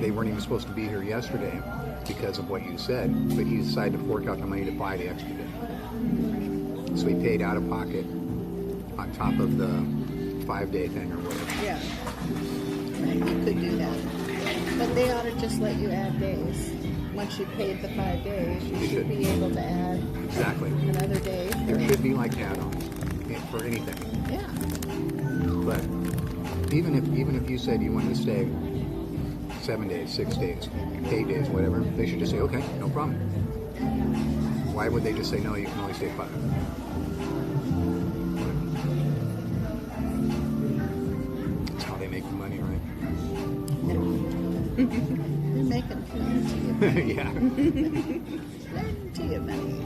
they weren't even supposed to be here yesterday because of what you said, but he decided to fork out the money to buy the extra day. So he paid out of pocket on top of the 5-day thing or whatever. Yeah. Right, you could do that. But they ought to just let you add days. Once you paid the 5 days, you should be able to add another day. There should be like add-ons for anything. Yeah. But even if you said you wanted to stay 7 days, 6 days, 8 days, whatever, they should just say, okay, no problem. Why would they just say, no, you can only stay 5? That's how they make the money, right? You're making plenty of money. Yeah. Plenty of money.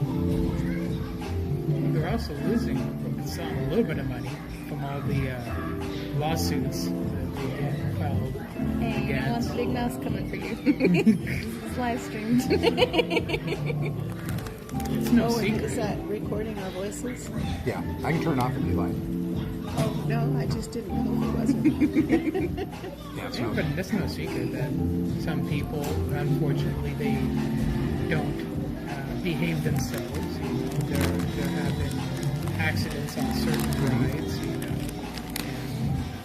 They're also losing a little bit of money from all the lawsuits that they filed Hey, against. Big Mouse coming for you. It's live streamed. It's no Is secret. that recording our voices? Yeah, I can turn it off if you like. Oh, no, I just didn't know if it wasn't. Yeah, it's Yeah, but it's no secret that some people, unfortunately, they don't behave themselves. You know, they're having accidents on certain rides, you know,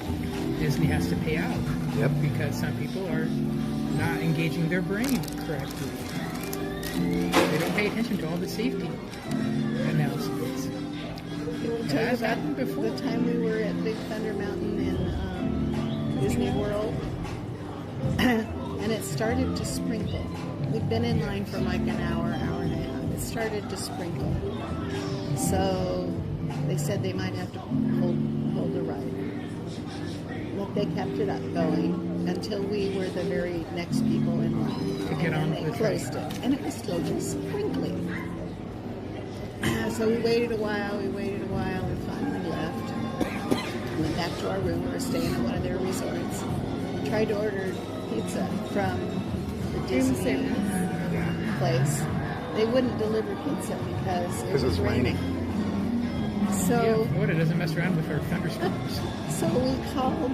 and Disney has to pay out. Yep. Because some people are not engaging their brain correctly. They don't pay attention to all the safety announcements. It tell you Has about happened before. the time we were at Big Thunder Mountain in Disney World, and it started to sprinkle. We'd been in line for like an hour, hour and a half. It started to sprinkle. So they said they might have to hold the ride. But they kept it up going until we were the very next people in line. To get on And the they closed it. And it was still just sprinkling. So we waited a while, we finally left. Went back to our room. We were staying at one of their resorts. Tried to order pizza from the Disney place. They wouldn't deliver pizza because it was raining. So Yeah, Florida doesn't mess around with our thunderstorms. So we called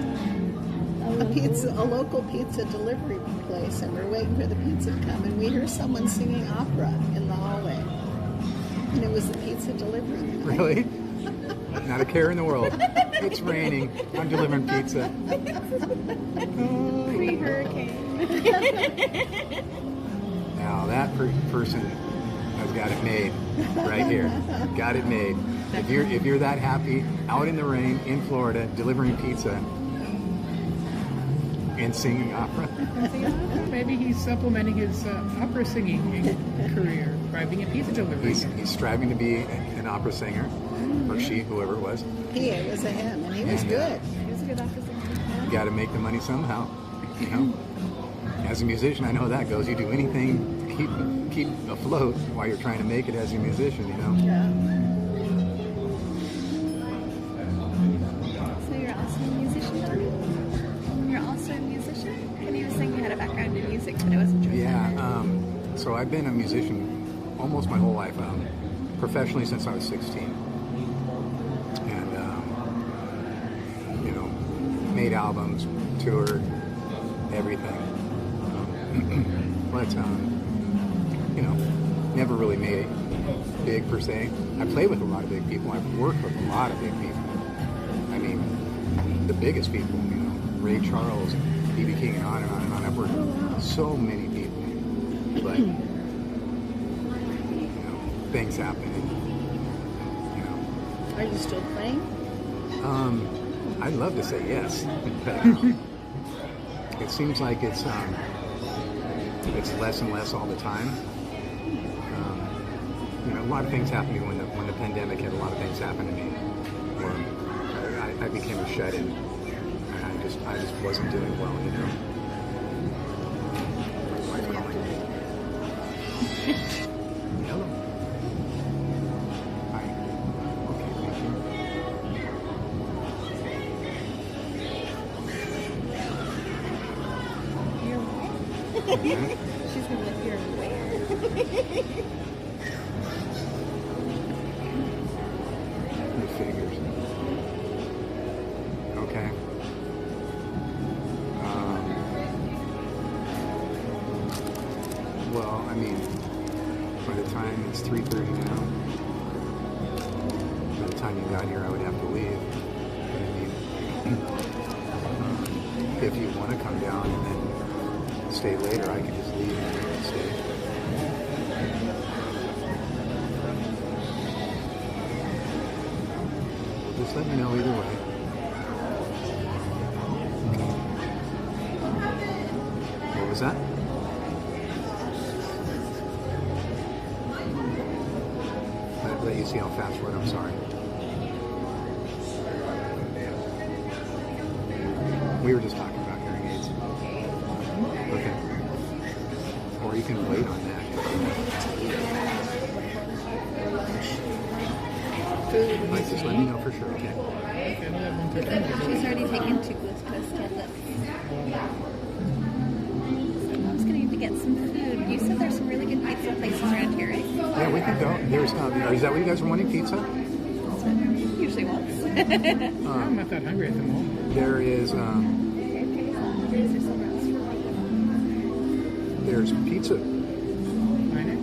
a local pizza delivery place, and we're waiting for the pizza to come, and we hear someone singing opera in the hallway. And it was the pizza delivery guy. Really? Not a care in the world. It's raining. I'm delivering pizza. Pre-hurricane. Now that person has got it made right here. Got it made. If you're that happy out in the rain in Florida delivering pizza and singing opera, Maybe he's supplementing his opera singing career by being a pizza delivery. he's striving to be an opera singer, or she, whoever it was. It was a him, and he was good. He was a good officer. You got to make the money somehow. You know, as a musician, I know how that goes. You do anything to keep afloat while you're trying to make it as a musician. You know. Yeah. So you're also a musician, Donnie? You're also a musician? And you were saying you had a background in music, but it wasn't true. Yeah. So I've been a musician almost my whole life, professionally since I was 16, and you know, made albums, toured, everything. But you know, never really made it big per se. I played with a lot of big people. I've worked with a lot of big people. I mean, the biggest people. You know, Ray Charles, B.B. King, and on and on and on. I've worked with so many people, but you know, things happen. And, you know, Are you still playing? I'd love to say yes, but it seems like it's less and less all the time. You know, a lot of things happened to me when the pandemic hit. A lot of things happened to me where I became a shut-in, and I just wasn't doing well. You know. Wife calling me. Hello. Hi. Okay, thank you. She's gonna live here where? It figures. Okay. Well, I mean, by the time it's 3:30 now, by the time you got here, I would have to leave. I mean, if you want to come down and then stay later, I can just leave and stay. Just let me know either way. What was that? Let you see how fast forward. I'm sorry. We were just talking about hearing aids. Okay. Or you can wait on that. Like, just let me know for sure, okay? She's already taken 2 glucose tablets. Mom's gonna need to get some food. You said there's some really good pizza places around here, right? Yeah, we can go. There's is that what you guys are wanting, pizza? That's what everybody usually wants. I'm not that hungry at the moment. There is, there's pizza. I know.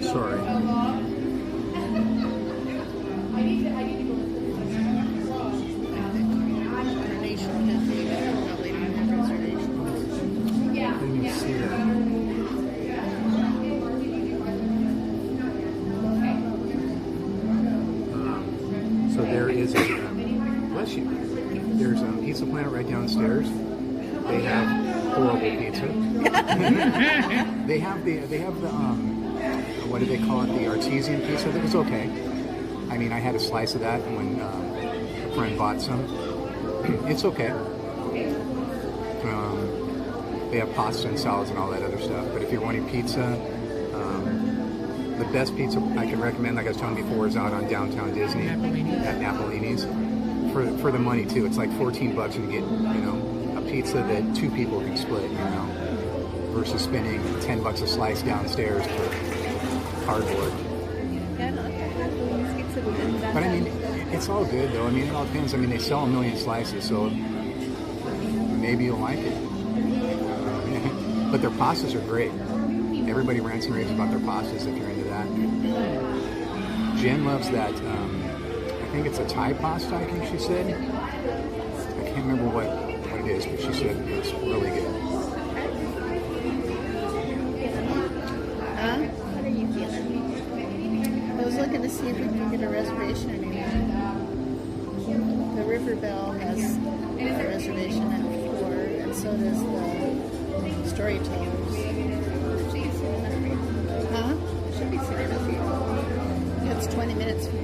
Sorry. Coronation Cafe, probably don't have reservations. see that. So there is a, bless you, there's a Pizza Planet right downstairs. They have horrible pizza. they have the what do they call it? The artesian pizza that was okay. I mean, I had a slice of that when a friend bought some. It's okay. They have pasta and salads and all that other stuff. But if you're wanting pizza, the best pizza I can recommend, like I was telling you before, is out on downtown Disney at Napolini's. For the money too, it's like $14 and you get, you know, a pizza that 2 people can split, you know, versus spending $10 a slice downstairs for cardboard. But I mean, it's all good though. I mean, it all depends. I mean, they sell 1 million slices, so maybe you'll like it. But their pastas are great. Everybody rants and raves about their pastas if you're into that. Jen loves that. I think it's a Thai pasta, I think she said. I can't remember what it is, but she said it was really good. What are you feeling? I was looking to see if we can get a reservation anywhere. The River Bell has a reservation at 4, and so does the Storytellers. Huh? Should be soon enough for you. It's 20 minutes from you.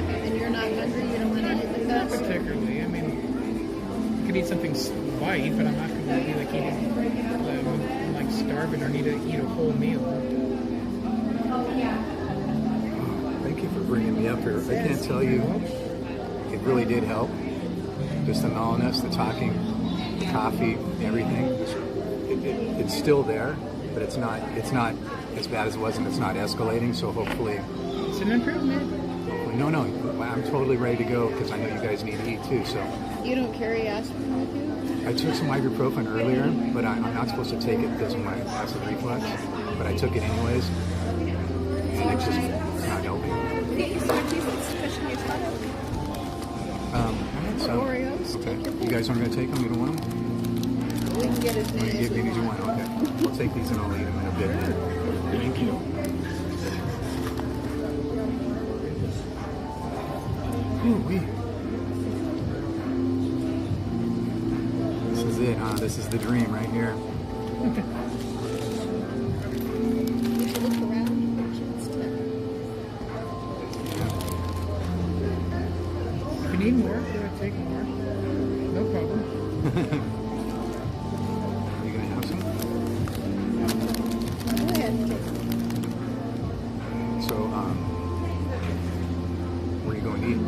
And you're not hungry? You don't want to eat with Not us? particularly. I mean, I could eat something light, but I'm not going to be like eating, I'm like starving or need to eat a whole meal. Thank you for bringing me up here. I can't tell you, it really did help. Just the mellowness, the talking, the coffee, everything. It's still there, but it's not as bad as it was, and it's not escalating. So hopefully, It's an improvement. no, I'm totally ready to go because I know you guys need to eat too. So You don't carry aspirin with you? I took some ibuprofen earlier, but I'm not supposed to take it because of my acid reflux. But I took it anyways, and it's just not helping. So, Oreos? okay. You guys aren't going to take them? You don't want them? We can get as Or many you as get we maybe you want. want? Okay. We'll take these and I'll eat them in a bit. Thank you. Ooh-wee. This is it, huh? This is the dream right here. We should look around and get a chance to. If you need more, go ahead, take more. No problem. You gonna have some? Go ahead and take them. So, where are you going to eat?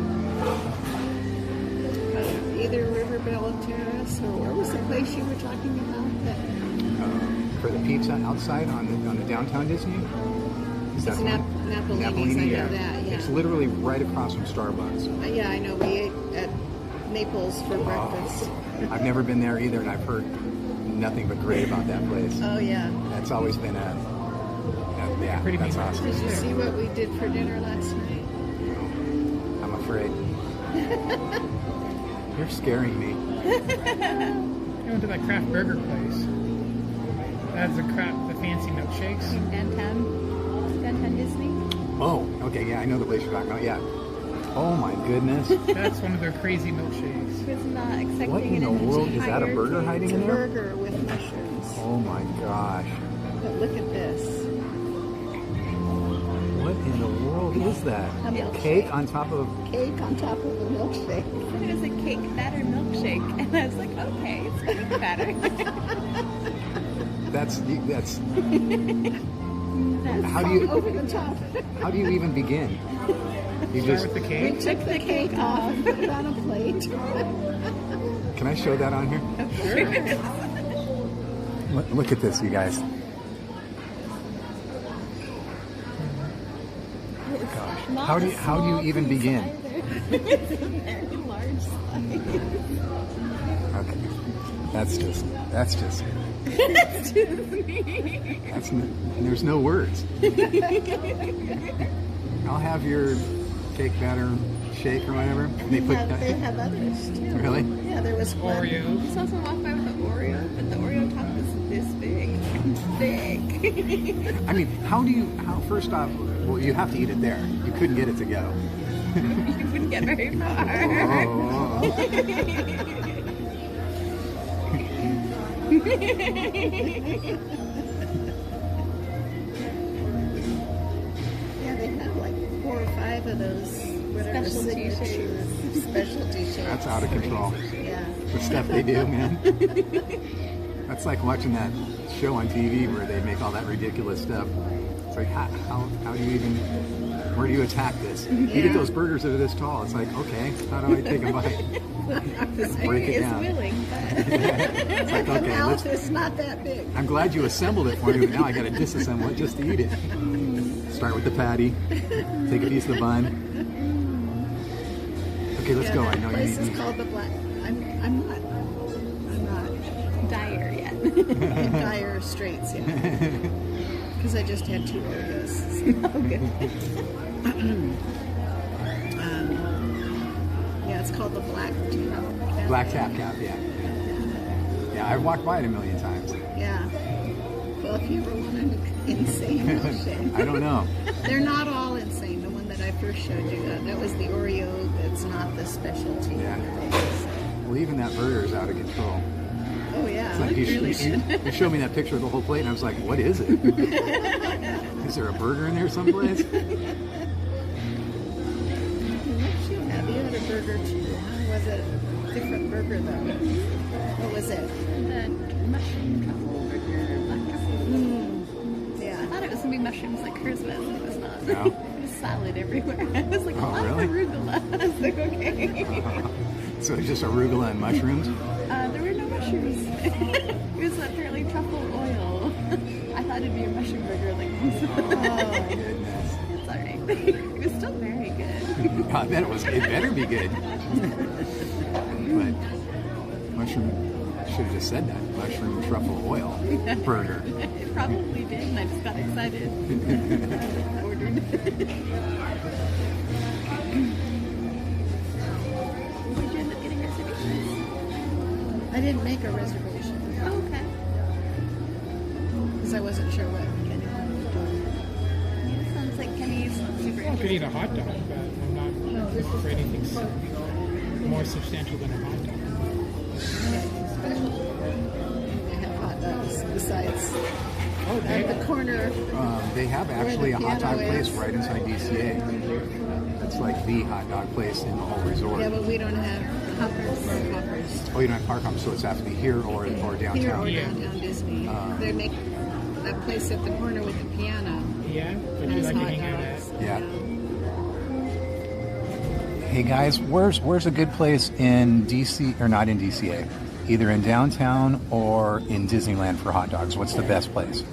Either River Bell Terrace, or where was the place you were talking about? That For the pizza outside on the downtown Disney? Is It's the one? Napolini's, I Napolini, know that, yeah. It's literally right across from Starbucks. Yeah, I know. We ate at Naples for breakfast. I've never been there either, and I've heard nothing but great about that place. Oh, yeah. That's always been yeah, Pretty that's big. awesome. Did you see what we did for dinner last night? I'm afraid. You're scaring me. I went to that craft burger place. That's the fancy milkshakes. In downtown Disney. Oh, okay, yeah, I know the place you're talking about, yeah. Oh my goodness. That's one of their crazy milkshakes. Was not expecting What in the world? Is that a burger hiding It's a in there? burger with mushrooms. Oh my gosh. But look at this. What in the world is that? A milkshake. Cake on top of... Cake on top of a milkshake. It was a cake batter milkshake, and I was like, okay, it's cake batter. That's That's how do you Over the top. how do you even begin? You Start just with the We cake. took the cake off, put it on a plate. can I show that on here? Sure. Look at this, you guys. Gosh, how do you even begin? It's a very large slice. Okay, that's just That's just me. there's no words. I'll have your cake batter shake or whatever. They They have others too. Really? Yeah, there was one. Oreos. Just also walk by with the thick. I mean, first off, well, you have to eat it there. You couldn't get it to go. You wouldn't get very far. Yeah, they have like 4 or 5 of those whatever Specialty signature specialty shapes. That's out of control. Yeah. The stuff they do, man. That's like watching that show on TV where they make all that ridiculous stuff. It's like, how do you even, where do you attack this? You get those burgers that are this tall. It's like, okay, how do I take a bite? Let's break it down. Willing, It's like, okay, Mouth is not that big. I'm glad you assembled it for me, but now I got to disassemble it just to eat it. Start with the patty, take a piece of the bun. Okay, let's go. I know That you place is need. called the Black. I'm not dire yet. in dire straits yet. Because I just had 2 Oreos. Okay. Yeah, it's called the Black Tap. Black Tap Cap, yeah. Yeah, I've walked by it a million times. Yeah. Well, if you ever want an insane milkshake. I don't know. They're not all insane. The one that I first showed you, that was the Oreo that's not the specialty. Yeah. Well, even that burger is out of control. Oh, yeah. It's like you showed me that picture of the whole plate, and I was like, what is it? Is there a burger in there someplace? What did you have? You had a burger too. Huh? Was it a different burger though? What was it? The mushroom truffle burger, black truffle. Yeah. I thought it was gonna be mushrooms like hers was, but it was not. No? It was salad everywhere. I was like, Oh, a lot really? of arugula. I was like, okay. So it's just arugula and mushrooms? There were no mushrooms. It was apparently truffle oil. I thought it'd be a mushroom burger like this. Oh, goodness. It's alright. It was still very good. I bet it better be good. But mushroom, should have just said that. Mushroom truffle oil burger. It probably did, and I just got excited. I ordered. Did you end up getting reservations? I didn't make a reservation Oh, okay. because I wasn't sure what Kenny wanted to do. Yeah, sounds like Kenny's super I could interested. eat a hot dog, but I'm not looking for anything more substantial than a hot dog. They have hot dogs besides Oh, at the corner. They have actually a hot dog place right inside DCA. That's like the hot dog place in the whole resort. Yeah, but we don't have hoppers. Oh, you don't have park hops, so it's have to be here or downtown. Here or Yeah. downtown Disney. They make that place at the corner with the piano. Yeah, would you Has like to hot hang out dogs. at? Yeah. Hey guys, where's a good place in DC, or not in DCA, either in downtown or in Disneyland for hot dogs? What's the best place?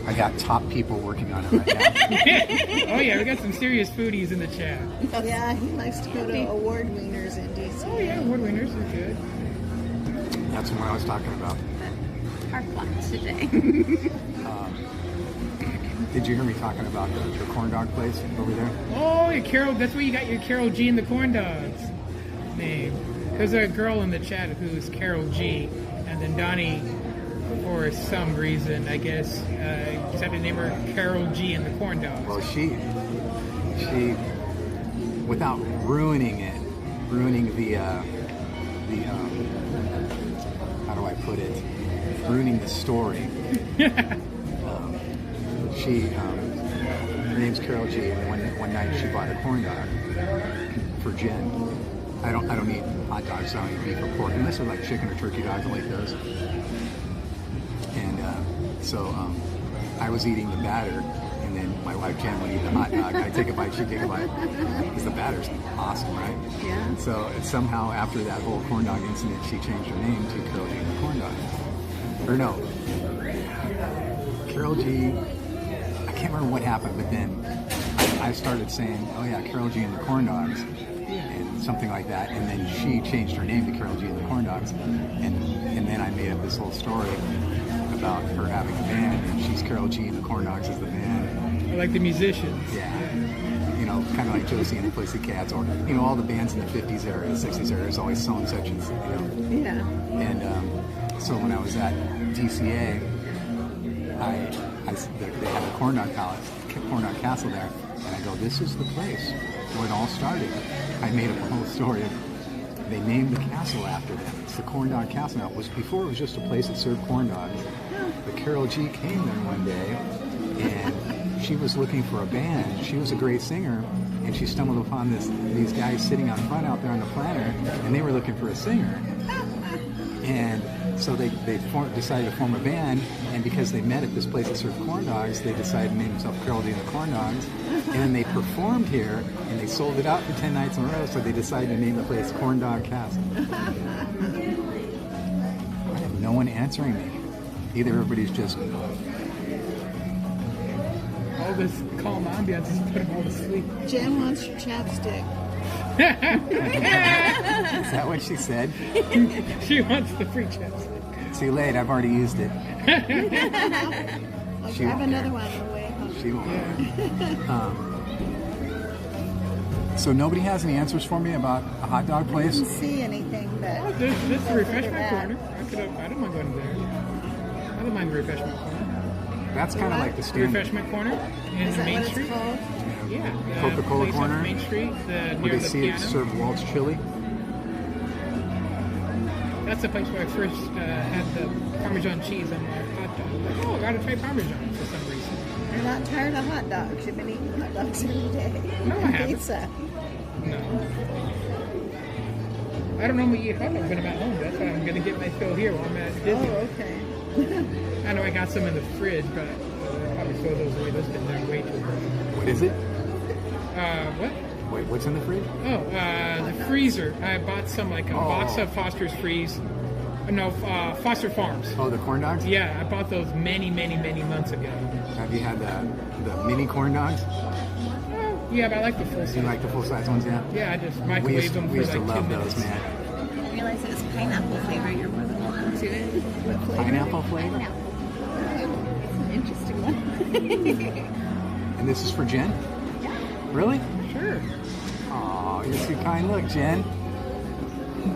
I got top people working on it right now. Oh yeah, we got some serious foodies in the chat. Yeah, he likes to go to award wieners in DC. Oh yeah, award winners are good. That's what I was talking about. Park lot today. Did you hear me talking about the corn dog place over there? Oh, your Carol, that's where you got your Carol G and the corn dogs name. There's a girl in the chat who's Carol G, and then Donnie, for some reason, I guess, decided to name her Carol G and the corn dogs. Well, she, without ruining the how do I put it? Ruining the story. Her name's Carol G, and one night she bought a corn dog for Jen. I don't eat hot dogs, I don't eat beef or pork, unless they're like chicken or turkey dogs, I like those. And so I was eating the batter, and then my wife Jen would eat the hot dog. I'd take a bite, she'd take a bite, because the batter's awesome, right? Yeah. So somehow after that whole corn dog incident, she changed her name to Carol G and the corn dog. Or no, Carol G. I can't remember what happened, but then I started saying, "Oh yeah, Carol G and the corn dogs," and something like that. And then she changed her name to Carol G and the corn dogs, and then I made up this whole story about her having a band, and she's Carol G and the corn dogs is the band. I like the musicians. Yeah. You know, kind of like Josie and the Pussycats, or all the bands in the 50s era, the 60s era is always song sections. Yeah. And so when I was at DCA, they have the corn dog castle there, and I go, this is the place where it all started. I made up a whole story of, they named the castle after them. It's the corn dog castle. Now, before it was just a place that served corn dogs. But Carol G came there one day, and she was looking for a band. She was a great singer, and she stumbled upon these guys sitting out front out there on the planter, and they were looking for a singer. And so they decided to form a band, and because they met at this place that served corn dogs, they decided to name themselves Carol D and the Corn Dogs. And then they performed here, and they sold it out for 10 nights in a row, so they decided to name the place Corn Dog Castle. I have no one answering me. Either everybody's just... All this calm ambiance is putting them all to sleep. Jen wants your chapstick. Is that what she said? She wants the free chapstick. Too late, I've already used it. I'll She grab won't another care. one on the way home. She won't. So nobody has any answers for me about a hot dog I place? didn't see anything, but... Oh, there's the refreshment that. corner. I don't mind going there. I don't mind the refreshment corner. That's kind of like the The standard. refreshment corner in Is that Main what Street. it's called? Yeah. Coca-Cola place corner? on Main Street, Where near they the see it piano. serve Walt's chili? That's the place where I first had the Parmesan cheese on my hot dog. Like, oh, I gotta try Parmesan for some reason. You're not tired of hot dogs. You've been eating hot dogs every day. No, I haven't. Pizza. No. I don't normally eat hot dogs when I'm at home. That's why I'm gonna get my fill here while I'm at Disney. Oh, okay. I know I got some in the fridge, but I'll probably throw those away. Those been there way too long. What is it? What? Wait, what's in the fridge? Oh, the freezer. I bought some, like a box of Foster's Freeze. No, Foster Farms. Oh, the corn dogs? Yeah, I bought those many, many, many months ago. Have you had the mini corn dogs? Yeah, but I like the full size. You like the full-size ones, yeah? Yeah, I just We microwave used, them we for used like to 2 love minutes. those, man. I realized it was pineapple flavor. You're more than welcome to it. What flavor? Pineapple flavor? Pineapple. It's an interesting one. And this is for Jen? Really? Sure. Aw, you're too kind. Look, Jen.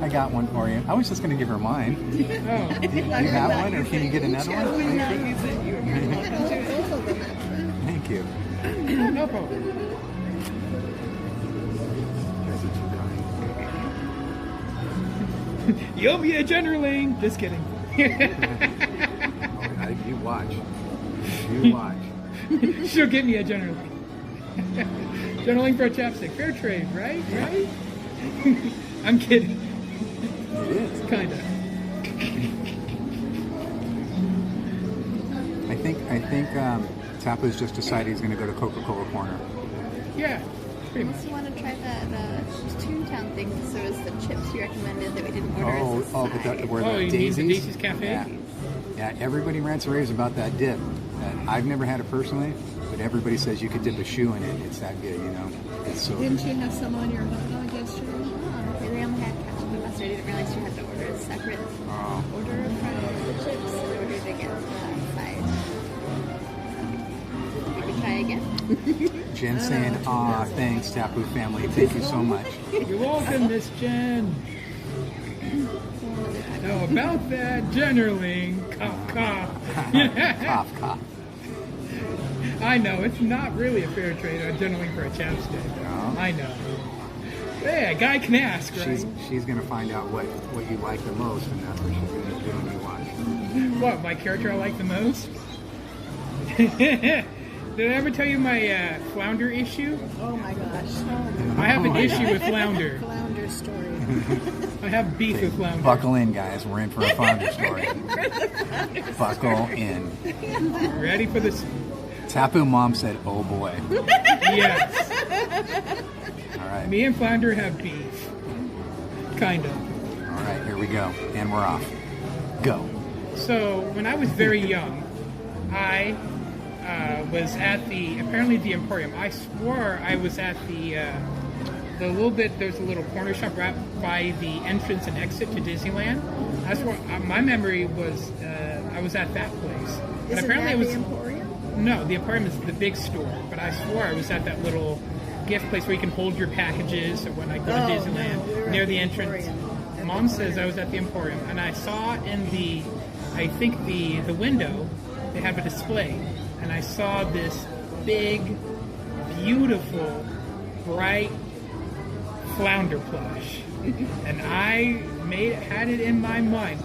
I got one for you. I was just going to give her mine. Oh, Do you have one, or can you get another one? Thank you. no problem. You'll be a generaling. Just kidding. You watch. You watch. She'll get me a generaling. Generaling for a chapstick. Fair trade, right? Right? I'm kidding. It is. Kinda. I think Tapa's just decided he's going to go to Coca-Cola Corner. Yeah. Pretty I much. also want to try that Toontown thing. So it was the chips you recommended that we didn't order as a But side. where Oh, the you mean Daisies? the Daisies Cafe? Yeah. Yeah, everybody rants and raves about that dip. I've never had it personally, but everybody says you could dip a shoe in it. It's that good, you know. It's so Didn't good. you have some on your hot dog yesterday? Oh, they only had ketchup and mustard. I didn't realize you had to order a separate order from the chips in order to get the side. Maybe try again. Jen's saying, aw, thanks, Tapu family. Thank you so much. You're welcome, Miss Jen. Now about that generaling, cough, cough. Cough, cough. I know, it's not really a fair trade. I'm generaling for a chapstick. No. I know. Hey, a guy can ask, right? She's going to find out what you like the most, and that's what she's going to do when you watch. What, my character I like the most? Did I ever tell you my flounder issue? Oh my gosh. I have an my issue God. with flounder. Flounder story. I have beef with flounder. Buckle in, guys. We're in for a flounder story. Buckle in. Ready for this? Tapu mom said, oh boy. Yes. All right. Me and flounder have beef. Kind of. All right, here we go. And we're off. Go. So, when I was very young, I was at apparently the Emporium. I swore I was at there's a little corner shop right by the entrance and exit to Disneyland. I swore, my memory was, I was at that place. But Isn't apparently that it was, the Emporium? no, the Emporium is the big store, but I swore I was at that little gift place where you can hold your packages or when I go to Disneyland, no, we were near at the the entrance. Emporium. Mom says I was at the Emporium, and I saw in the window they have a display, and I saw this big, beautiful, bright flounder plush, and I had it in my mind,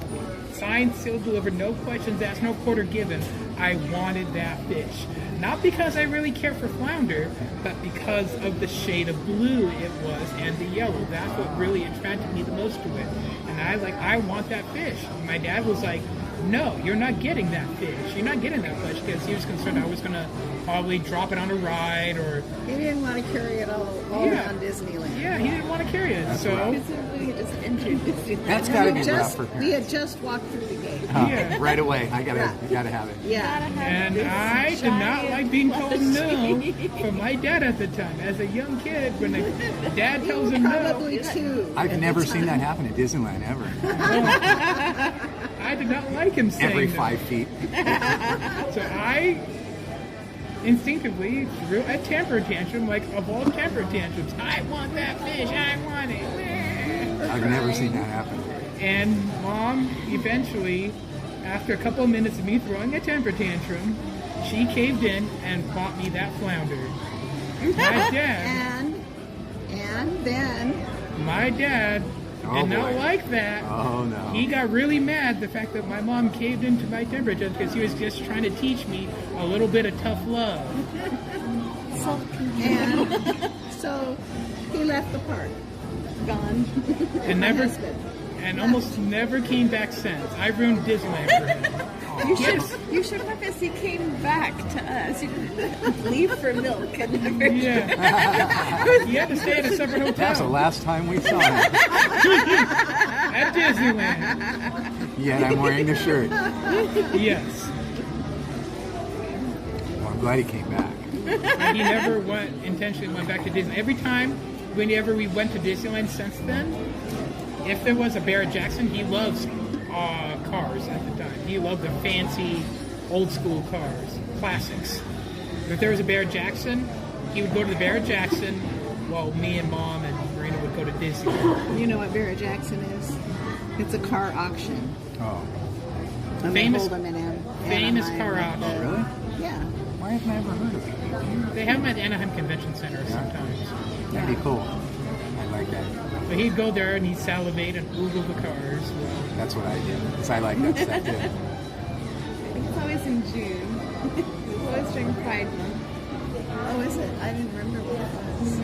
signed, sealed, delivered, no questions asked, no quarter given. I wanted that fish. Not because I really care for flounder, but because of the shade of blue it was and the yellow. That's what really attracted me the most to it. And I want that fish. And my dad was like, no, you're not getting that fish. You're not getting that fish, because he was concerned I was going to probably drop it on a ride, or... He didn't want to carry it all around Disneyland. Yeah, he didn't want to carry it, so... Presumably he just entered Disneyland. That's got to be rough for We parents. had just walked through the gate. Yeah. Right away. You gotta have it. Yeah. And I did not like being told no from my dad at the time. As a young kid, when the dad tells him no, Probably two. I've never seen that happen at Disneyland ever. I did not like him saying Every no. 5 feet. So I instinctively threw a temper tantrum, like of all temper tantrums. I want that fish. I want it. I've never seen that happen. And Mom, eventually, after a couple of minutes of me throwing a temper tantrum, she caved in and bought me that flounder. My dad... And then... My dad did not like that. Oh, no. He got really mad the fact that my mom caved into my temper tantrum, because he was just trying to teach me a little bit of tough love. And so he left the park. Gone. And My never, husband. and almost never came back since. I ruined Disneyland for him. You should have, as he came back to us. You didn't leave for milk and never. Yeah. He had to stay at a separate hotel. That's the last time we saw him. At Disneyland. Yet I'm wearing the shirt. Yes. Well, I'm glad he came back. And he never intentionally went back to Disney. Every time, whenever we went to Disneyland since then, if there was a Barrett Jackson, he loves cars at the time. He loved the fancy, old school cars, classics. If there was a Barrett Jackson, he would go to the Barrett Jackson, while me and Mom and Marina would go to Disney. You know what Barrett Jackson is? It's a car auction. Oh. And Famous- they hold them in famous Anaheim car at auction. the- Really? Yeah. Why haven't I ever heard of it? They have them at Anaheim Convention Center sometimes. That'd be cool. I like that. But he'd go there and he'd salivate and Google the cars. That's what I do. Because I like that stuff too. I think it's always in June. It's always during Pride Month. Oh, is it? I didn't remember what it was.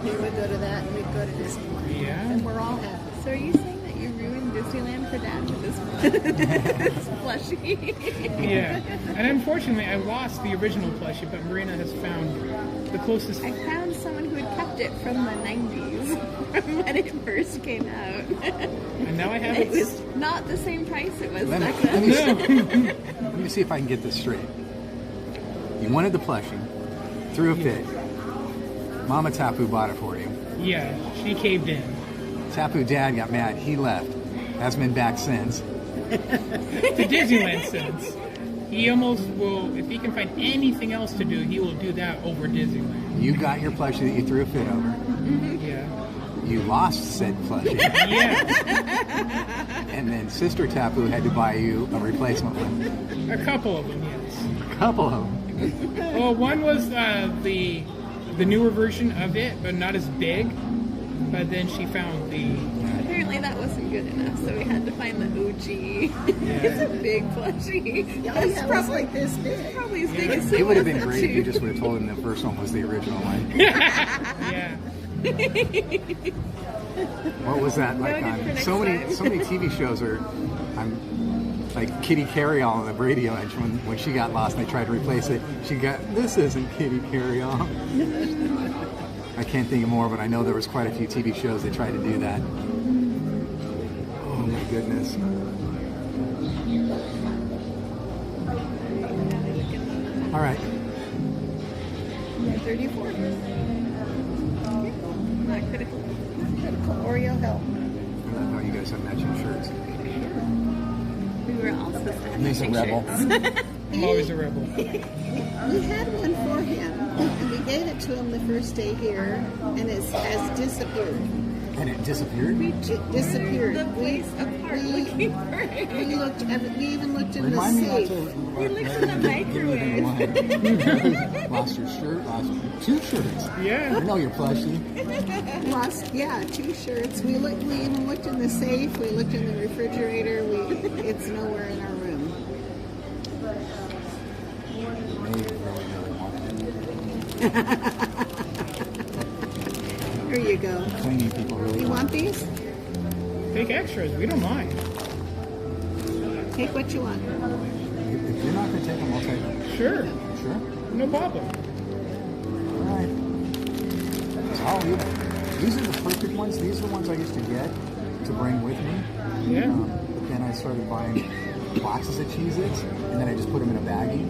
We would go to that and we'd go to Disneyland. Yeah. And we're all happy. So are you saying that you ruined Disneyland for Dad with this plushie? Yeah. And unfortunately, I lost the original plushie, but Marina has found the closest. I found someone who had kept it from the 90s, from when it first came out. And now I have It it. was not the same price it was Let back me then. let me see if I can get this straight. You wanted the plushie, threw a fit. Mama Tapu bought it for you. Yeah, she caved in. Tapu dad got mad. He left. Hasn't been back since. To Disneyland since. He almost will, if he can find anything else to do, he will do that over Disneyland. You got your plushie that you threw a fit over. Yeah. You lost said plushie. Yeah. And then Sister Tapu had to buy you a replacement one. A couple of them, yes. A couple of them. Well, one was the newer version of it, but not as big. But then she found the... Apparently that wasn't good enough, so we had to find the OG. It's a big plushie. Yeah, It's it was like this big. probably as big as It would have been was, great if you too. just would have told him the first one was the original one. Yeah. What was that like Noted for on next so many time. TV shows are like Kitty Carry-All on the Radio Edge when she got lost and they tried to replace it. She got, this isn't Kitty Carry-All. I can't think of more, but I know there was quite a few TV shows that tried to do that. Oh my goodness. All right. 34. Not critical. Oreo help. I love how you guys have matching shirts. We were all supposed to have He's a matching rebel. shirts. I'm always a rebel. We had one for him, and we gave it to him the first day here, and it has disappeared. And it disappeared? Disappeared. The place apart. We looking for it. We even looked in the Remind me not safe. to. We looked in the microwave. Lost your shirt, lost 2 shirts. Yeah. I know you're plushie. Lost, 2 shirts. We even looked in the safe. We looked in the refrigerator. It's nowhere in our room. Maybe really wanted it. Here you go. Cleaning people really You want these? Take extras. We don't mind. Take what you want. If you're not going to take them, I'll take them. Sure. Sure? No problem. All right. I'll eat them. These are the perfect ones. These are the ones I used to get to bring with me. Yeah. But then I started buying boxes of Cheez-Its, and then I just put them in a baggie.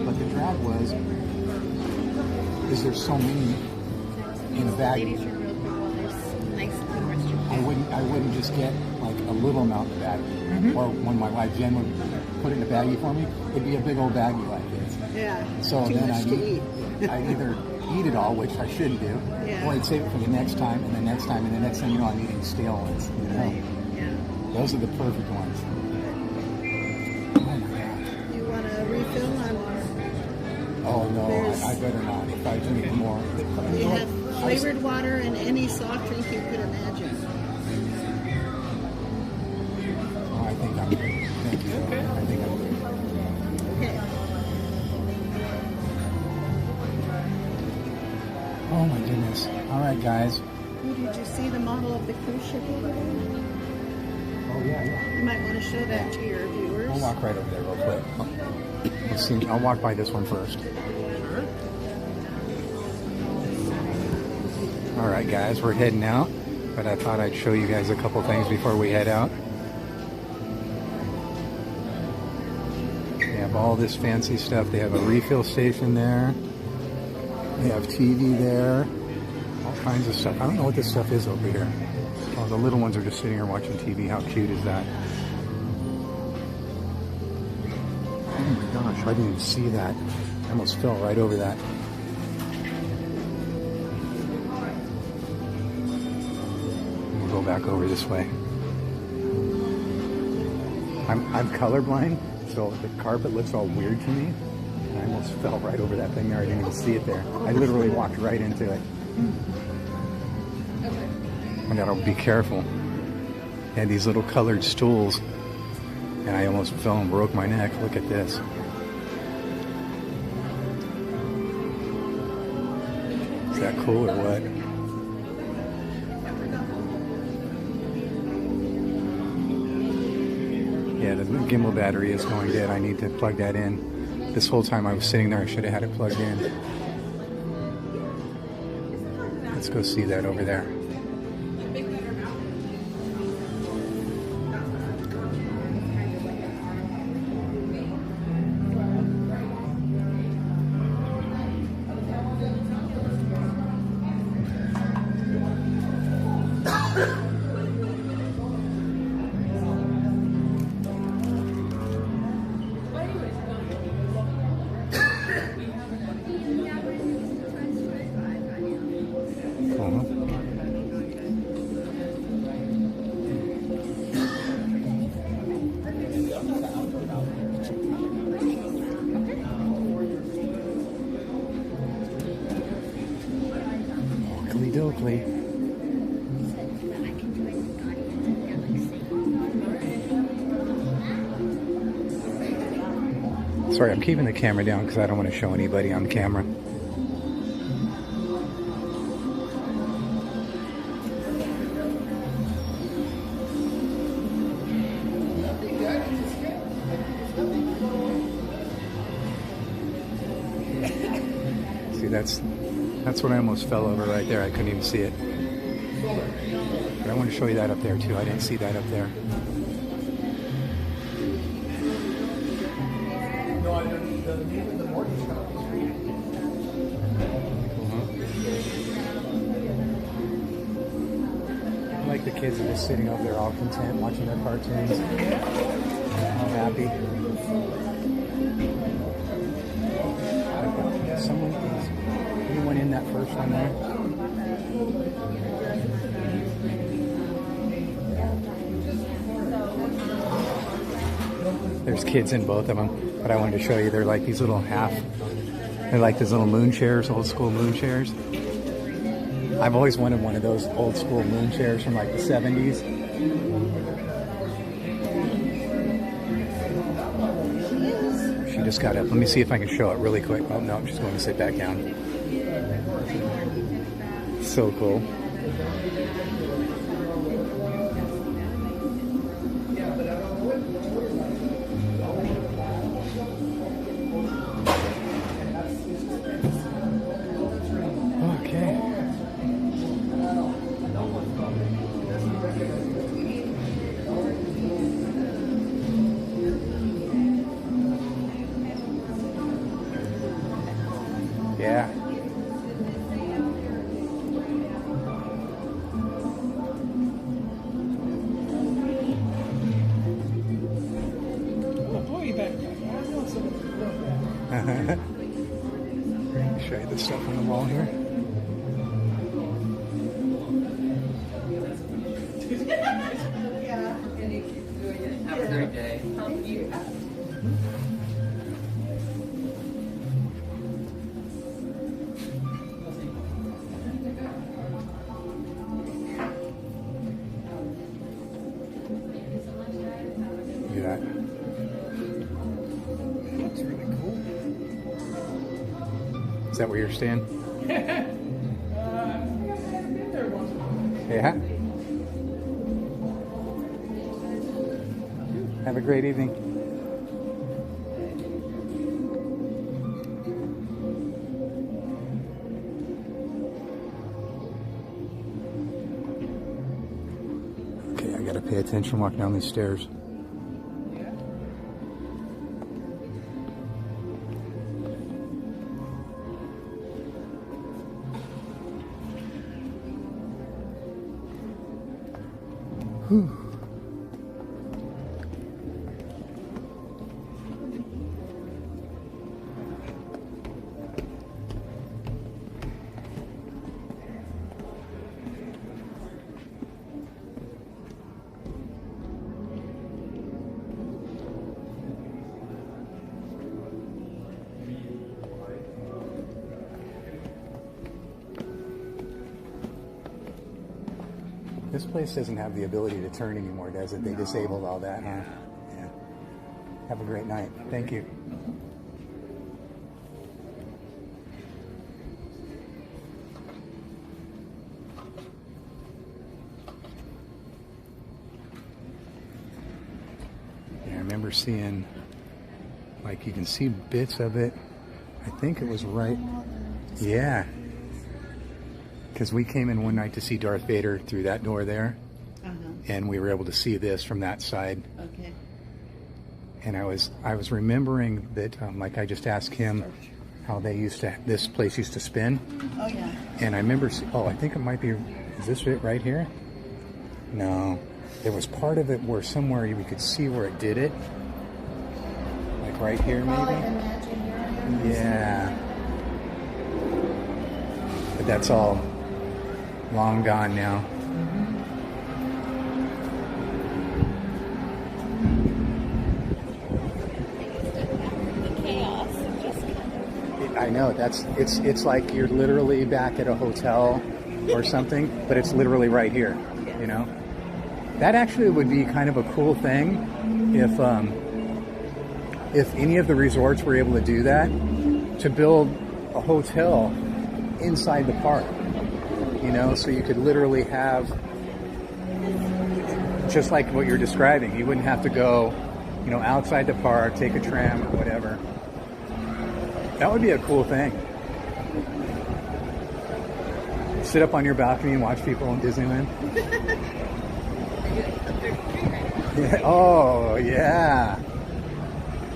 But the drag was, is there's so many in a baggie. Ladies are real good while there's nice and restaurant. I wouldn't just get like a little amount in the baggie. Or when my wife Jen would put it in a baggie for me, it'd be a big old baggie like this. Yeah. So Too then much to eat. I'd either eat it all, which I shouldn't do, Yeah. or I'd save it for the next time, and the next time, and the next time, I'm eating stale ones. Yeah. Those are the perfect ones. Oh my God. You want a refill on? Oh no, There's- I better not. If I drink more. We have flavored water and any soft drink you could imagine. Oh, I think I'm good. Thank you. I think I'm good. Okay. Oh my goodness. All right, guys. Ooh, did you see the model of the cruise ship over there? Oh yeah. You might want to show that to your viewers. I'll walk right over there real quick. Let's see. I'll walk by this one first. All right, guys, we're heading out, but I thought I'd show you guys a couple things before we head out. They have all this fancy stuff. They have a refill station there. They have TV there. All kinds of stuff. I don't know what this stuff is over here. Oh, the little ones are just sitting here watching TV. How cute is that? Oh my gosh, I didn't even see that. I almost fell right over that. We'll go back over this way. I'm colorblind, so the carpet looks all weird to me. I almost fell right over that thing there. I didn't even see it there. I literally walked right into it. I gotta be careful. They had these little colored stools, and I almost fell and broke my neck. Look at this. Is that cool or what? Yeah, the gimbal battery is going dead. I need to plug that in. This whole time I was sitting there, I should have had it plugged in. Let's go see that over there. Oakley. Sorry, I'm keeping the camera down because I don't want to show anybody on camera. See, that's what I almost fell over right there. I couldn't even see it. But I want to show you that up there too. I didn't see that up there. I like the kids are just sitting over there all content watching their cartoons. All happy. Anyone in that first one there? There's kids in both of them, but I wanted to show you. They're like these little they're like these little moon chairs, old school moon chairs. I've always wanted one of those old school moon chairs from like the 70s. She just got up. Let me see if I can show it really quick. Oh no, she's going to sit back down. So cool. Yeah. Show you the stuff on the wall here. Have a great day. Look at that. That's really cool. Is that where you're staying? Yeah. Have a great evening. Okay, I gotta pay attention walking down these stairs. Whew. This place doesn't have the ability to turn anymore, does it? They disabled all that, huh? Yeah. Have a great night. Thank you. Yeah, I remember seeing, like, you can see bits of it. I think it was right. Yeah. Because we came in one night to see Darth Vader through that door there, and we were able to see this from that side. Okay. And I was remembering that, like I just asked him how this place used to spin. Oh yeah. And I remember, I think it might be, is this it right here? No, there was part of it where somewhere we could see where it did it, like right here maybe. Yeah. But that's all long gone now. The chaos of just I know, it's like you're literally back at a hotel or something, but it's literally right here, you know? That actually would be kind of a cool thing if any of the resorts were able to do that, to build a hotel inside the park. You know, so you could literally have, just like what you're describing, you wouldn't have to go, you know, outside the park, take a tram or whatever. That would be a cool thing. Sit up on your balcony and watch people in Disneyland. Yeah. Oh, yeah.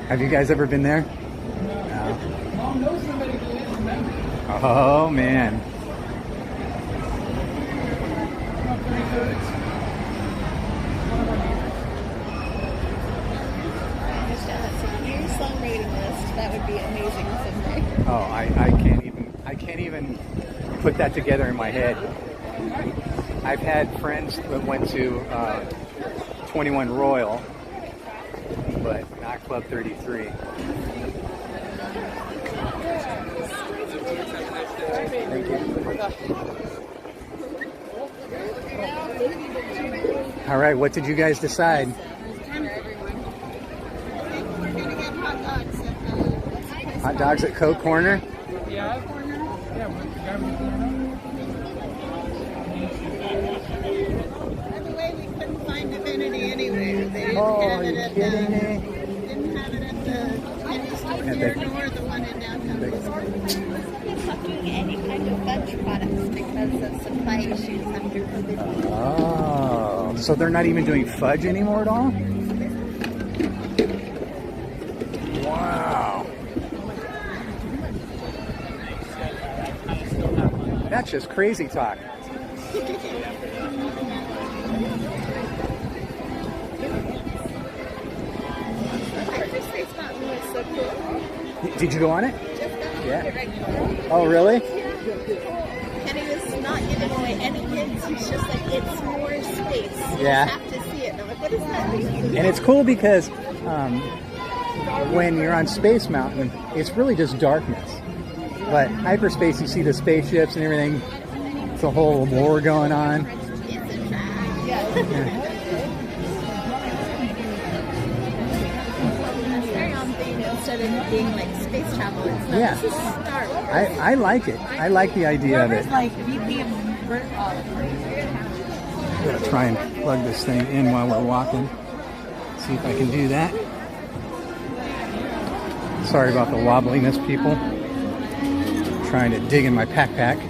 Have you guys ever been there? No. Oh, man. That would be amazing someday. Oh, I can't even put that together in my head. I've had friends that went to 21 Royal, but not Club 33. Thank you. All right, what did you guys decide? Hot dogs at Coke Corner? Yeah, corner. Yeah, with the guy with the corner. By the way, we couldn't find Divinity anywhere. They didn't Oh, have are it you at kidding me? Didn't have it at the candy store At here, the- nor the one in downtown Bismarck. They stopped doing any kind of fudge products because of supply issues after COVID. Oh, so they're not even doing fudge anymore at all? Wow. That's just crazy talk. Did you go on it? Yeah. Oh, really? And he was not giving away any hints. He's just like, it's more space. You Yeah. just have to see it. And I'm like, what does that mean? And it's cool because when you're on Space Mountain, it's really just darkness. But hyperspace, you see the spaceships and everything. It's a whole war going on. Instead of being like space travel, it's not. Yeah. This is Star Wars. I like it. I like the idea of it. like VP of I'm gonna try and plug this thing in while we're walking. See if I can do that. Sorry about the wobbliness, people. Trying to dig in my backpack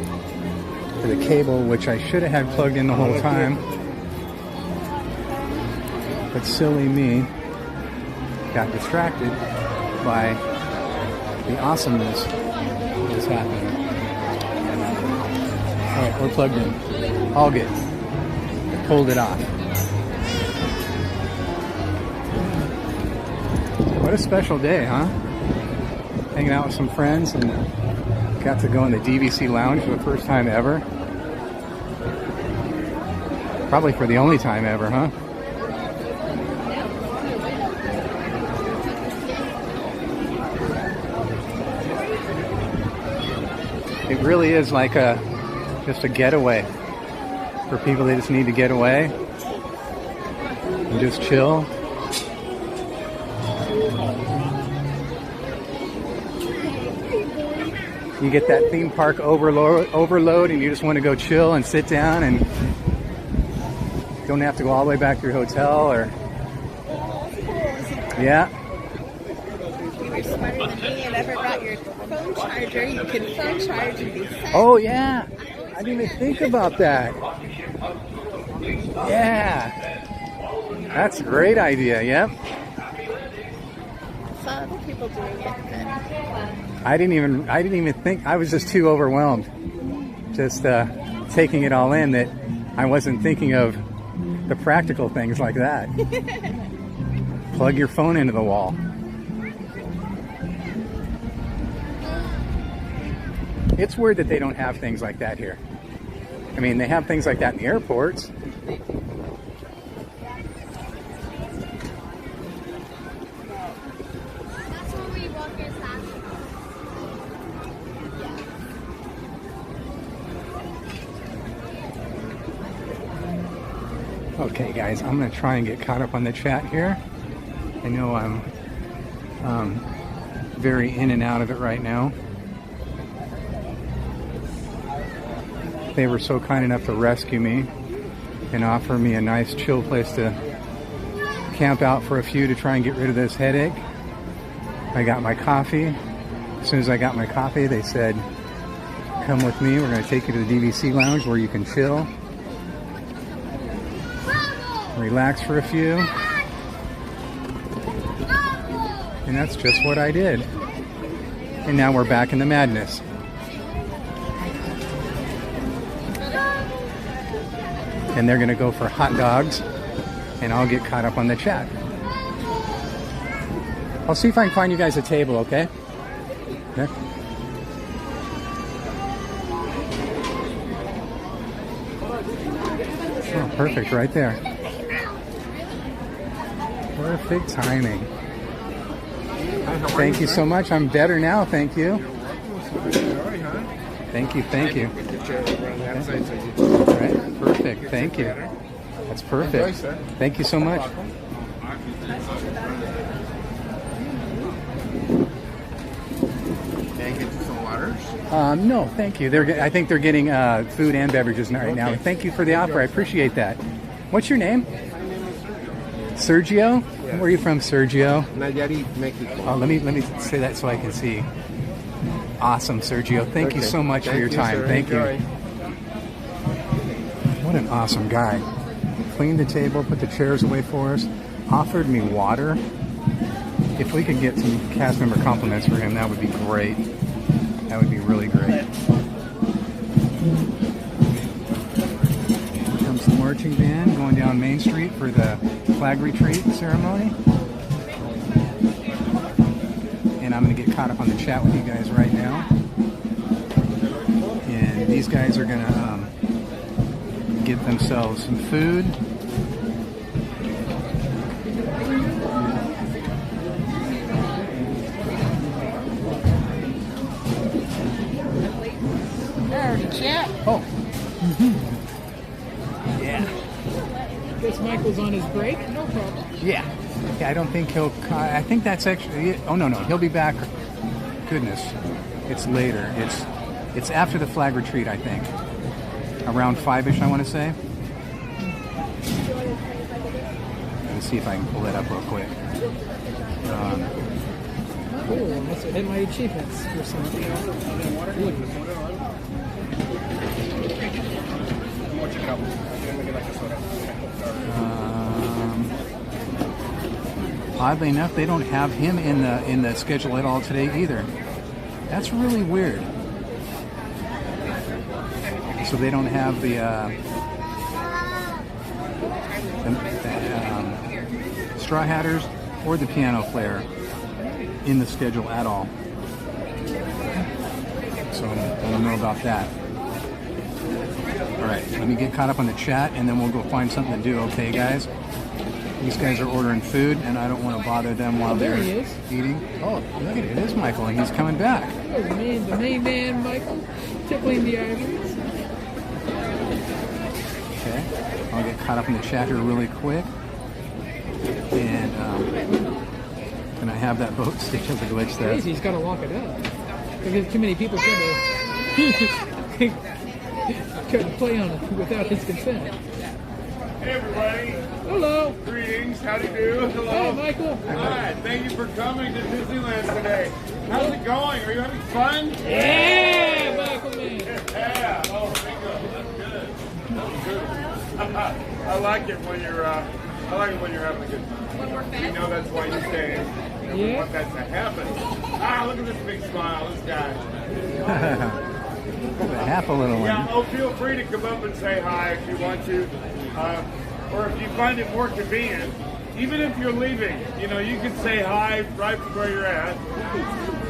for the cable, which I should have had plugged in the whole time. But silly me got distracted by the awesomeness that is happening. All right, we're plugged in. All good. Pulled it off. What a special day, huh? Hanging out with some friends and got to go in the DVC lounge for the first time ever. Probably for the only time ever, huh? It really is like just a getaway for people that just need to get away and just chill. You get that theme park overload and you just want to go chill and sit down and don't have to go all the way back to your hotel or... Yeah. You were smarter than me and ever brought your phone charger. You can phone charge and be set. Oh yeah, I didn't even think about that. Yeah, that's a great idea. Yep. I saw other people doing it, but I didn't even think. I was just too overwhelmed, just taking it all in, that I wasn't thinking of the practical things like that. Plug your phone into the wall. It's weird that they don't have things like that here. I mean, they have things like that in the airports. Okay, guys, I'm going to try and get caught up on the chat here. I know I'm very in and out of it right now. They were so kind enough to rescue me and offer me a nice chill place to camp out for a few to try and get rid of this headache. I got my coffee. As soon as I got my coffee, they said, come with me. We're going to take you to the DVC lounge where you can chill, relax for a few. And that's just what I did. And now we're back in the madness. And they're going to go for hot dogs, and I'll get caught up on the chat. I'll see if I can find you guys a table, okay? Okay. Oh, perfect, right there. Perfect timing. Thank you so much. I'm better now. Thank you. Thank you. Thank you. All right. Perfect. Thank you. That's perfect. Thank you so much. Can I get you some waters? No, thank you. I think they're getting food and beverages right now. Thank you for the offer. I appreciate that. What's your name? Sergio? Yes. Where are you from, Sergio? Nayarit, Mexico. Oh, let me say that so I can see. Awesome, Sergio. Thank you so much for your time. Sir. Thank Enjoy. you. What an awesome guy. Cleaned the table, put the chairs away for us, offered me water. If we could get some cast member compliments for him, that would be great. That would be really great. Here comes the marching band going down Main Street for the flag retreat ceremony. And I'm going to get caught up on the chat with you guys right now. And these guys are going to get themselves some food. Oh. Yeah. Guess Michael's on his break. No problem. Yeah. Yeah, I don't think he'll... I think that's actually... Oh, no. He'll be back. Goodness. It's later. It's after the flag retreat, I think. Around 5-ish, I want to say. Let me see if I can pull that up real quick. Cool. I must have hit my achievements or something. Oddly enough, they don't have him in the schedule at all today either. That's really weird. So they don't have the Straw Hatters or the piano player in the schedule at all. So I don't know about that. All right, let me get caught up on the chat, and then we'll go find something to do. Okay, guys? These guys are ordering food, and I don't want to bother them while they're eating. Oh, look at it. It is Michael, and he's coming back. Oh, the main man, Michael, tickling the ivories. Okay, I'll get caught up in the chat here really quick. And can I have that boat stick as a glitch there? Crazy, he's got to lock it up. Because too many people couldn't play on it without his consent. Hey everybody. Hello. Greetings. Howdy do. Hello. Hey Michael. Hi. Thank you for coming to Disneyland today. How's it going? Are you having fun? Yeah, Michael man. Yeah. Oh, bingo. That's good. That's good. I like it when you're having a good time. You know that's why you stay. You want that to happen. Ah, look at this big smile. This guy. Half a little one. Yeah, oh, feel free to come up and say hi if you want to. Or if you find it more convenient, even if you're leaving, you know, you can say hi right from where you're at.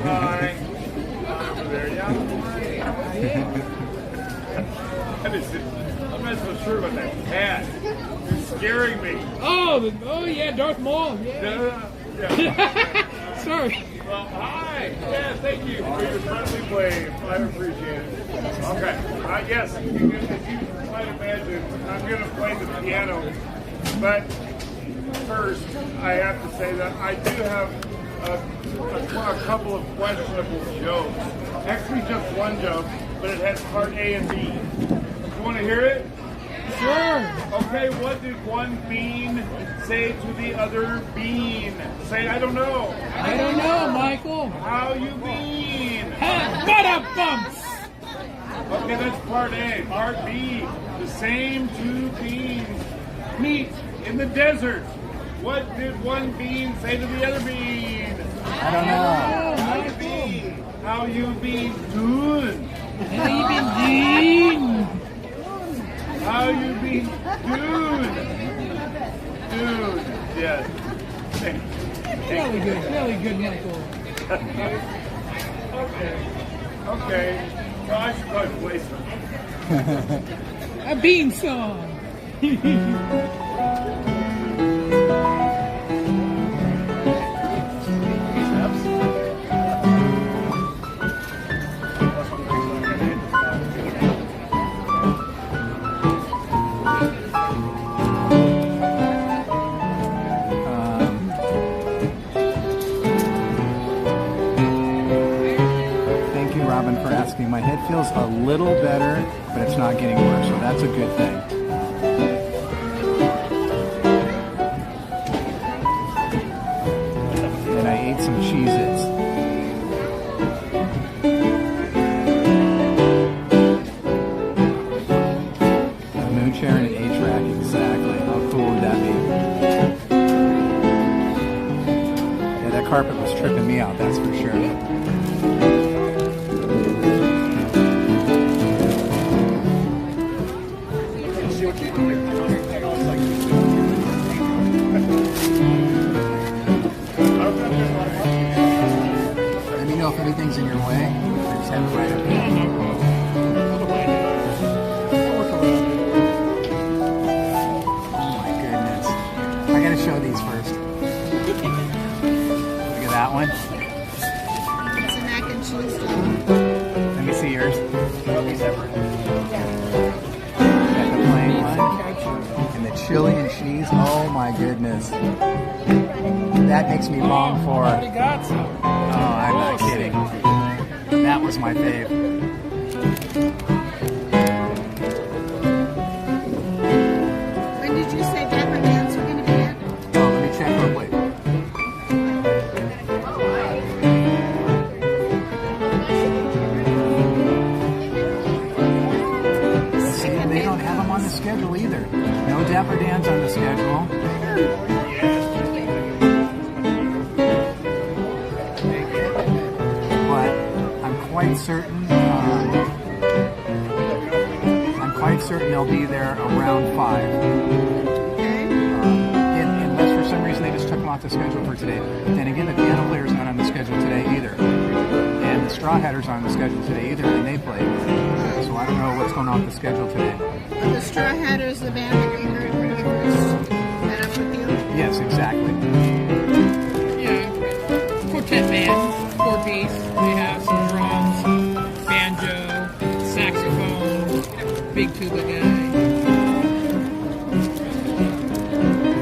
Hi. Over there, yeah. I'm not so sure about that cat. You're scaring me. Oh yeah, Darth Maul. Yeah. Sorry. Well, hi. Yeah, thank you for your friendly wave. I appreciate it. Okay. Yes, as you might imagine, I'm going to play the piano. But first, I have to say that I do have a couple of questionable jokes. Actually, just one joke, but it has part A and B. You want to hear it? Sure. Okay, what did one bean say to the other bean? Say, I don't know. I don't know, Michael. How you mean? Bumps. Okay, that's part A. Part B, the same two beans meet in the desert. What did one bean say to the other bean? I don't know. How you been? How you been doing? How you been doing? How you been doing? Dude, yes. Really good, Michael. Okay. Well, I should probably play some. A bean song. my head feels a little better, but it's not getting worse, so that's a good thing. And I ate some Cheez-Its. A moon chair and an 8-track, exactly. How cool would that be? Yeah, that carpet was tripping me out, that's for sure. Let me know if anything's in your way. I just have it right up here. Oh my goodness. I gotta show these first. Look at that one. It's a mac and cheese dog. Let me see yours. Got the plain one. And the chili and cheese. Oh my goodness. That makes me long for. Already got some. Oh, I'm not kidding. That was my fave. When did you say Dapper Dance were going to be at? Oh, let me check real quick. See, they don't have them on the schedule either. No Dapper Dance on the schedule. I'm quite certain they'll be there around 5. Unless for some reason they just took them off the schedule for today. And again, the piano player's not on the schedule today either. And the Straw Hatter's on the schedule today either, and they play. So I don't know what's going on with the schedule today. The Straw Hatters, the band that we heard when we first met up with you? Yes, exactly. Yeah, quartet band, 4-piece. They have some drums, banjo, saxophone, big tuba guy.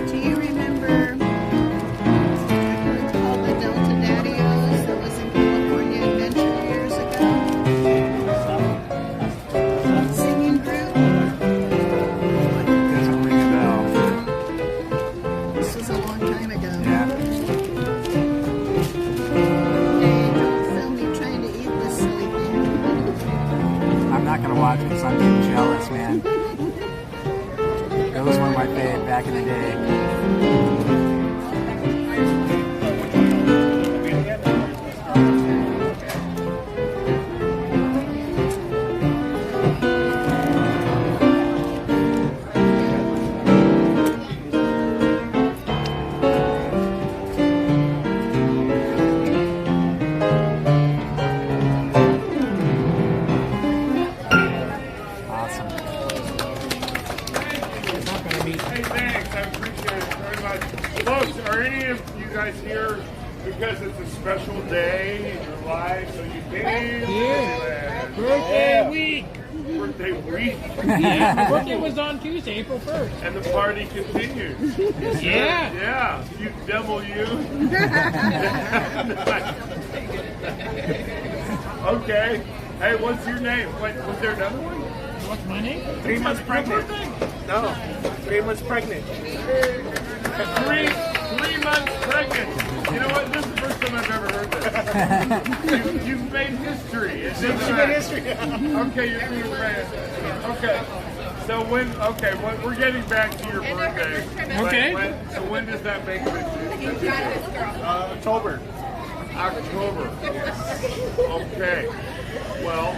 Do you remember, I heard it's called the Delta Daddios that was in California Adventure years ago? Singing group? Doesn't ring a bell. This was a long time ago. Yeah. I'm not gonna watch because I'm getting jealous, man. Those were my fave back in the day. Because it's a special day in your life, so you came. Yeah. Birthday week. Birthday week. Yeah, my birthday was on Tuesday, April 1st. And the party continues. Yeah. Yeah. You devil, you. Okay. Hey, what's your name? Wait, was there another one? What's my name? 3 months pregnant. No, 3 months pregnant. 3 months pregnant. You know what? This is the first time I've ever heard this. You've made history. It's You've made history. Okay, you're being pregnant. Okay. So we're getting back to your birthday. Okay. So when does that make it? October. October. Okay. Well,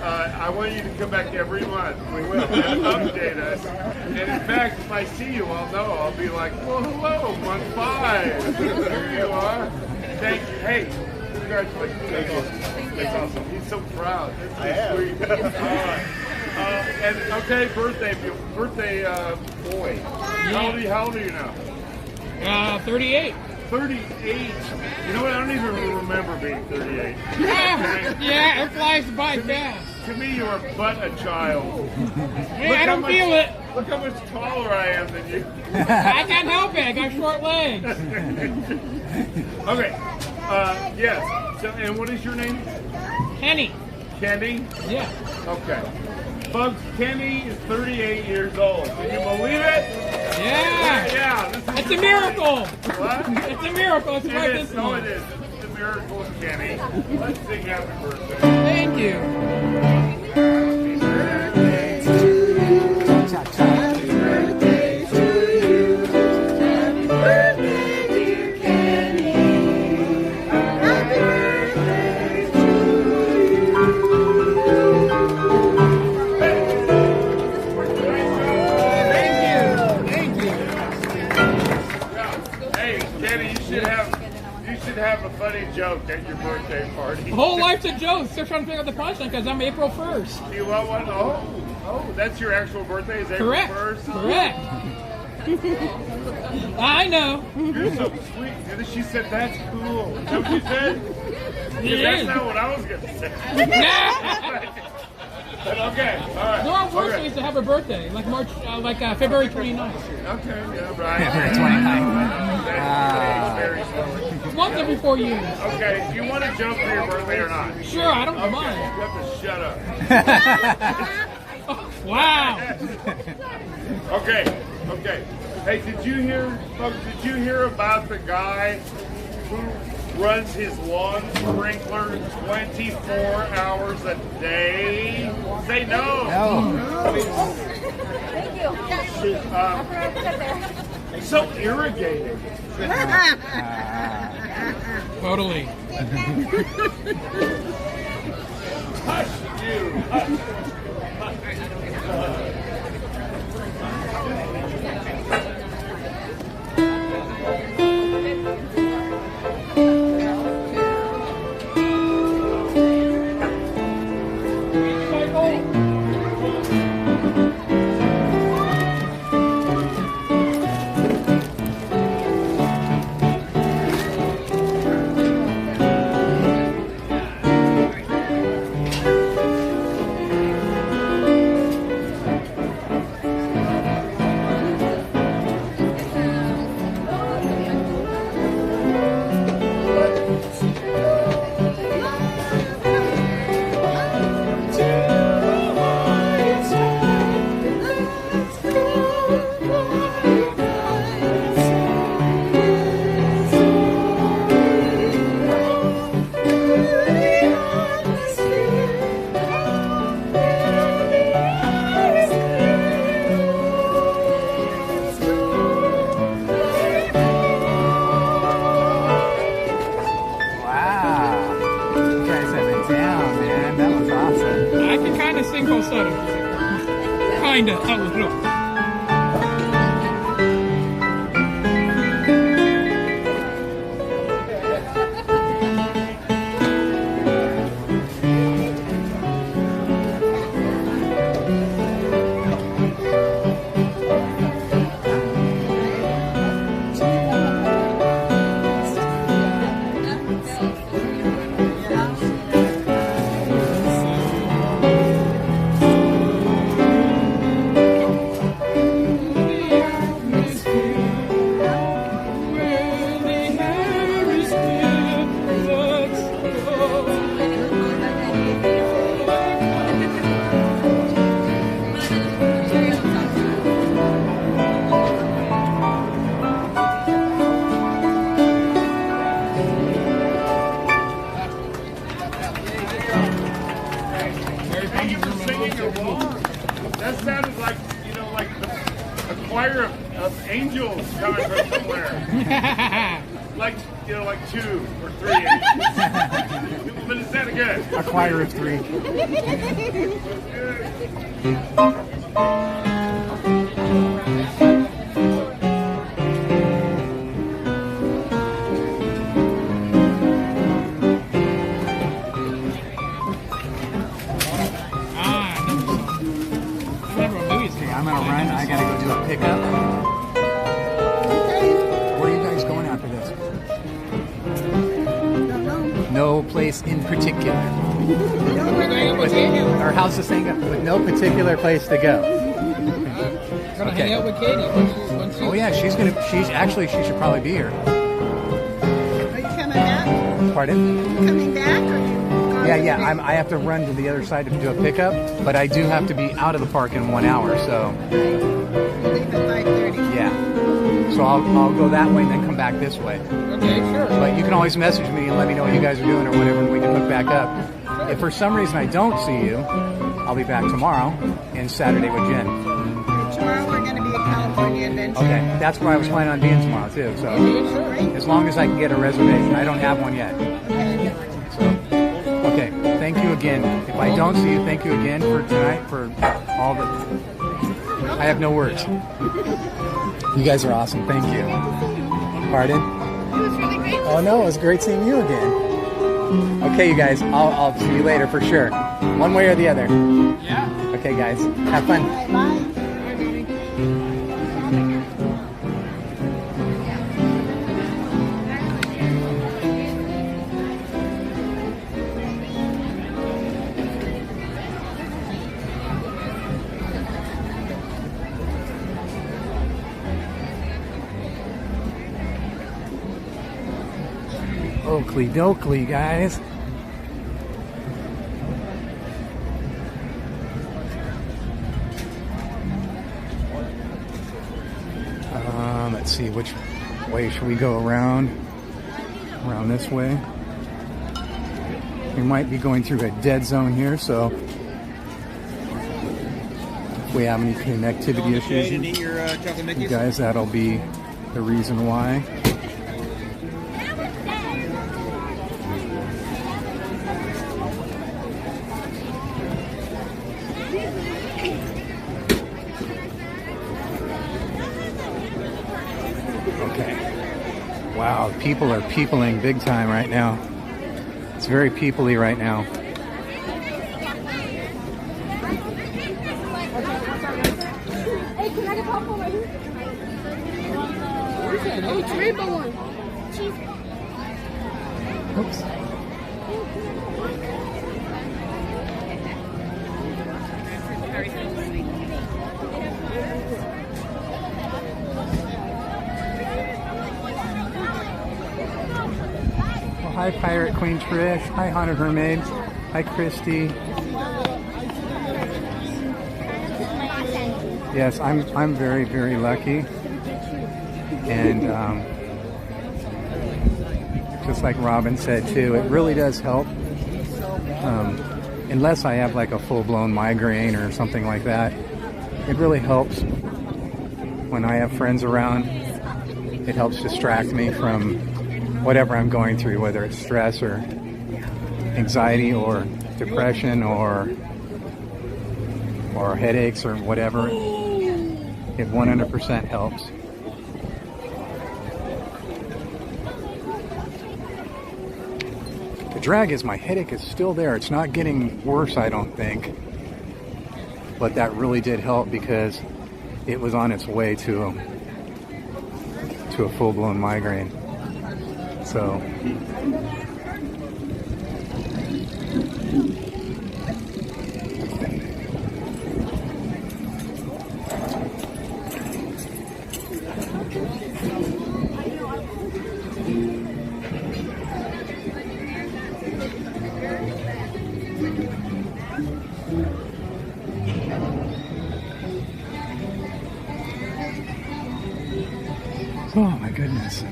I want you to come back every month. We will. And update us. And in fact, if I see you, I'll know. I'll be like, well, hello, month 5. There you are. Thank you. Hey, congratulations. That's awesome. He's so proud. That's so sweet. And okay, birthday boy. How old are you now? 38. 38. You know what? I don't even remember being 38. Yeah, it flies by fast. To me, you are but a child. Hey, I don't feel it. Look how much taller I am than you. I can't help it. I got short legs. Okay. Yes. So, and what is your name? Henny. Kenny? Yeah. Okay. Folks, Kenny is 38 years old. Can you believe it? Yeah. Yeah. This is It's a miracle. What? It's a miracle. It's right It this is. No, month. it is. It's a miracle of Kenny. Let's sing happy birthday. Thank you. Have a funny joke at your birthday party. The whole life's a joke. Still trying to figure out the punchline because I'm April 1st. Do you want one? Oh, that's your actual birthday? Is April Correct. 1st? Correct. I know. You're so sweet. And she said, that's cool. Is that what you said? That's not what I was going to say. But okay, all right. No, our birthday is to have a birthday, like February 29th. Okay, yeah, right. February 29th. Very slowly. It's once every 4 years. Okay, do you want a joke for your birthday or not? Sure, I don't Okay, mind. you have to shut up. Wow. Okay. Hey, did you hear about the guy who runs his lawn sprinkler 24 hours a day? Say no. Thank you. So irrigated. Totally. Hush you. Hush. Kinda. Oh, look. That sounded like, like a choir of angels coming from somewhere. like 2 or 3 angels. But it sounded good. A choir of 3. I'm gonna run. I gotta go do a pickup. Where are you guys going after this? No place in particular. Our house is saying with no particular place to go. Gonna hang out with Katie. Oh yeah, she should probably be here. Are you coming back? Pardon? Coming back or you? Yeah. I have to run to the other side to do a pickup, but I do have to be out of the park in 1 hour. So Leave at 5:30. yeah. So I'll go that way and then come back this way. Okay, sure. But you can always message me and let me know what you guys are doing or whatever, and we can hook back up. If for some reason I don't see you, I'll be back tomorrow and Saturday with Jen. Tomorrow we're going to be at California Adventure. Okay, that's where I was planning on being tomorrow too. So as long as I can get a reservation, I don't have one yet. So okay, thank you again. If I don't see you, thank you again for tonight for all the. I have no words. You guys are awesome. Thank you. Pardon? It was really great. Oh no, it was great seeing you again. Okay, you guys, I'll see you later for sure. One way or the other. Yeah. Okay, guys, have fun. Bye. Oakley dokley, guys. Let's see, which way should we go around? Around this way. We might be going through a dead zone here, so if we have any connectivity issues, you guys, that'll be the reason why. Wow, people are peopling big time right now. It's very people-y right now. Hey, can I get popcorn right here? Oh, it's rainbow one. Oops. Hi, Pirate Queen Trish. Hi, Haunted Mermaid. Hi, Christy. Yes, I'm very, very lucky. And just like Robin said too, it really does help. Unless I have like a full-blown migraine or something like that, it really helps when I have friends around. It helps distract me from whatever I'm going through, whether it's stress or anxiety or depression or headaches or whatever. It 100% helps. The drag is my headache is still there. It's not getting worse, I don't think. But that really did help because it was on its way to a full-blown migraine. So oh my goodness.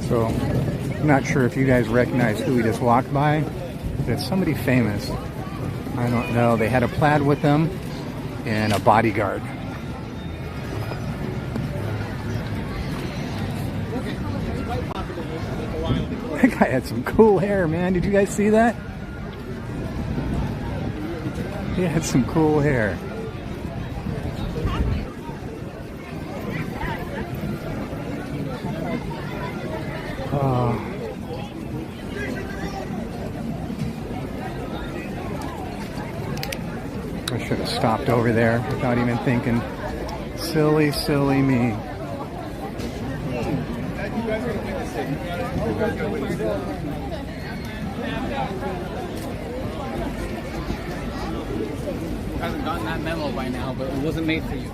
So, I'm not sure if you guys recognize who we just walked by, but it's somebody famous. I don't know. They had a plaid with them and a bodyguard. That guy had some cool hair, man. Did you guys see that? He had some cool hair. I should have stopped over there without even thinking. Silly, silly me. hasn't gotten that memo by now, but it wasn't made for you.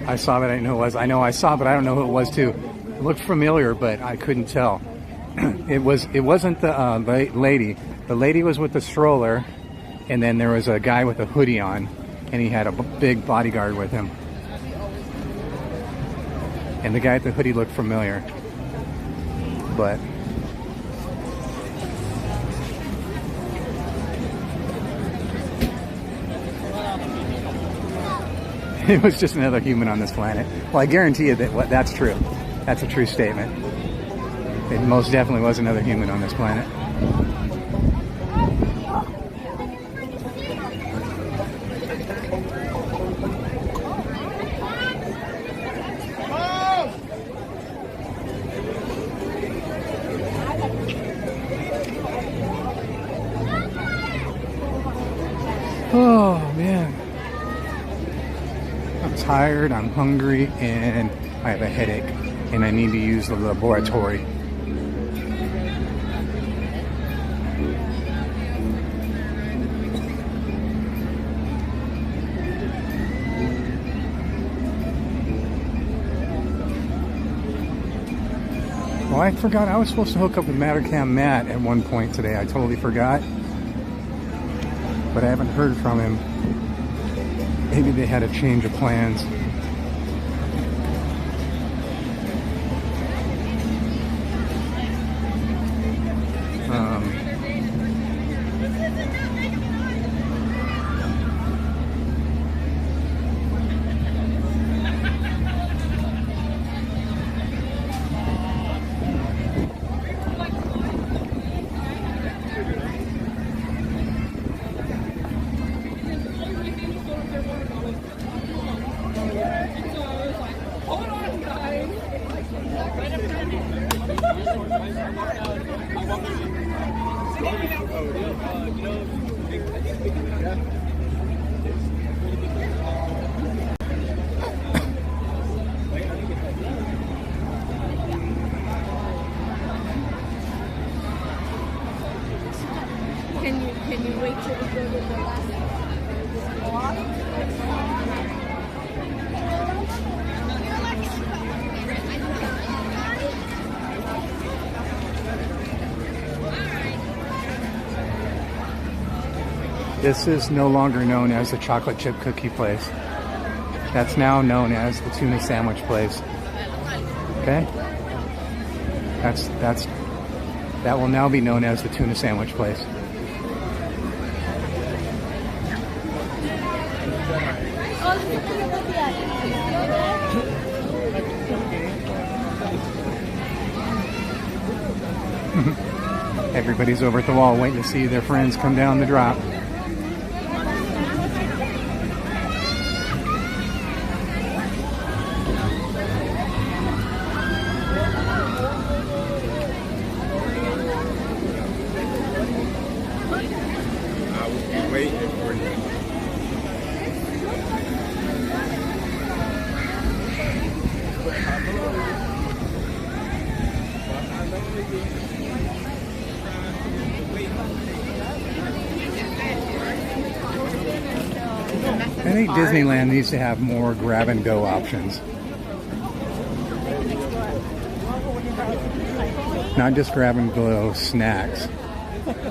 I saw, but I didn't know who it was. I know I saw, but I don't know who it was too. It looked familiar, but I couldn't tell. It wasn't the lady. The lady was with the stroller, and then there was a guy with a hoodie on, and he had a big bodyguard with him. And the guy with the hoodie looked familiar, but it was just another human on this planet. Well, I guarantee you that that's true. That's a true statement. It most definitely was another human on this planet. Oh, man. I'm tired, I'm hungry, and I have a headache, and I need to use the laboratory. Well, I forgot I was supposed to hook up with Mattercam Matt at one point today. I totally forgot. But I haven't heard from him. Maybe they had a change of plans. Can you wait till we go to the last This is no longer known as the chocolate chip cookie place. That's now known as the tuna sandwich place. Okay? That will now be known as the tuna sandwich place. Everybody's over at the wall waiting to see their friends come down the drop. I think Disneyland needs to have more grab-and-go options. Not just grab-and-go snacks,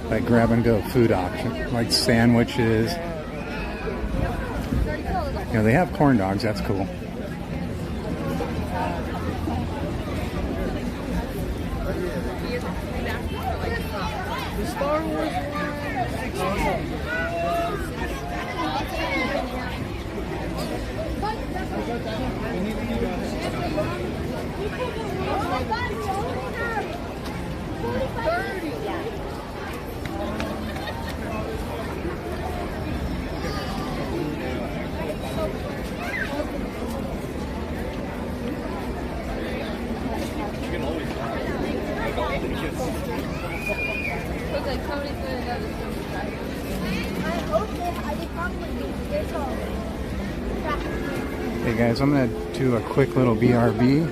but grab-and-go food options, like sandwiches. You know, they have corn dogs, that's cool. Hey guys, I'm gonna do a quick little BRB.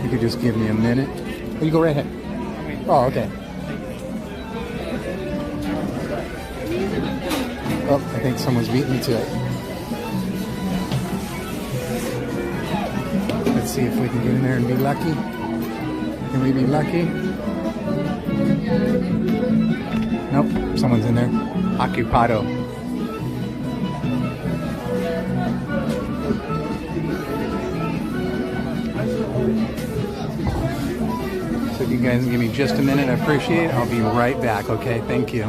You could just give me a minute. Oh, you go right ahead. Oh, okay. Oh, I think someone's beating me to it. Let's see if we can get in there and be lucky. Can we be lucky? Nope, someone's in there. Occupado. So if you guys give me just a minute, I appreciate it. I'll be right back, okay? Thank you.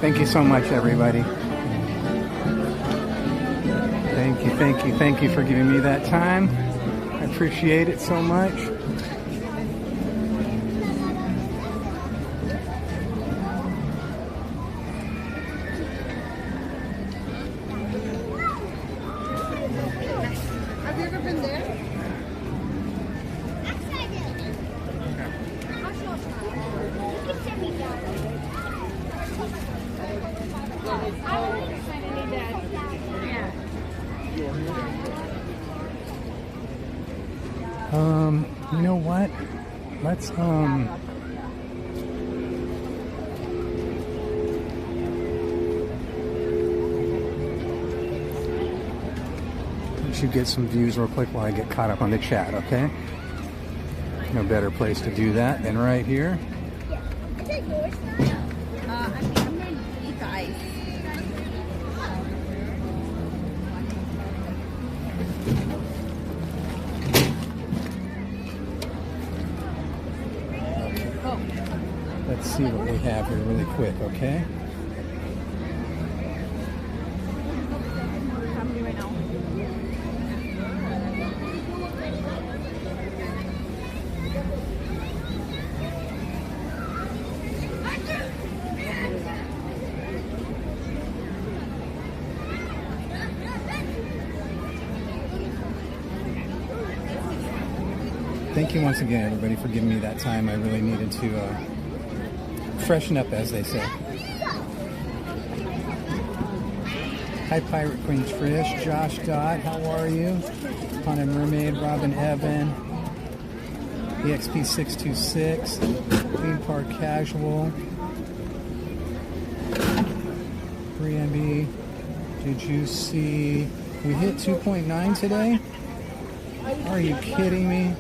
Thank you so much, everybody. Thank you, thank you, thank you for giving me that time. I appreciate it so much. Have you ever been there? You know what? Let's, let you get some views real quick while I get caught up on the chat, okay? No better place to do that than right here. I'm gonna eat the ice. Let's see what we have here really quick, okay? How many right now? Thank you once again, everybody, for giving me that time. I really needed to freshen up, as they say. Hi, Pirate Queen Trish, Josh Dot, how are you? Haunted Mermaid, Robin Evan, EXP626, Theme Park Casual, 3MB. Did you see we hit 2.9 today? Are you kidding me?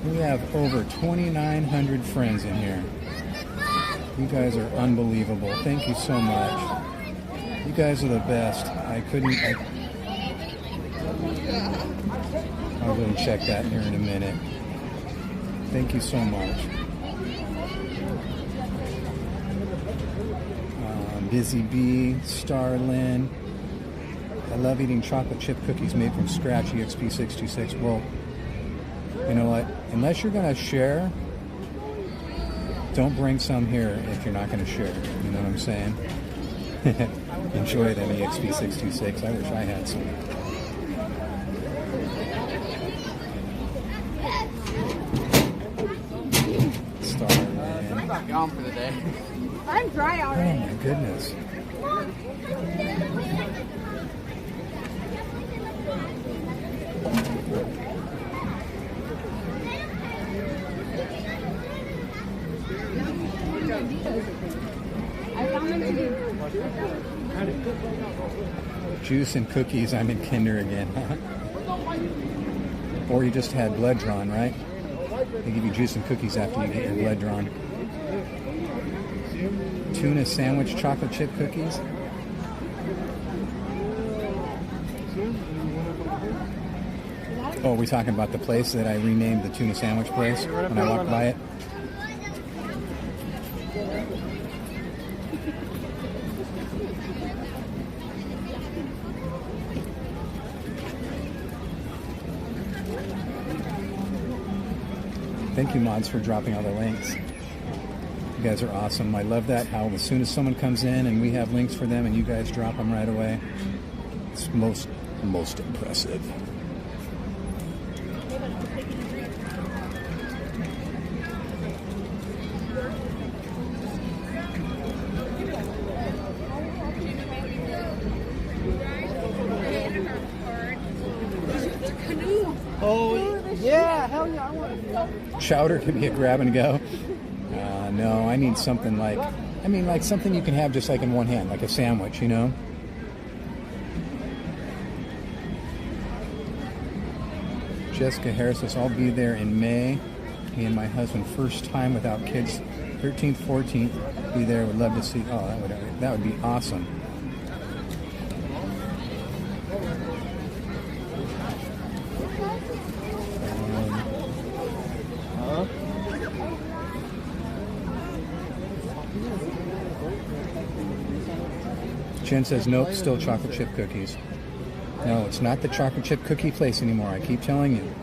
We have over 2,900 friends in here. You guys are unbelievable. Thank you so much. You guys are the best. I'll go and check that here in a minute. Thank you so much. Busy Bee, Starlin. I love eating chocolate chip cookies made from scratch, EXP626. Well, you know what? Unless you're going to share, don't bring some here if you're not going to share. You know what I'm saying? Enjoy them, EXP626. I wish I had some. Starland. I'm not gone for the day. I'm dry already. Oh my goodness. Juice and cookies. I'm in kinder again. Or you just had blood drawn, right? They give you juice and cookies after you get your blood drawn. Tuna sandwich chocolate chip cookies. Oh, are we talking about the place that I renamed the tuna sandwich place when I walked by it? Thank you, mods, for dropping all the links. You guys are awesome. I love that, how as soon as someone comes in and we have links for them and you guys drop them right away. It's most impressive. Oh, yeah, hell yeah, I want to. Chowder can be a grab and go. No, I need something like, like something you can have just like in one hand, like a sandwich, you know? Jessica Harris says, I'll be there in May. Me and my husband, first time without kids, 13th, 14th, be there, would love to see. Oh, that would be awesome. Jen says, nope, still chocolate chip cookies. No, it's not the chocolate chip cookie place anymore. I keep telling you.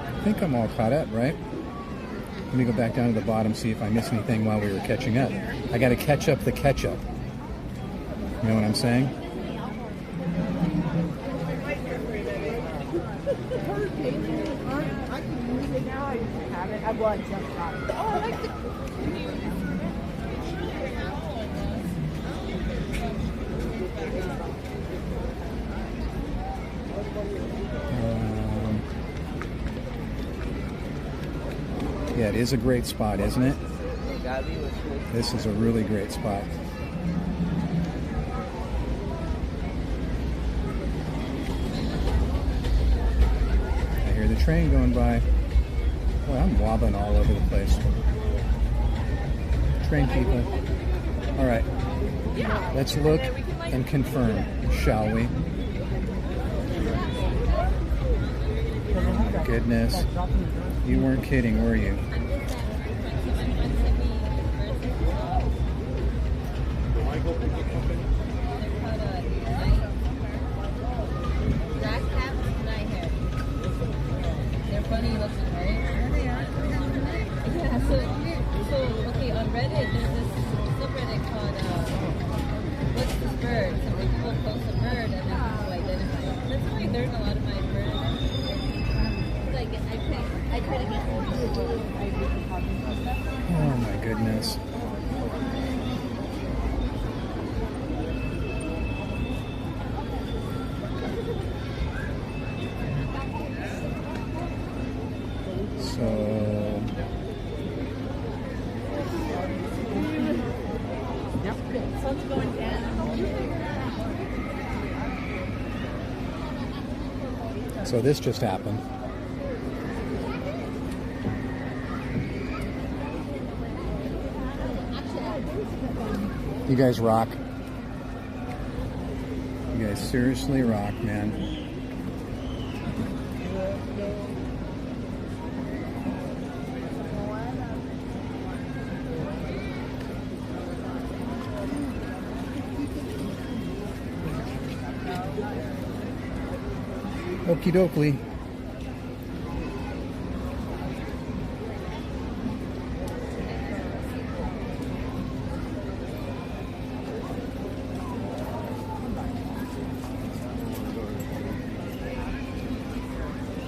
I think I'm all caught up, right? Let me go back down to the bottom, see if I missed anything while we were catching up. I got to catch up the catch-up. You know what I'm saying? Yeah, it is a great spot, isn't it? This is a really great spot. I hear the train going by. Boy, I'm wobbling all over the place. Train people. All right, let's look and confirm, shall we? Oh my goodness. You weren't kidding, were you? They're funny looking, right? Yeah, so okay, on Reddit there's this subreddit called what's this bird? So when people post a bird and then people identify it. That's how I learned a lot of my birds. I try to get Oh my goodness. So sun's going down. So this just happened. You guys rock. You guys seriously rock, man. Okie dokie.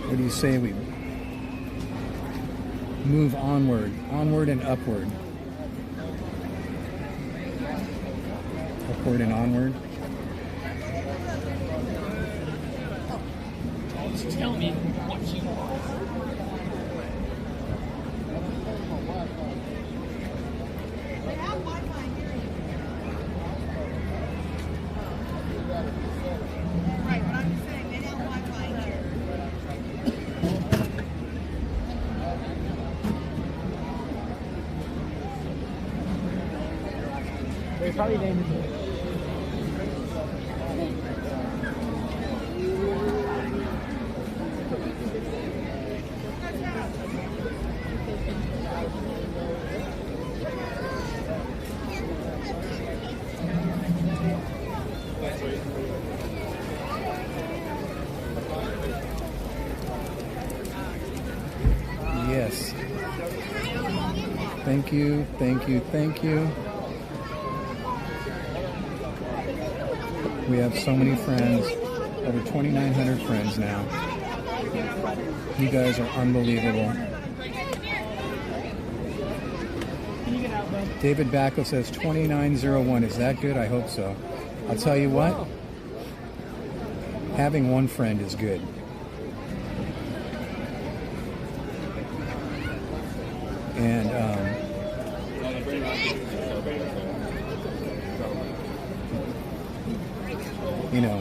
What do you say we move onward and upward? Upward and onward. Just tell me what you want. Right, but I'm just saying, they have Wi-Fi here. They probably named it. Yes. Thank you, thank you, thank you. We have so many friends, over 2,900 friends now. You guys are unbelievable. David Bacco says 2901. Is that good? I hope so. I'll tell you what, having one friend is good. And you know,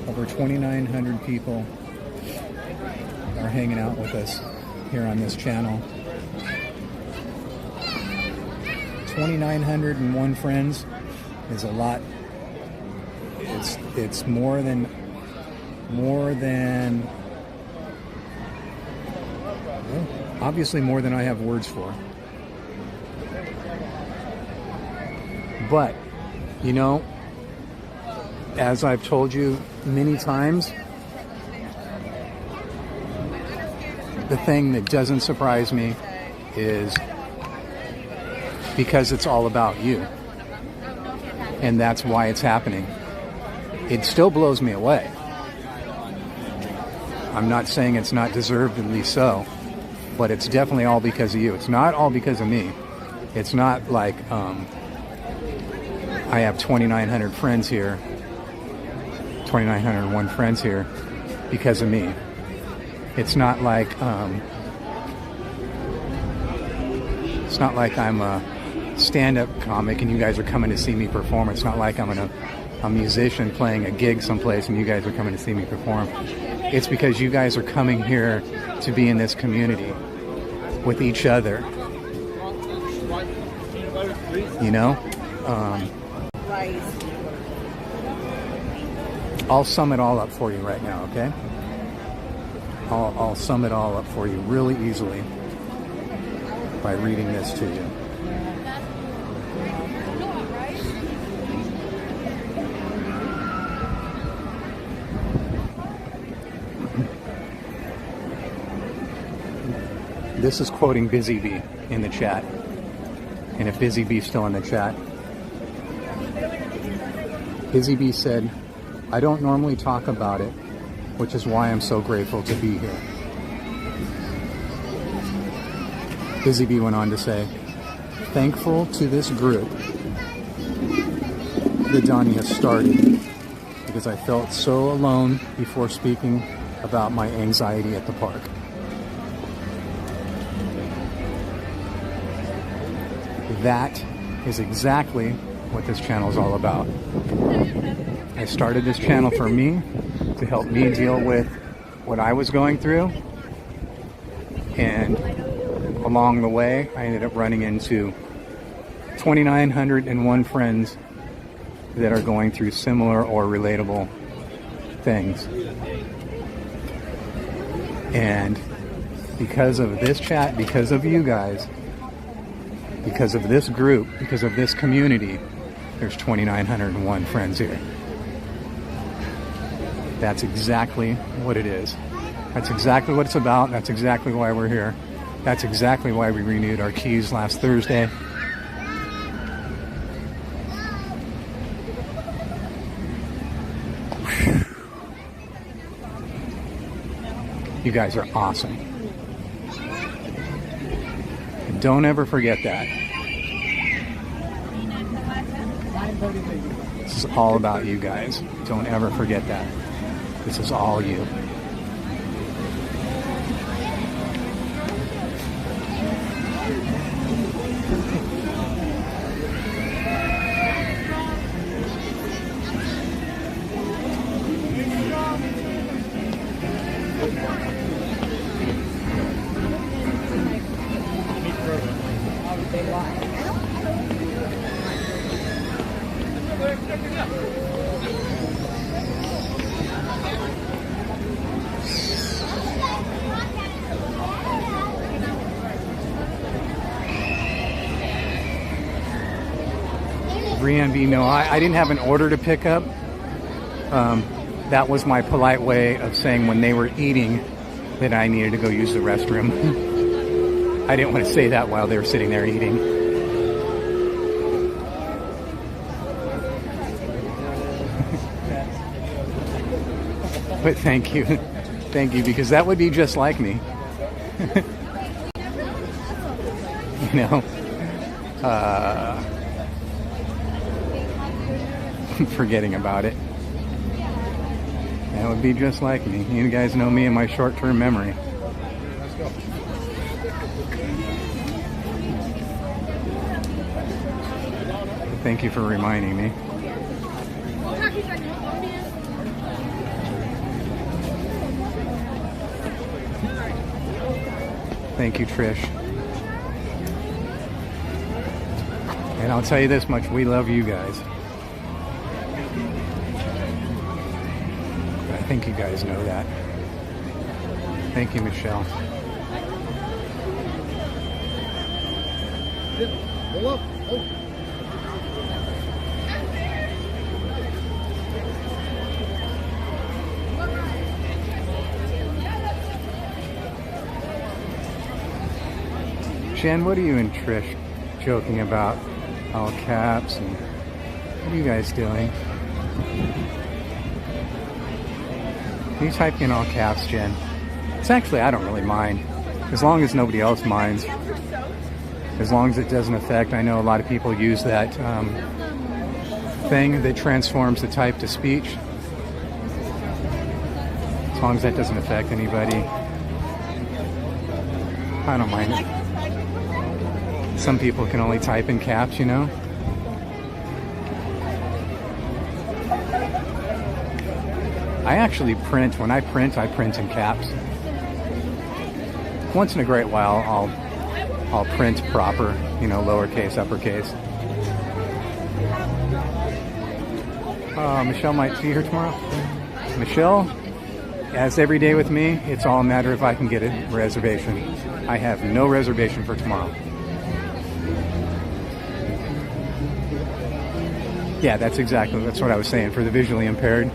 over 2,900 people are hanging out with us here on this channel. 2,901 friends is a lot. It's more than well, obviously more than I have words for. But, you know, as I've told you many times, the thing that doesn't surprise me is because it's all about you. And that's why it's happening. It still blows me away. I'm not saying it's not deservedly so, but it's definitely all because of you. It's not all because of me. It's not like I have 2,900 friends here, 2,901 friends here because of me. It's not like I'm a stand-up comic and you guys are coming to see me perform. It's not like I'm a musician playing a gig someplace and you guys are coming to see me perform. It's because you guys are coming here to be in this community with each other. You know? I'll sum it all up for you right now, okay? I'll sum it all up for you really easily by reading this to you. This is quoting Busy Bee in the chat. And if Busy Bee's still in the chat, Busy Bee said, "I don't normally talk about it, which is why I'm so grateful to be here." Busy Bee went on to say, "Thankful to this group that Donnie has started, because I felt so alone before speaking about my anxiety at the park." That is exactly what this channel is all about. I started this channel for me, to help me deal with what I was going through, and along the way I ended up running into 2,901 friends that are going through similar or relatable things. And because of this chat, because of you guys, because of this group, because of this community, there's 2,901 friends here. That's exactly what it is. That's exactly what it's about. That's exactly why we're here. That's exactly why we renewed our keys last Thursday. You guys are awesome. Don't ever forget that. This is all about you guys. Don't ever forget that. This is all you. No, I didn't have an order to pick up. That was my polite way of saying when they were eating that I needed to go use the restroom. I didn't want to say that while they were sitting there eating. But thank you. Thank you, because that would be just like me. You know? Forgetting about it. That would be just like me. You guys know me and my short-term memory. Thank you for reminding me. Thank you, Trish. And I'll tell you this much, we love you guys. But I think you guys know that. Thank you, Michelle. Pull up. Oh. Jen, what are you and Trish joking about? All caps, and what are you guys doing? Can you type in all caps, Jen? It's actually, I don't really mind. As long as nobody else minds. As long as it doesn't affect, I know a lot of people use that thing that transforms the type to speech. As long as that doesn't affect anybody, I don't mind it. Some people can only type in caps, you know? I actually print, when I print in caps. Once in a great while, I'll print proper, you know, lowercase, uppercase. Michelle might see her tomorrow. Michelle, as every day with me, it's all a matter if I can get a reservation. I have no reservation for tomorrow. Yeah, that's what I was saying for the visually impaired.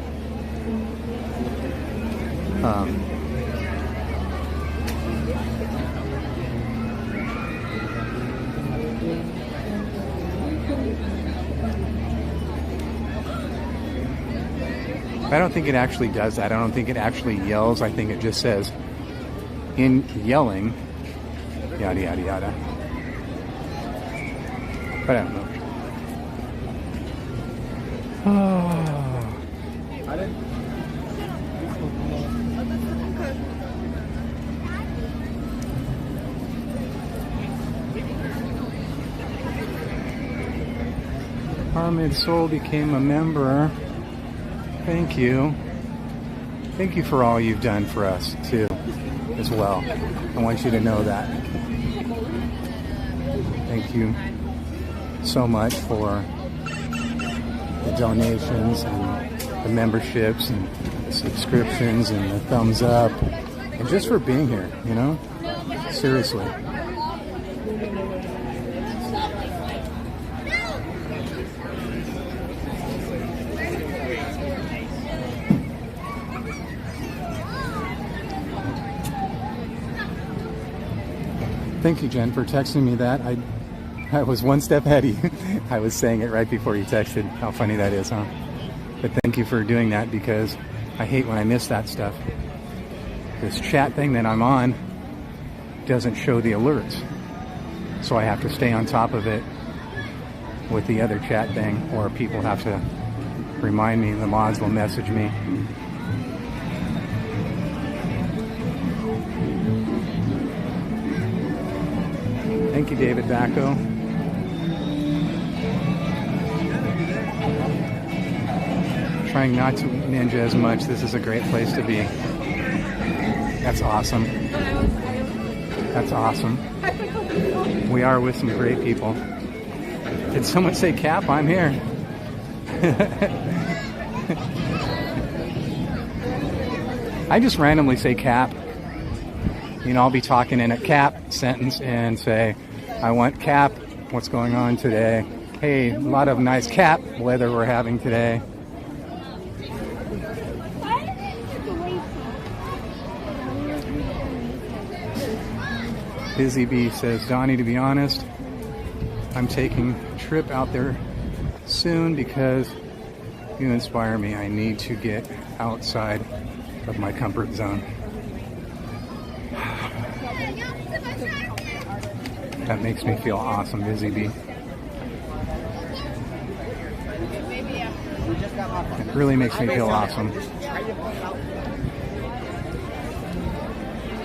I don't think it actually does that. I don't think it actually yells. I think it just says, in yelling, yada, yada, yada. But I don't know. Ahmed Soul became a member. Thank you. Thank you for all you've done for us, too, as well. I want you to know that. Thank you so much for the donations and the memberships and the subscriptions and the thumbs up. And just for being here, you know? Seriously. Thank you, Jen, for texting me that. I was one step ahead of you. I was saying it right before you texted. How funny that is, huh? But thank you for doing that, because I hate when I miss that stuff. This chat thing that I'm on doesn't show the alerts. So I have to stay on top of it with the other chat thing, or people have to remind me. The mods will message me. Thank you, David Bacco. Trying not to ninja as much. This is a great place to be. That's awesome. That's awesome. We are with some great people. Did someone say Cap? I'm here. I just randomly say Cap. You know, I'll be talking in a Cap sentence and say, I want Cap. What's going on today? Hey, a lot of nice Cap weather we're having today. Busy Bee says, Donnie, to be honest, I'm taking a trip out there soon because you inspire me. I need to get outside of my comfort zone. That makes me feel awesome, Busy Bee. It really makes me feel awesome.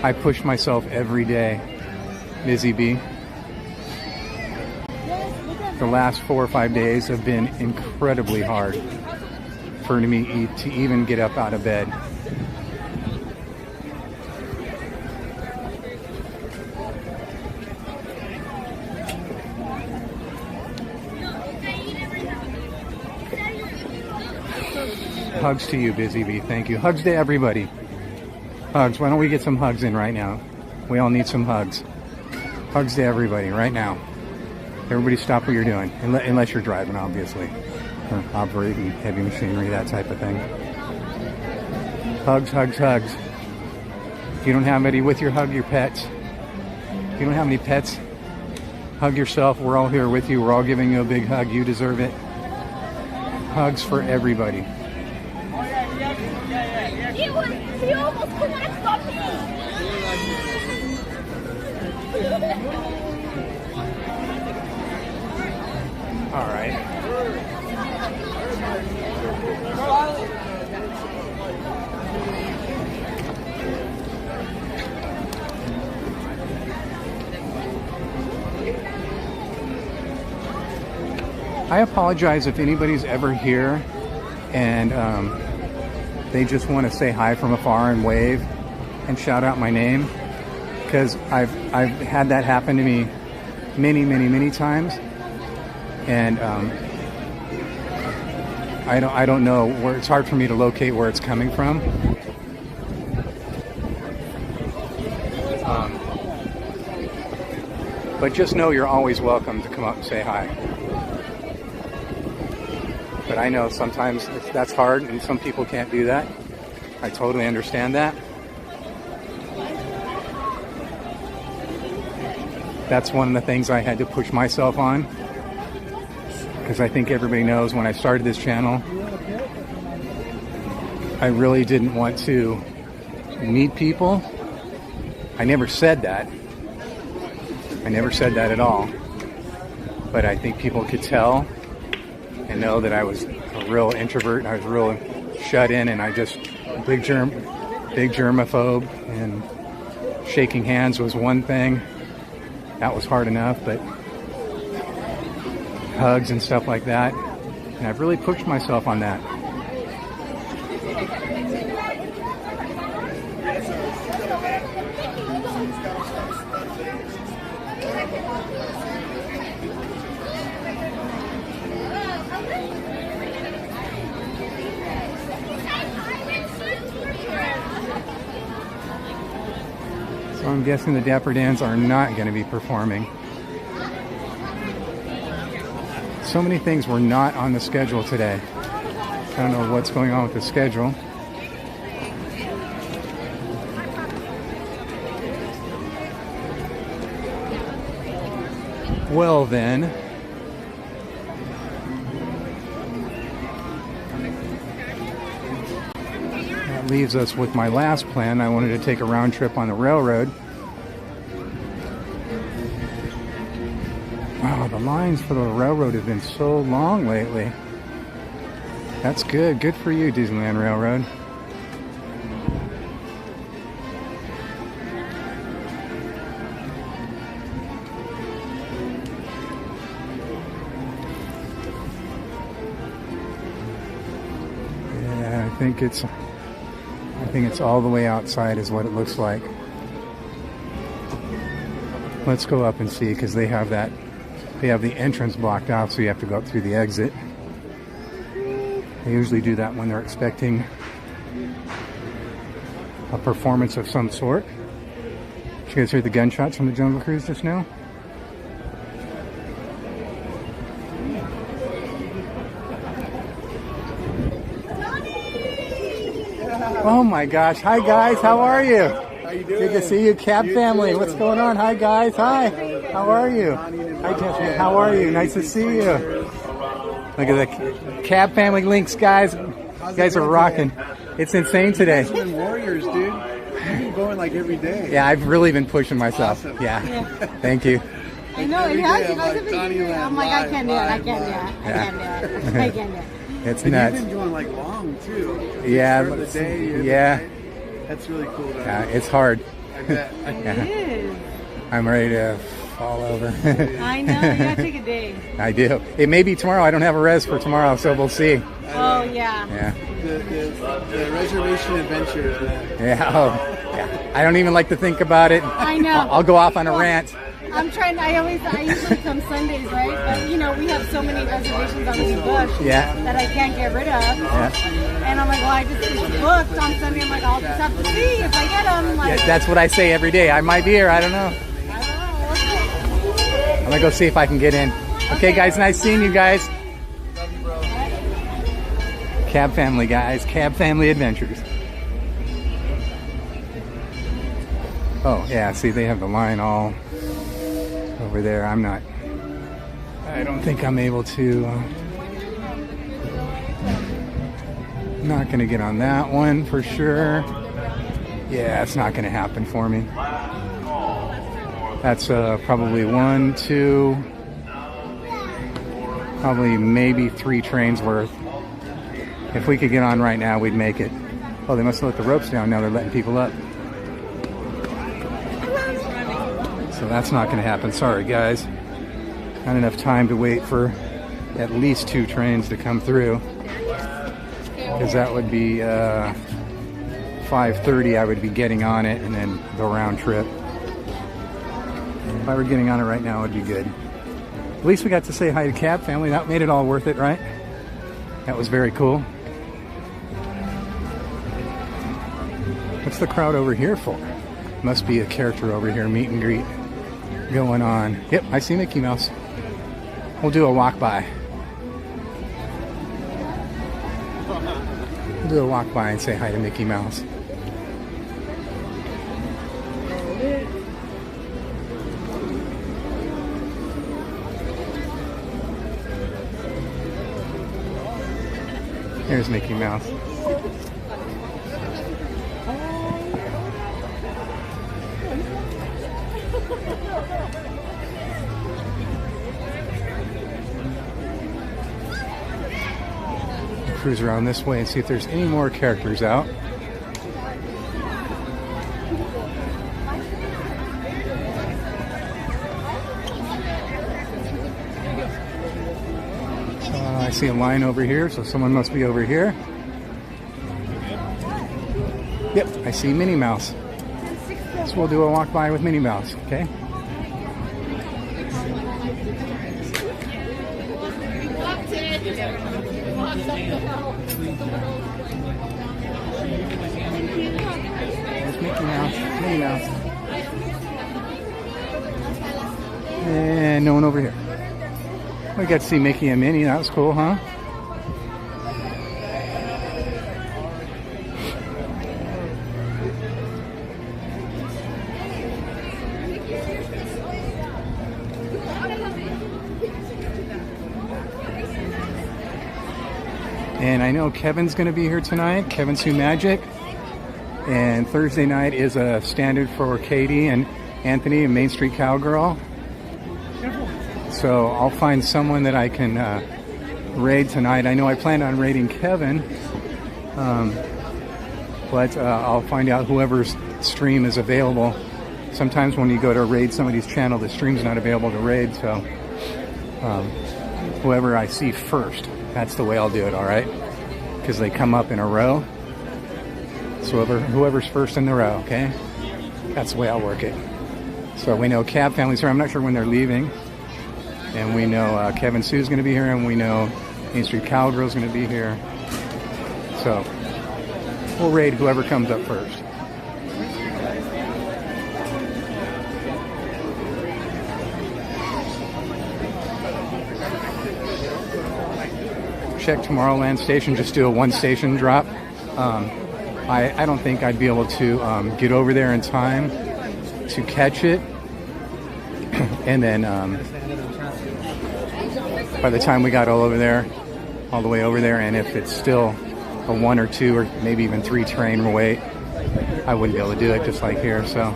I push myself every day, Busy Bee. The last 4 or 5 days have been incredibly hard for me to even get up out of bed. Hugs to you, Busy Bee. Thank you. Hugs to everybody. Hugs. Why don't we get some hugs in right now? We all need some hugs. Hugs to everybody right now. Everybody stop what you're doing. Unless you're driving, obviously. Or operating heavy machinery, that type of thing. Hugs, hugs, hugs. If you don't have any with you, hug your pets. If you don't have any pets, hug yourself. We're all here with you. We're all giving you a big hug. You deserve it. Hugs for everybody. You almost collapsed on me. All right. I apologize if anybody's ever here and they just want to say hi from afar and wave and shout out my name, because I've had that happen to me many times, and I don't know where. It's hard for me to locate where it's coming from. But just know you're always welcome to come up and say hi. But I know sometimes that's hard and some people can't do that. I totally understand that. That's one of the things I had to push myself on, because I think everybody knows when I started this channel, I really didn't want to meet people. I never said that. I never said that at all. But I think people could tell and know that I was a real introvert. I was real shut in, and I just big germaphobe. And shaking hands was one thing. That was hard enough, but hugs and stuff like that. And I've really pushed myself on that. So I'm guessing the Dapper Dans are not going to be performing. So many things were not on the schedule today. I don't know what's going on with the schedule. Well then, that leaves us with my last plan. I wanted to take a round trip on the railroad. Wow, the lines for the railroad have been so long lately. That's good. Good for you, Disneyland Railroad. Yeah, I think it's all the way outside is what it looks like. Let's go up and see, because they have the entrance blocked off, so you have to go up through the exit. They usually do that when they're expecting a performance of some sort. Did you guys hear the gunshots from the Jungle Cruise just now? Oh my gosh. Hi guys, how are you? How you doing? Good to see you, Cab family. What's going on? Hi guys, hi. How are you? Hi Jessica, how are you? Nice to see you. Look at the Cab family links, guys. You guys are rocking. It's insane today. You've been warriors, dude. You've been going like every day. Yeah, I've really been pushing myself. Awesome. Yeah. Thank you. I know, it has. You guys have been doing it. I'm like, I can't do it. I can't do it. I can't do it. I can't do it. It's and nuts. You've been going like long too. Yeah. The day, yeah. That's really cool. Yeah, it's hard. I bet. Yeah. It is. I'm ready to fall over. I know. You gotta take a day. I do. It may be tomorrow. I don't have a res for tomorrow, so we'll see. Oh yeah. Yeah. The reservation adventures, man. Yeah. Oh, yeah. I don't even like to think about it. I know. I'll go off on a rant. I'm trying. I usually come Sundays, right? But you know, we have so many reservations already booked that I can't get rid of. Yeah. And I'm like, well, I just booked on Sunday. I'm like, I'll just have to see if I get them. Like, Yeah, that's what I say every day. I might be here. I don't know. I'm gonna go see if I can get in. Okay, guys. Nice seeing you guys. Cab family, guys. Cab family adventures. Oh, yeah. See, they have the line all over there. I don't think I'm able to. Not going to get on that one for sure. Yeah, it's not going to happen for me. That's probably 1, 2, probably maybe 3 trains worth. If we could get on right now, we'd make it. Oh, they must have let the ropes down. Now they're letting people up. So that's not going to happen. Sorry, guys. Not enough time to wait for at least 2 trains to come through. Because that would be 5:30. I would be getting on it and then the round trip. If I were getting on it right now, it would be good. At least we got to say hi to Cab family. That made it all worth it, right? That was very cool. What's the crowd over here for? Must be a character over here, meet and greet going on. Yep, I see Mickey Mouse. We'll do a walk by. We'll do a walk by and say hi to Mickey Mouse. Here's Mickey Mouse. Cruise around this way and see if there's any more characters out. I see a line over here, so someone must be over here. Yep, I see Minnie Mouse. So we'll do a walk by with Minnie Mouse, okay? There's Mickey Mouse, Minnie Mouse. And no one over here. We got to see Mickey and Minnie. That was cool, huh? And I know Kevin's going to be here tonight. Kevin's Who Magic. And Thursday night is a standard for Katie and Anthony and Main Street Cowgirl. So I'll find someone that I can raid tonight. I know I planned on raiding Kevin, but I'll find out whoever's stream is available. Sometimes when you go to raid somebody's channel, the stream's not available to raid, so whoever I see first, that's the way I'll do it, all right? Because they come up in a row. So whoever's first in the row, okay? That's the way I'll work it. So we know Cab family's here. I'm not sure when they're leaving. And we know Kevin Sue's going to be here, and we know Main Street Cowgirl's going to be here. So we'll raid whoever comes up first. Check TORRANCE station, just do a 1-station drop. I don't think I'd be able to get over there in time to catch it. And then by the time we got all the way over there, and if it's still a 1 or 2 or maybe even 3 train wait, I wouldn't be able to do it just like here. So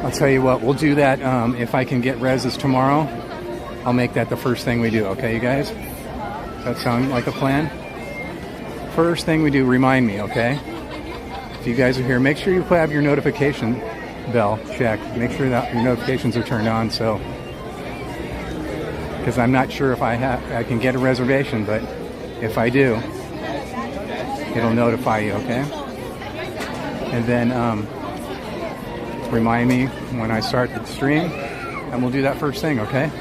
I'll tell you what, we'll do that. If I can get reses tomorrow, I'll make that the first thing we do. Okay, you guys? Does that sound like a plan? First thing we do, remind me, okay? If you guys are here, make sure you have your notification bell checked. Make sure that your notifications are turned on, so because I'm not sure if I can get a reservation, but if I do, it'll notify you, okay? And then remind me when I start the stream, and we'll do that first thing, okay?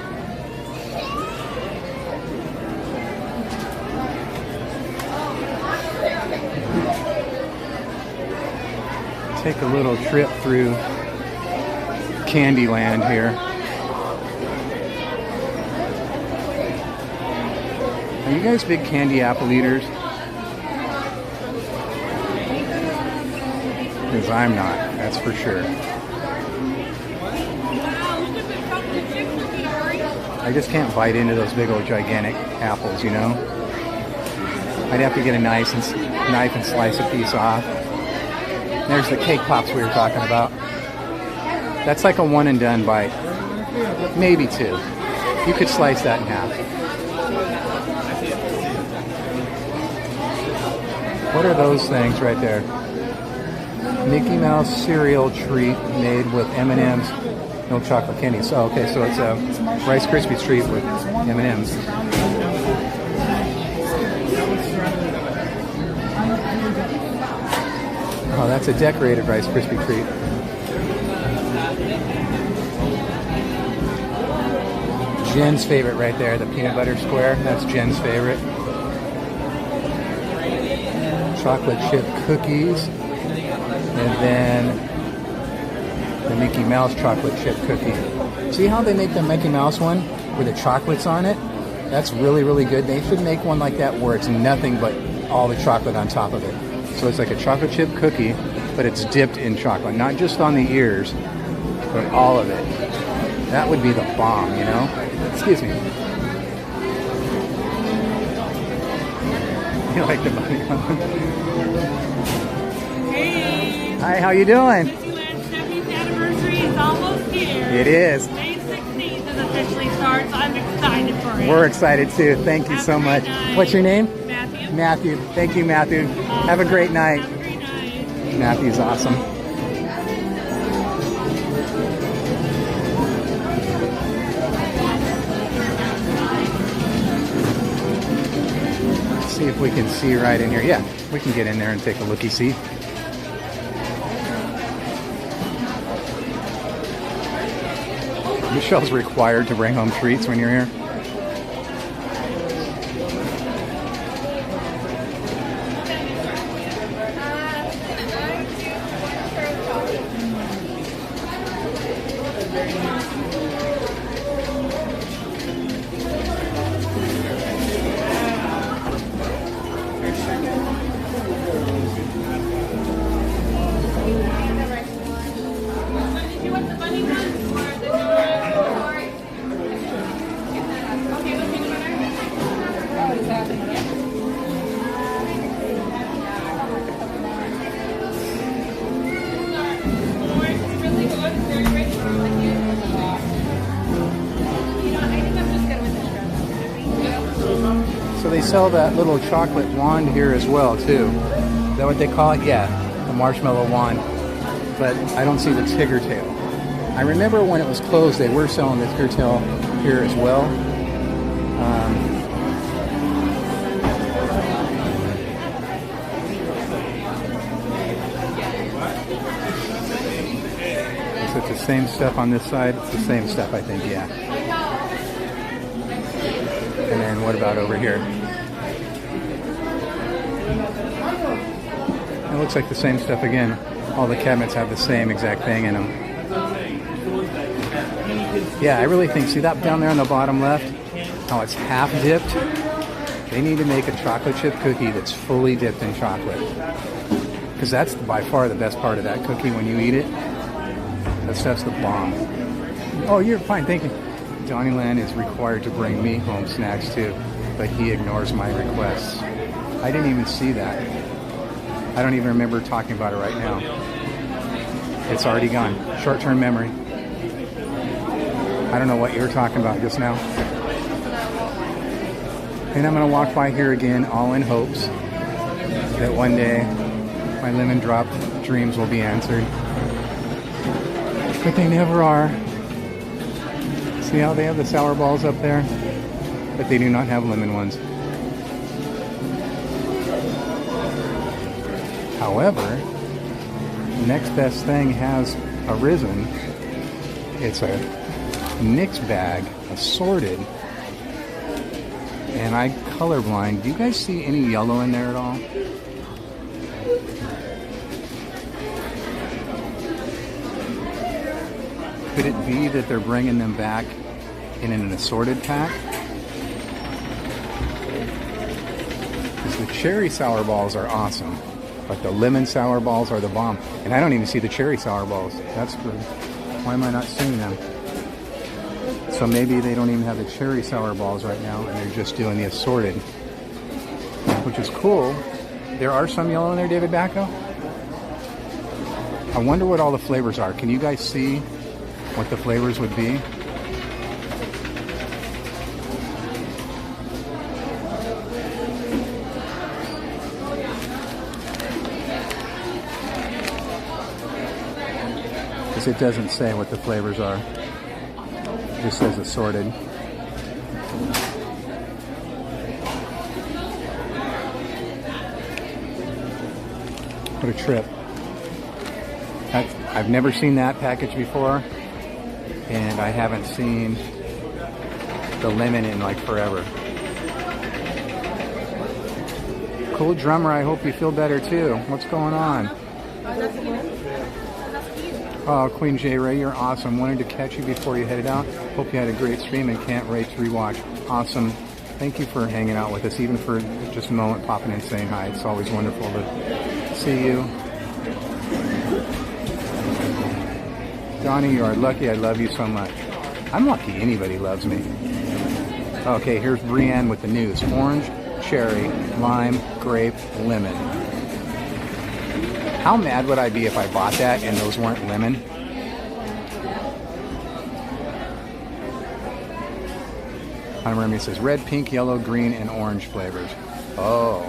Take a little trip through Candyland here. Are you guys big candy apple eaters? Because I'm not, that's for sure. I just can't bite into those big old gigantic apples, you know? I'd have to get a knife and slice a piece off. There's the cake pops we were talking about. That's like a one and done bite. Maybe two. You could slice that in half. What are those things right there? Mickey Mouse cereal treat made with M&M's, milk chocolate candy. So okay, so it's a Rice Krispies treat with M&M's. Oh, that's a decorated Rice Krispie treat. Jen's favorite right there, the peanut butter square. That's Jen's favorite. Chocolate chip cookies. And then the Mickey Mouse chocolate chip cookie. See how they make the Mickey Mouse one where the chocolate's on it? That's really, really good. They should make one like that where it's nothing but all the chocolate on top of it. So it's like a chocolate chip cookie, but it's dipped in chocolate. Not just on the ears, but all of it. That would be the bomb, you know? Excuse me. You like the bunny? Hey! Hi, how you doing? Disneyland's 70th anniversary is almost here. It is. May 16th is officially starts. I'm excited for it. We're excited too. Thank you so much. What's your name? Matthew. Matthew. Thank you, Matthew. Have a great night. Have a great night. Matthew's awesome. Let's see if we can see right in here. Yeah, we can get in there and take a looky-see. Michelle's required to bring home treats when you're here. So they sell that little chocolate wand here as well too. Is that what they call it? Yeah, the marshmallow wand. But I don't see the tiger tail. I remember when it was closed they were selling the tiger tail here as well. So it's the same stuff on this side. It's the same stuff, I think, yeah. And then what about over here? It looks like the same stuff again. All the cabinets have the same exact thing in them. Yeah, I really think, see that down there on the bottom left? How it's half dipped? They need to make a chocolate chip cookie that's fully dipped in chocolate. Because that's by far the best part of that cookie when you eat it. That stuff's the bomb. Oh, you're fine, thank you. DonnieLand is required to bring me home snacks too, but he ignores my requests. I didn't even see that. I don't even remember talking about it right now. It's already gone. Short-term memory. I don't know what you were talking about just now. And I'm going to walk by here again, all in hopes that one day my lemon drop dreams will be answered. But they never are. See how they have the sour balls up there? But they do not have lemon ones. However, the next best thing has arisen. It's a mixed bag, assorted, and I'm colorblind. Do you guys see any yellow in there at all? Could it be that they're bringing them back in an assorted pack? Because the cherry sour balls are awesome, but the lemon sour balls are the bomb. And I don't even see the cherry sour balls. That's good. Why am I not seeing them? So maybe they don't even have the cherry sour balls right now, and they're just doing the assorted, which is cool. There are some yellow in there, David Bacco. I wonder what all the flavors are. Can you guys see what the flavors would be? Because it doesn't say what the flavors are. It just says assorted. What a trip. I've never seen that package before. And I haven't seen the lemon in like forever. Cool drummer, I hope you feel better too. What's going on? Oh, Queen J. Ray, you're awesome. Wanted to catch you before you headed out. Hope you had a great stream and can't wait to rewatch. Awesome. Thank you for hanging out with us, even for just a moment, popping in and saying hi. It's always wonderful to see you. Donnie, you are lucky. I love you so much. I'm lucky anybody loves me. Okay, here's Brienne with the news. Orange, cherry, lime, grape, lemon. How mad would I be if I bought that and those weren't lemon? I'm Remy says red, pink, yellow, green, and orange flavors. Oh.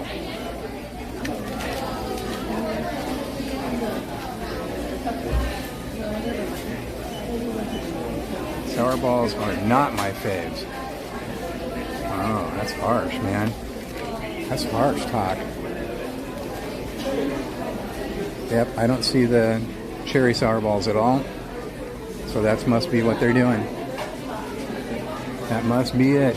Sour balls are not my faves. Oh, that's harsh, man. That's harsh talk. Yep, I don't see the cherry sour balls at all. So that must be what they're doing. That must be it.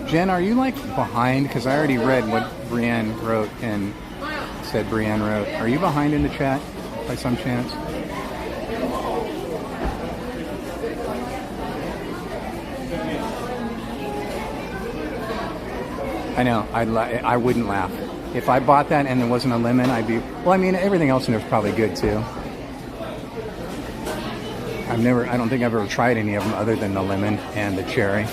Jen, are you like behind? Because I already read what Brienne wrote and said Brienne wrote. Are you behind in the chat by some chance? I know, I wouldn't laugh. If I bought that and there wasn't a lemon, I'd be, well, I mean, everything else in there is probably good too. I don't think I've ever tried any of them other than the lemon and the cherry.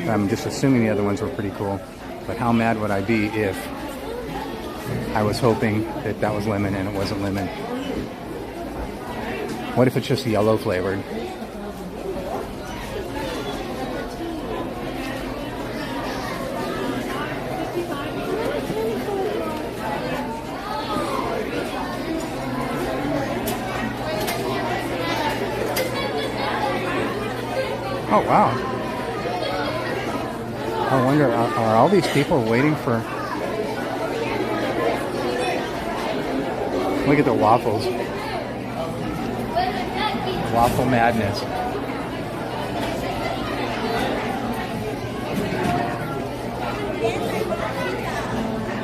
I'm just assuming the other ones were pretty cool. But how mad would I be if I was hoping that that was lemon and it wasn't lemon? What if it's just yellow flavored? Oh, wow. I wonder, are all these people waiting for... Look at the waffles. Waffle madness.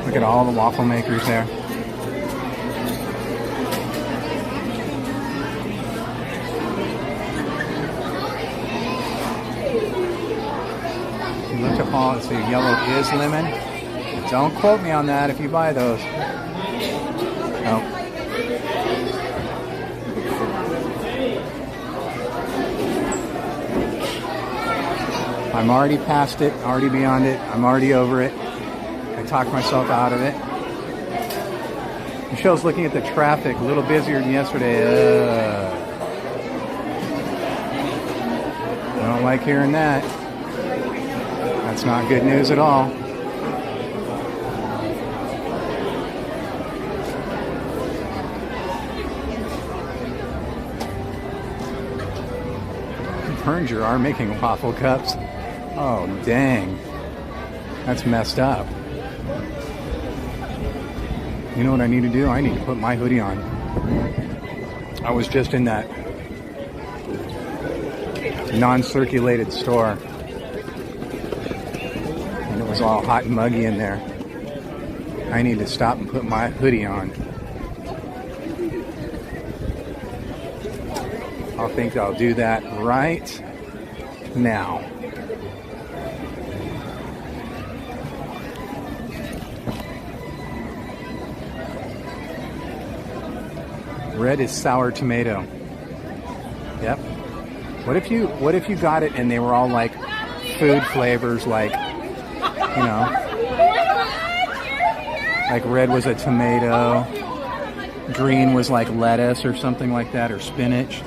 Look at all the waffle makers there. Look up all, so yellow is lemon. Don't quote me on that if you buy those. I'm already past it, already beyond it. I'm already over it. I talked myself out of it. Michelle's looking at the traffic, a little busier than yesterday. I don't like hearing that. That's not good news at all. Burned your arm making waffle cups. Oh, dang. That's messed up. You know what I need to do? I need to put my hoodie on. I was just in that non-circulated store, and it was all hot and muggy in there. I need to stop and put my hoodie on. I think I'll do that right now. Red is sour tomato. Yep. What if you got it and they were all like food flavors, like, you know, like red was a tomato, green was like lettuce or something like that, or spinach.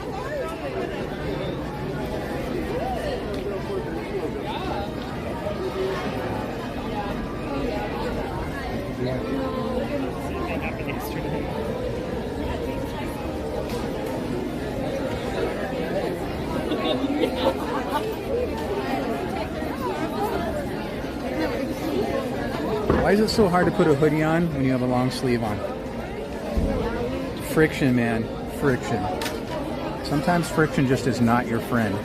Why is it so hard to put a hoodie on when you have a long sleeve on? Friction, man. Friction. Sometimes friction just is not your friend.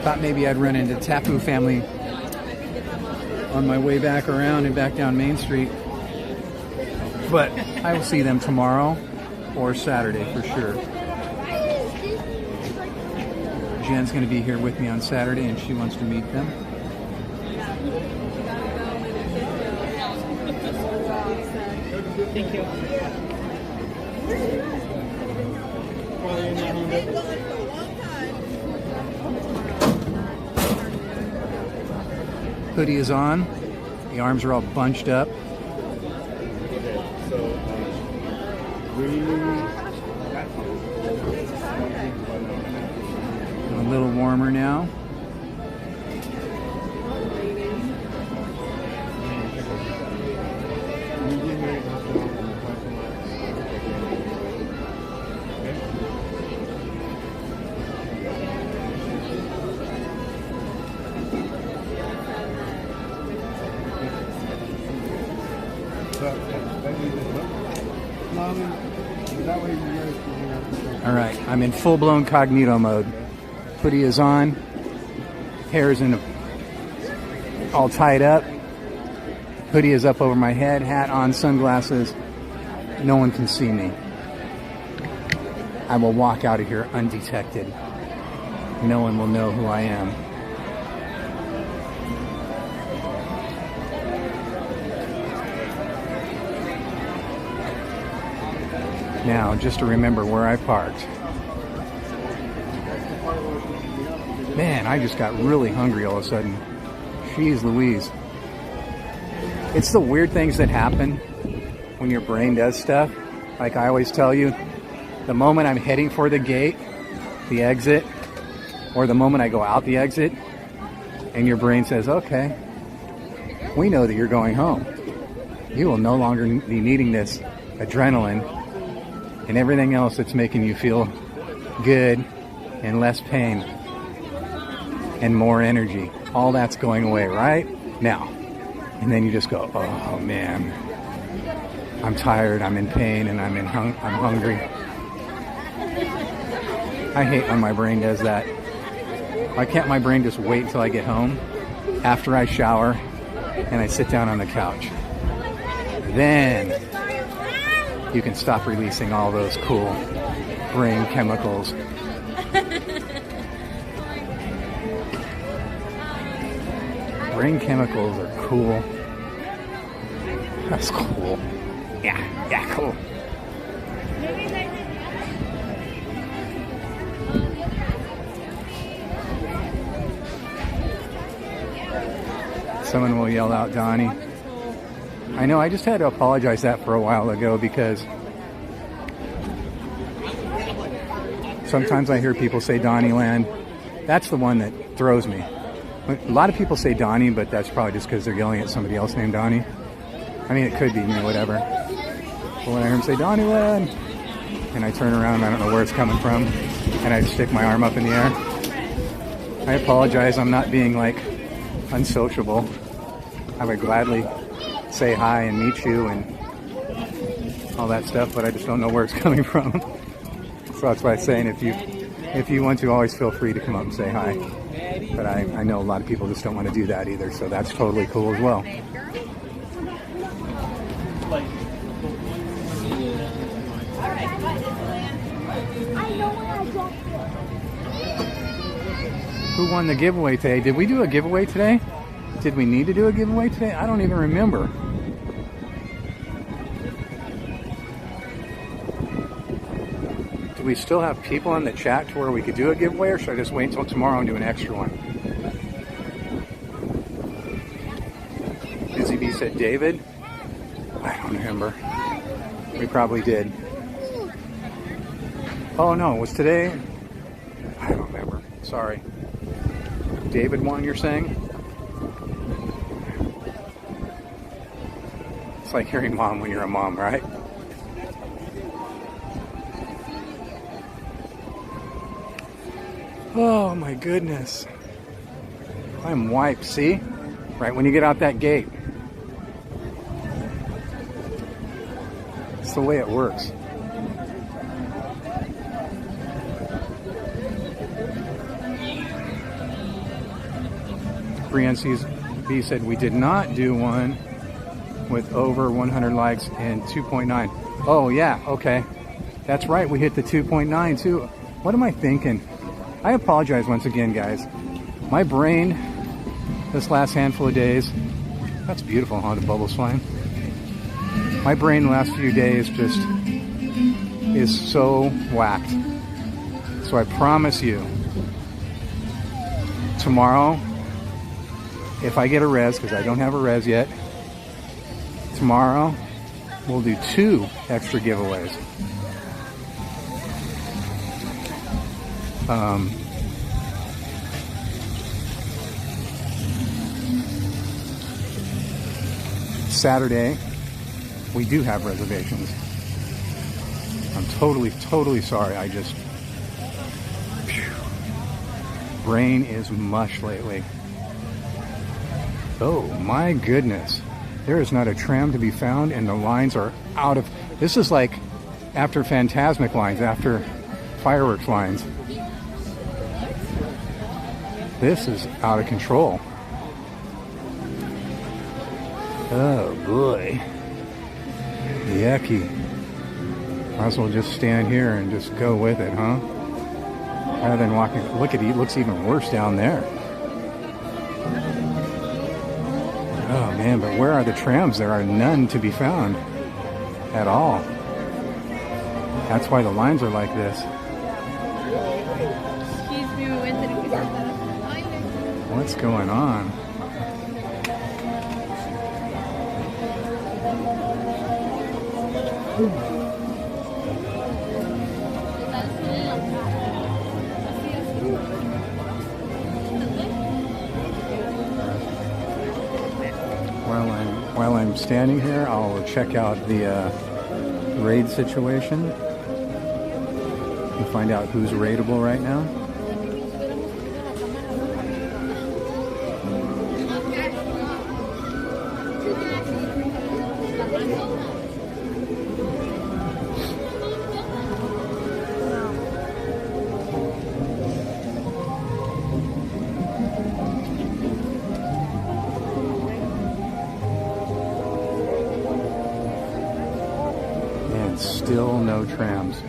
Thought maybe I'd run into Tapu family on my way back around and back down Main Street. But I will see them tomorrow or Saturday for sure. Jen's going to be here with me on Saturday and she wants to meet them. Thank you. Hoodie is on. The arms are all bunched up. A little warmer now. All right, I'm in full-blown cognito mode. Hoodie is on, hair is all tied up, hoodie is up over my head, hat on, sunglasses. No one can see me. I will walk out of here undetected. No one will know who I am. Now, just to remember where I parked. Man, I just got really hungry all of a sudden. Jeez Louise. It's the weird things that happen when your brain does stuff. Like I always tell you, the moment I'm heading for the gate, the exit, or the moment I go out the exit, and your brain says, okay, we know that you're going home. You will no longer be needing this adrenaline and everything else that's making you feel good and less pain and more energy. All that's going away right now. And then you just go, oh man, I'm tired, I'm in pain, and I'm hungry. I hate when my brain does that. Why can't my brain just wait until I get home after I shower and I sit down on the couch? Then you can stop releasing all those cool brain chemicals. Brain chemicals are cool. That's cool. Yeah, cool. Someone will yell out Donnie. I know, I just had to apologize that for a while ago because sometimes I hear people say DonnieLand. That's the one that throws me. A lot of people say Donnie, but that's probably just because they're yelling at somebody else named Donnie. I mean, it could be me, whatever. But when I hear them say DonnieLand, and I turn around, I don't know where it's coming from, and I stick my arm up in the air. I apologize, I'm not being like unsociable. I would gladly say hi and meet you and all that stuff, but I just don't know where it's coming from. So that's why I'm saying if you want to, always feel free to come up and say hi. But I know a lot of people just don't want to do that either, so that's totally cool as well. Who won the giveaway today? Did we do a giveaway today? Did we need to do a giveaway today? I don't even remember. Do we still have people in the chat to where we could do a giveaway, or should I just wait until tomorrow and do an extra one? Busy Bee said David. I don't remember. We probably did. Oh no, it was today? I don't remember. Sorry. David won, you're saying? It's like hearing mom when you're a mom, right? Oh my goodness. I'm wiped, see? Right when you get out that gate. It's the way it works. Brienne B said we did not do one with over 100 likes and 2.9. Oh yeah, okay. That's right, we hit the 2.9 too. What am I thinking? I apologize once again, guys. My brain, this last handful of days, that's beautiful, huh, the bubbles flying? My brain the last few days just is so whacked. So I promise you, tomorrow, if I get a res, because I don't have a res yet, tomorrow we'll do 2 extra giveaways. Saturday, we do have reservations. I'm totally sorry. I just... brain is mush lately. Oh my goodness. There is not a tram to be found, and the lines are out of... This is like after Phantasmic lines, after fireworks lines. This is out of control. Oh boy. Yucky. Might as well just stand here and just go with it, huh? Rather than walking... Look at it, it looks even worse down there. Oh man, but where are the trams? There are none to be found at all. That's why the lines are like this. Excuse me, we went to the What's going on? While I'm standing here, I'll check out the raid situation and find out who's raidable right now. Still no trams.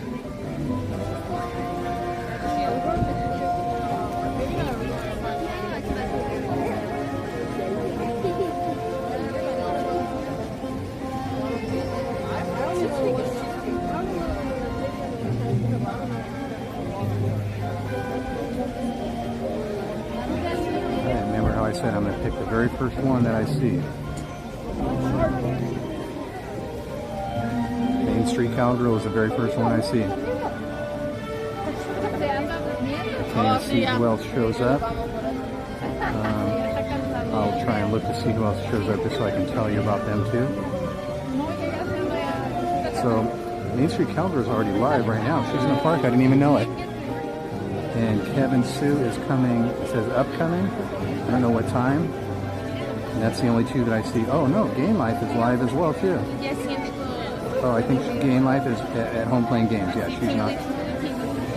said, I'm going to pick the very first one that I see. Main Street Cowgirl is the very first one I see. I can't see who else shows up. I'll try and look to see who else shows up just so I can tell you about them too. So, Main Street Cowgirl is already live right now. She's in the park. I didn't even know it. And Kevin Sue is coming. It says upcoming. I don't know what time. And that's the only two that I see. Oh no, Game Life is live as well too. Oh, I think Game Life is at home playing games. Yeah, she's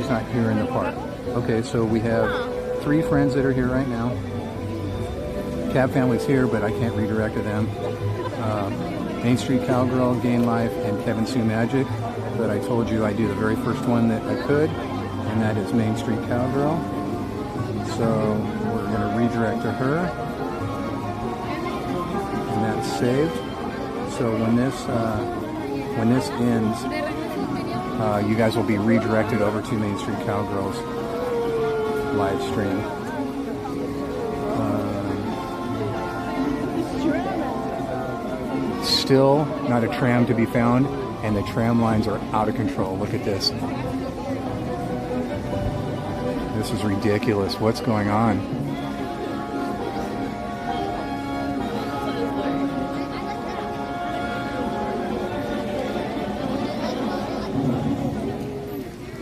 not here in the park. Okay, so we have 3 friends that are here right now. Cab Family's here, but I can't redirect to them. Main Street Cowgirl, Game Life, and Kevin Sue Magic. But I told you I do the very first one that I could, and that is Main Street Cowgirl. So we're going to redirect to her, and that's saved. So when this ends, you guys will be redirected over to Main Street Cowgirl's live stream. Still not a tram to be found, and the tram lines are out of control. Look at this. This is ridiculous. What's going on?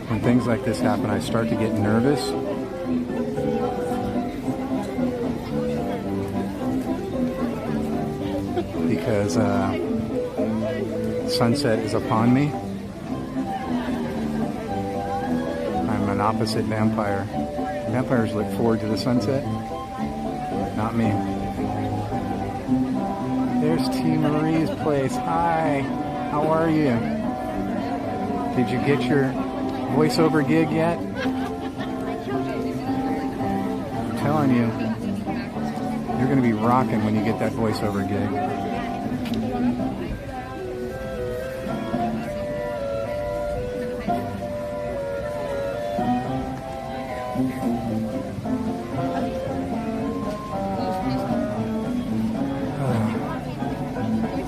When things like this happen, I start to get nervous. Because sunset is upon me. I'm an opposite vampire. Vampires look forward to the sunset. Not me. There's T. Marie's place. Hi, how are you? Did you get your voiceover gig yet? I'm telling you, you're going to be rocking when you get that voiceover gig.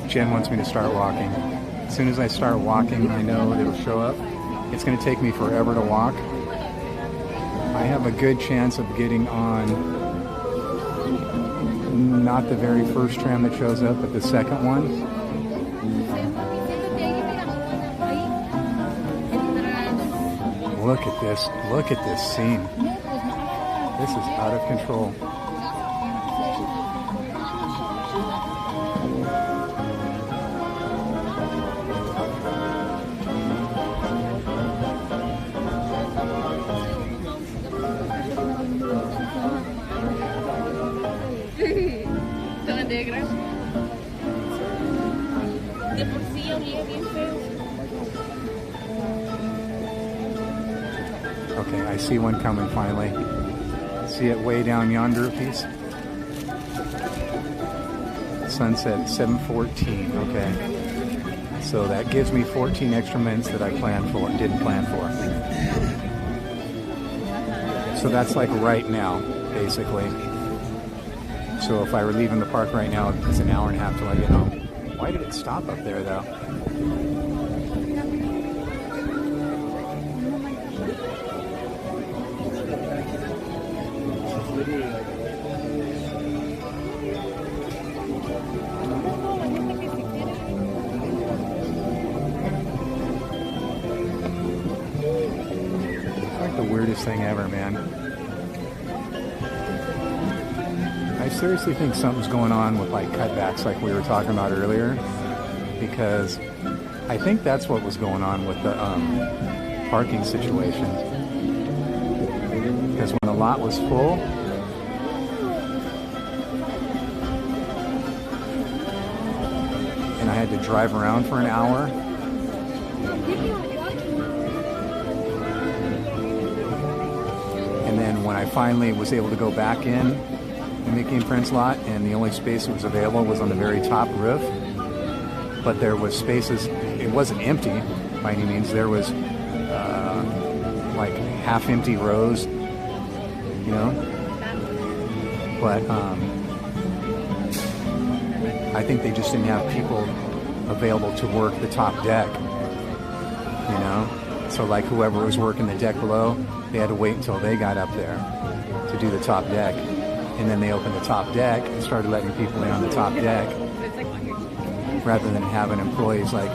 Jen wants me to start walking. As soon as I start walking, I know it'll show up. It's going to take me forever to walk. I have a good chance of getting on not the very first tram that shows up, but the second one. Look at this. Look at this scene. This is out of control. Okay, I see one coming finally. See it way down yonder piece? Sunset 7:14. Okay. So that gives me 14 extra minutes that I didn't plan for. So that's like right now, basically. So if I were leaving the park right now, it's an hour and a half till I get home. Why did it stop up there though? It's like the weirdest thing ever, man. I seriously think something's going on with like cutbacks like we were talking about earlier, because I think that's what was going on with the parking situation. Because when the lot was full, and I had to drive around for an hour, and then when I finally was able to go back in Mickey and Friends lot, and the only space that was available was on the very top roof, but there was spaces. It wasn't empty by any means. There was like half empty rows, you know, but I think they just didn't have people available to work the top deck, you know? So like whoever was working the deck below, they had to wait until they got up there to do the top deck. And then they opened the top deck and started letting people in on the top deck, rather than having employees like,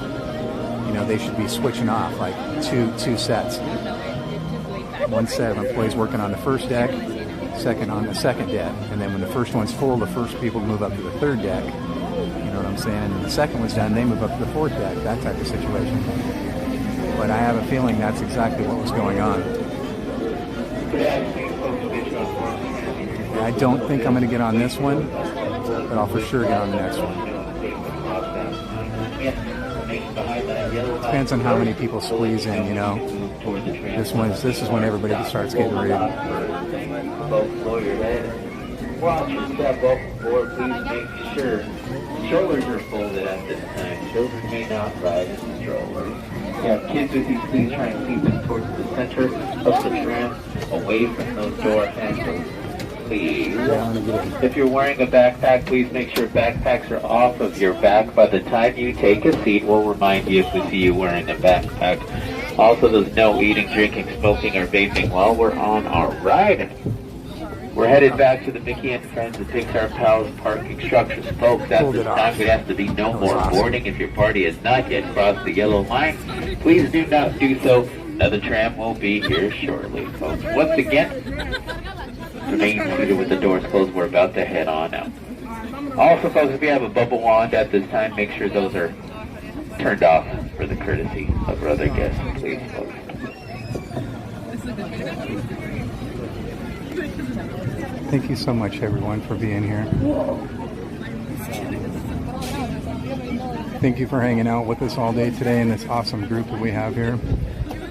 you know, they should be switching off like two sets. One set of employees working on the first deck, second on the second deck, and then when the first one's full, the first people move up to the third deck. You know what I'm saying? And when the second one's done, they move up to the fourth deck. That type of situation. But I have a feeling that's exactly what was going on. I don't think I'm going to get on this one, but I'll for sure get on the next one. Depends on how many people squeeze in, you know. This is when everybody starts getting ready. Watch your step up forward, please make sure shoulders are folded at this time. Children may not ride in the strollers. You have kids with you, please try and keep them towards the center of the tram, away from those door handles. Please. If you're wearing a backpack, please make sure backpacks are off of your back. By the time you take a seat, we'll remind you if we see you wearing a backpack. Also, there's no eating, drinking, smoking, or vaping while we're on our ride. We're headed back to the Mickey and Friends and Pixar Pals parking structures. Folks, at this time, we have to be no more boarding. If your party has not yet crossed the yellow line, please do not do so. Another tram will be here shortly, folks. Once again, remain seated with the doors closed. We're about to head on out. Also, folks, if you have a bubble wand at this time, make sure those are turned off for the courtesy of our other guests, please, folks. Thank you so much, everyone, for being here. Thank you for hanging out with us all day today in this awesome group that we have here.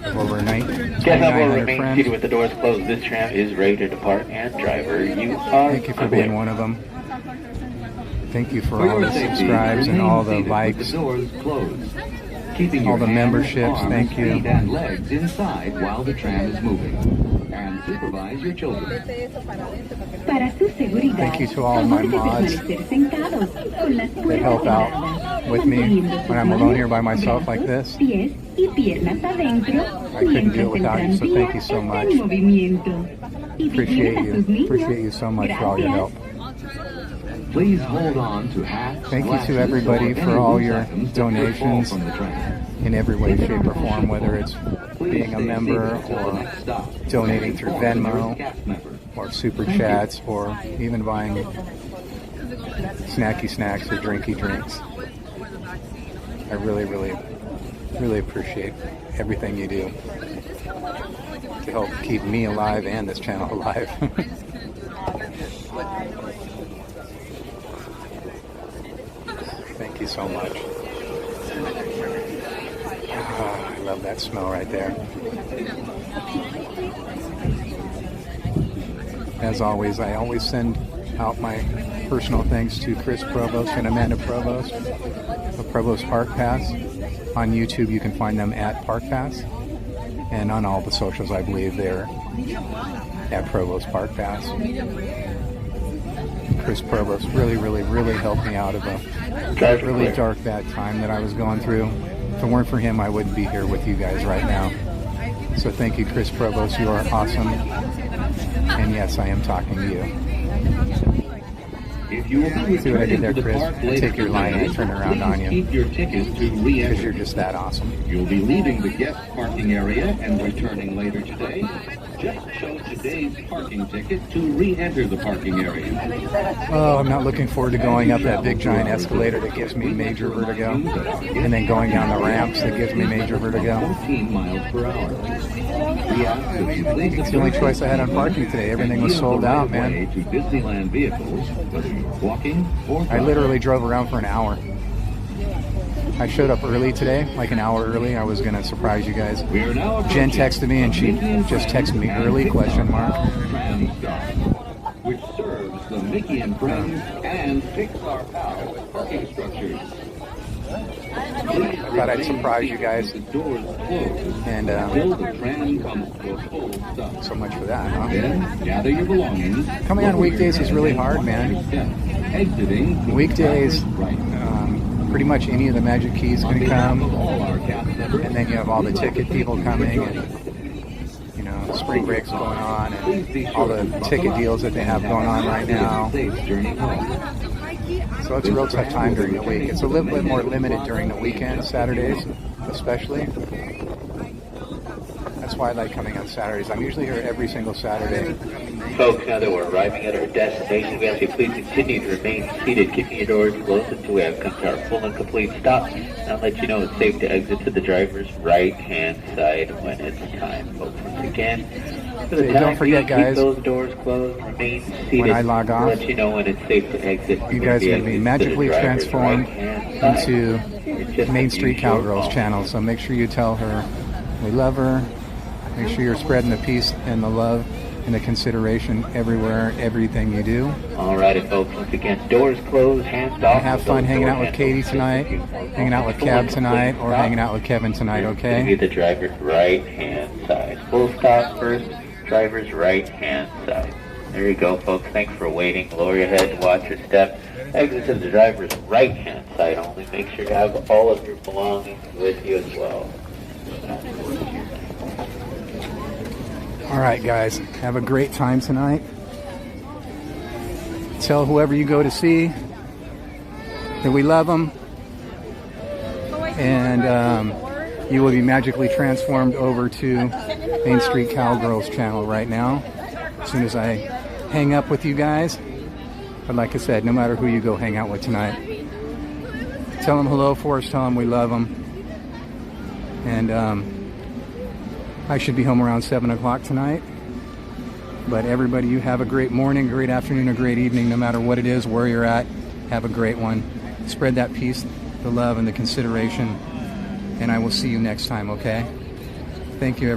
Over 2,900 remain seated with the doors closed. This tram is ready to depart, and driver, you are. Thank you for being one of them. Thank you for all the subscribes and all the likes, all the memberships. Thank you. And legs inside while the tram is moving. And supervise your children. Thank you to all of my mods that help out with me when I'm alone here by myself like this. I couldn't do it without you, so thank you so much. Appreciate you. Appreciate you so much for all your help. Please hold on to hats. Thank you to everybody for all your donations in every way, shape, or form, whether it's being a member or donating through Venmo or Super Chats or even buying snacky snacks or drinky drinks. I really, really, really appreciate everything you do to help keep me alive and this channel alive. Thank you so much. I love that smell right there. As always, I always send out my personal thanks to Chris Provost and Amanda Provost of Provost Park Pass. On YouTube, you can find them at Park Pass. And on all the socials, I believe they're at Provost Park Pass. Chris Provost really, really, really helped me out of a really dark, bad time that I was going through. If it weren't for him, I wouldn't be here with you guys right now. So thank you, Chris Provost. You are awesome. And yes, I am talking to you. See what I did there, Chris? Take your line and turn around on you. Keep your ticket to re-enter. Because you're just that awesome. You'll be leaving the guest parking area and returning later today. Just show today's parking ticket to re-enter the parking area. Oh, I'm not looking forward to going up that big giant escalator that gives me major vertigo, and then going down the ramps that gives me major vertigo. 14 miles per hour. It's the only choice I had on parking today. Everything was sold out, man. To Disneyland vehicles, whether you're walking or I literally drove around for an hour. I showed up early today, like an hour early. I was going to surprise you guys. Jen texted me and she just texted me early, question mark. Which serves the Mickey and Friends and Pixar Pals parking structures. I thought I'd surprise you guys. And so much for that, huh? Gather your belongings. Coming on weekdays is really hard, man. Weekdays, pretty much any of the Magic Keys can come. And then you have all the ticket people coming, and you know, spring break's going on, and all the ticket deals that they have going on right now. So it's a real tough time during the week. It's a little bit more limited during the weekend, Saturdays especially. That's why I like coming on Saturdays. I'm usually here every single Saturday. Folks, now that we're arriving at our destination, we ask you please continue to remain seated, keeping your doors closed until we have come to our full and complete stop. And I'll let you know it's safe to exit to the driver's right-hand side when it's time. Folks, once again, for the Okay, time don't forget, being, guys, keep those doors closed, remain seated. when I log off, I'll let you know when it's safe to exit. you guys are going to be magically transformed into Main Street Cowgirls channel. So make sure you tell her we love her. Make sure you're spreading the peace and the love and the consideration everywhere, everything you do. Alrighty, folks, once again, doors closed, hands off. Have fun hanging out with Katie tonight, hanging out with Kev tonight, or hanging out with Kevin tonight, okay? Give the driver's right-hand side. Full stop first, driver's right-hand side. There you go, folks. Thanks for waiting. Lower your head, watch your step. Exit to the driver's right-hand side only. Make sure you have all of your belongings with you as well. All right, guys, have a great time tonight. Tell whoever you go to see that we love them, and you will be magically transformed over to Main Street Cowgirls channel right now as soon as I hang up with you guys. But like I said, no matter who you go hang out with tonight, tell them hello for us, tell them we love them, and I should be home around 7 o'clock tonight. But everybody, you have a great morning, great afternoon, or great evening, no matter what it is, where you're at. Have a great one. Spread that peace, the love, and the consideration. And I will see you next time, okay? Thank you, everybody.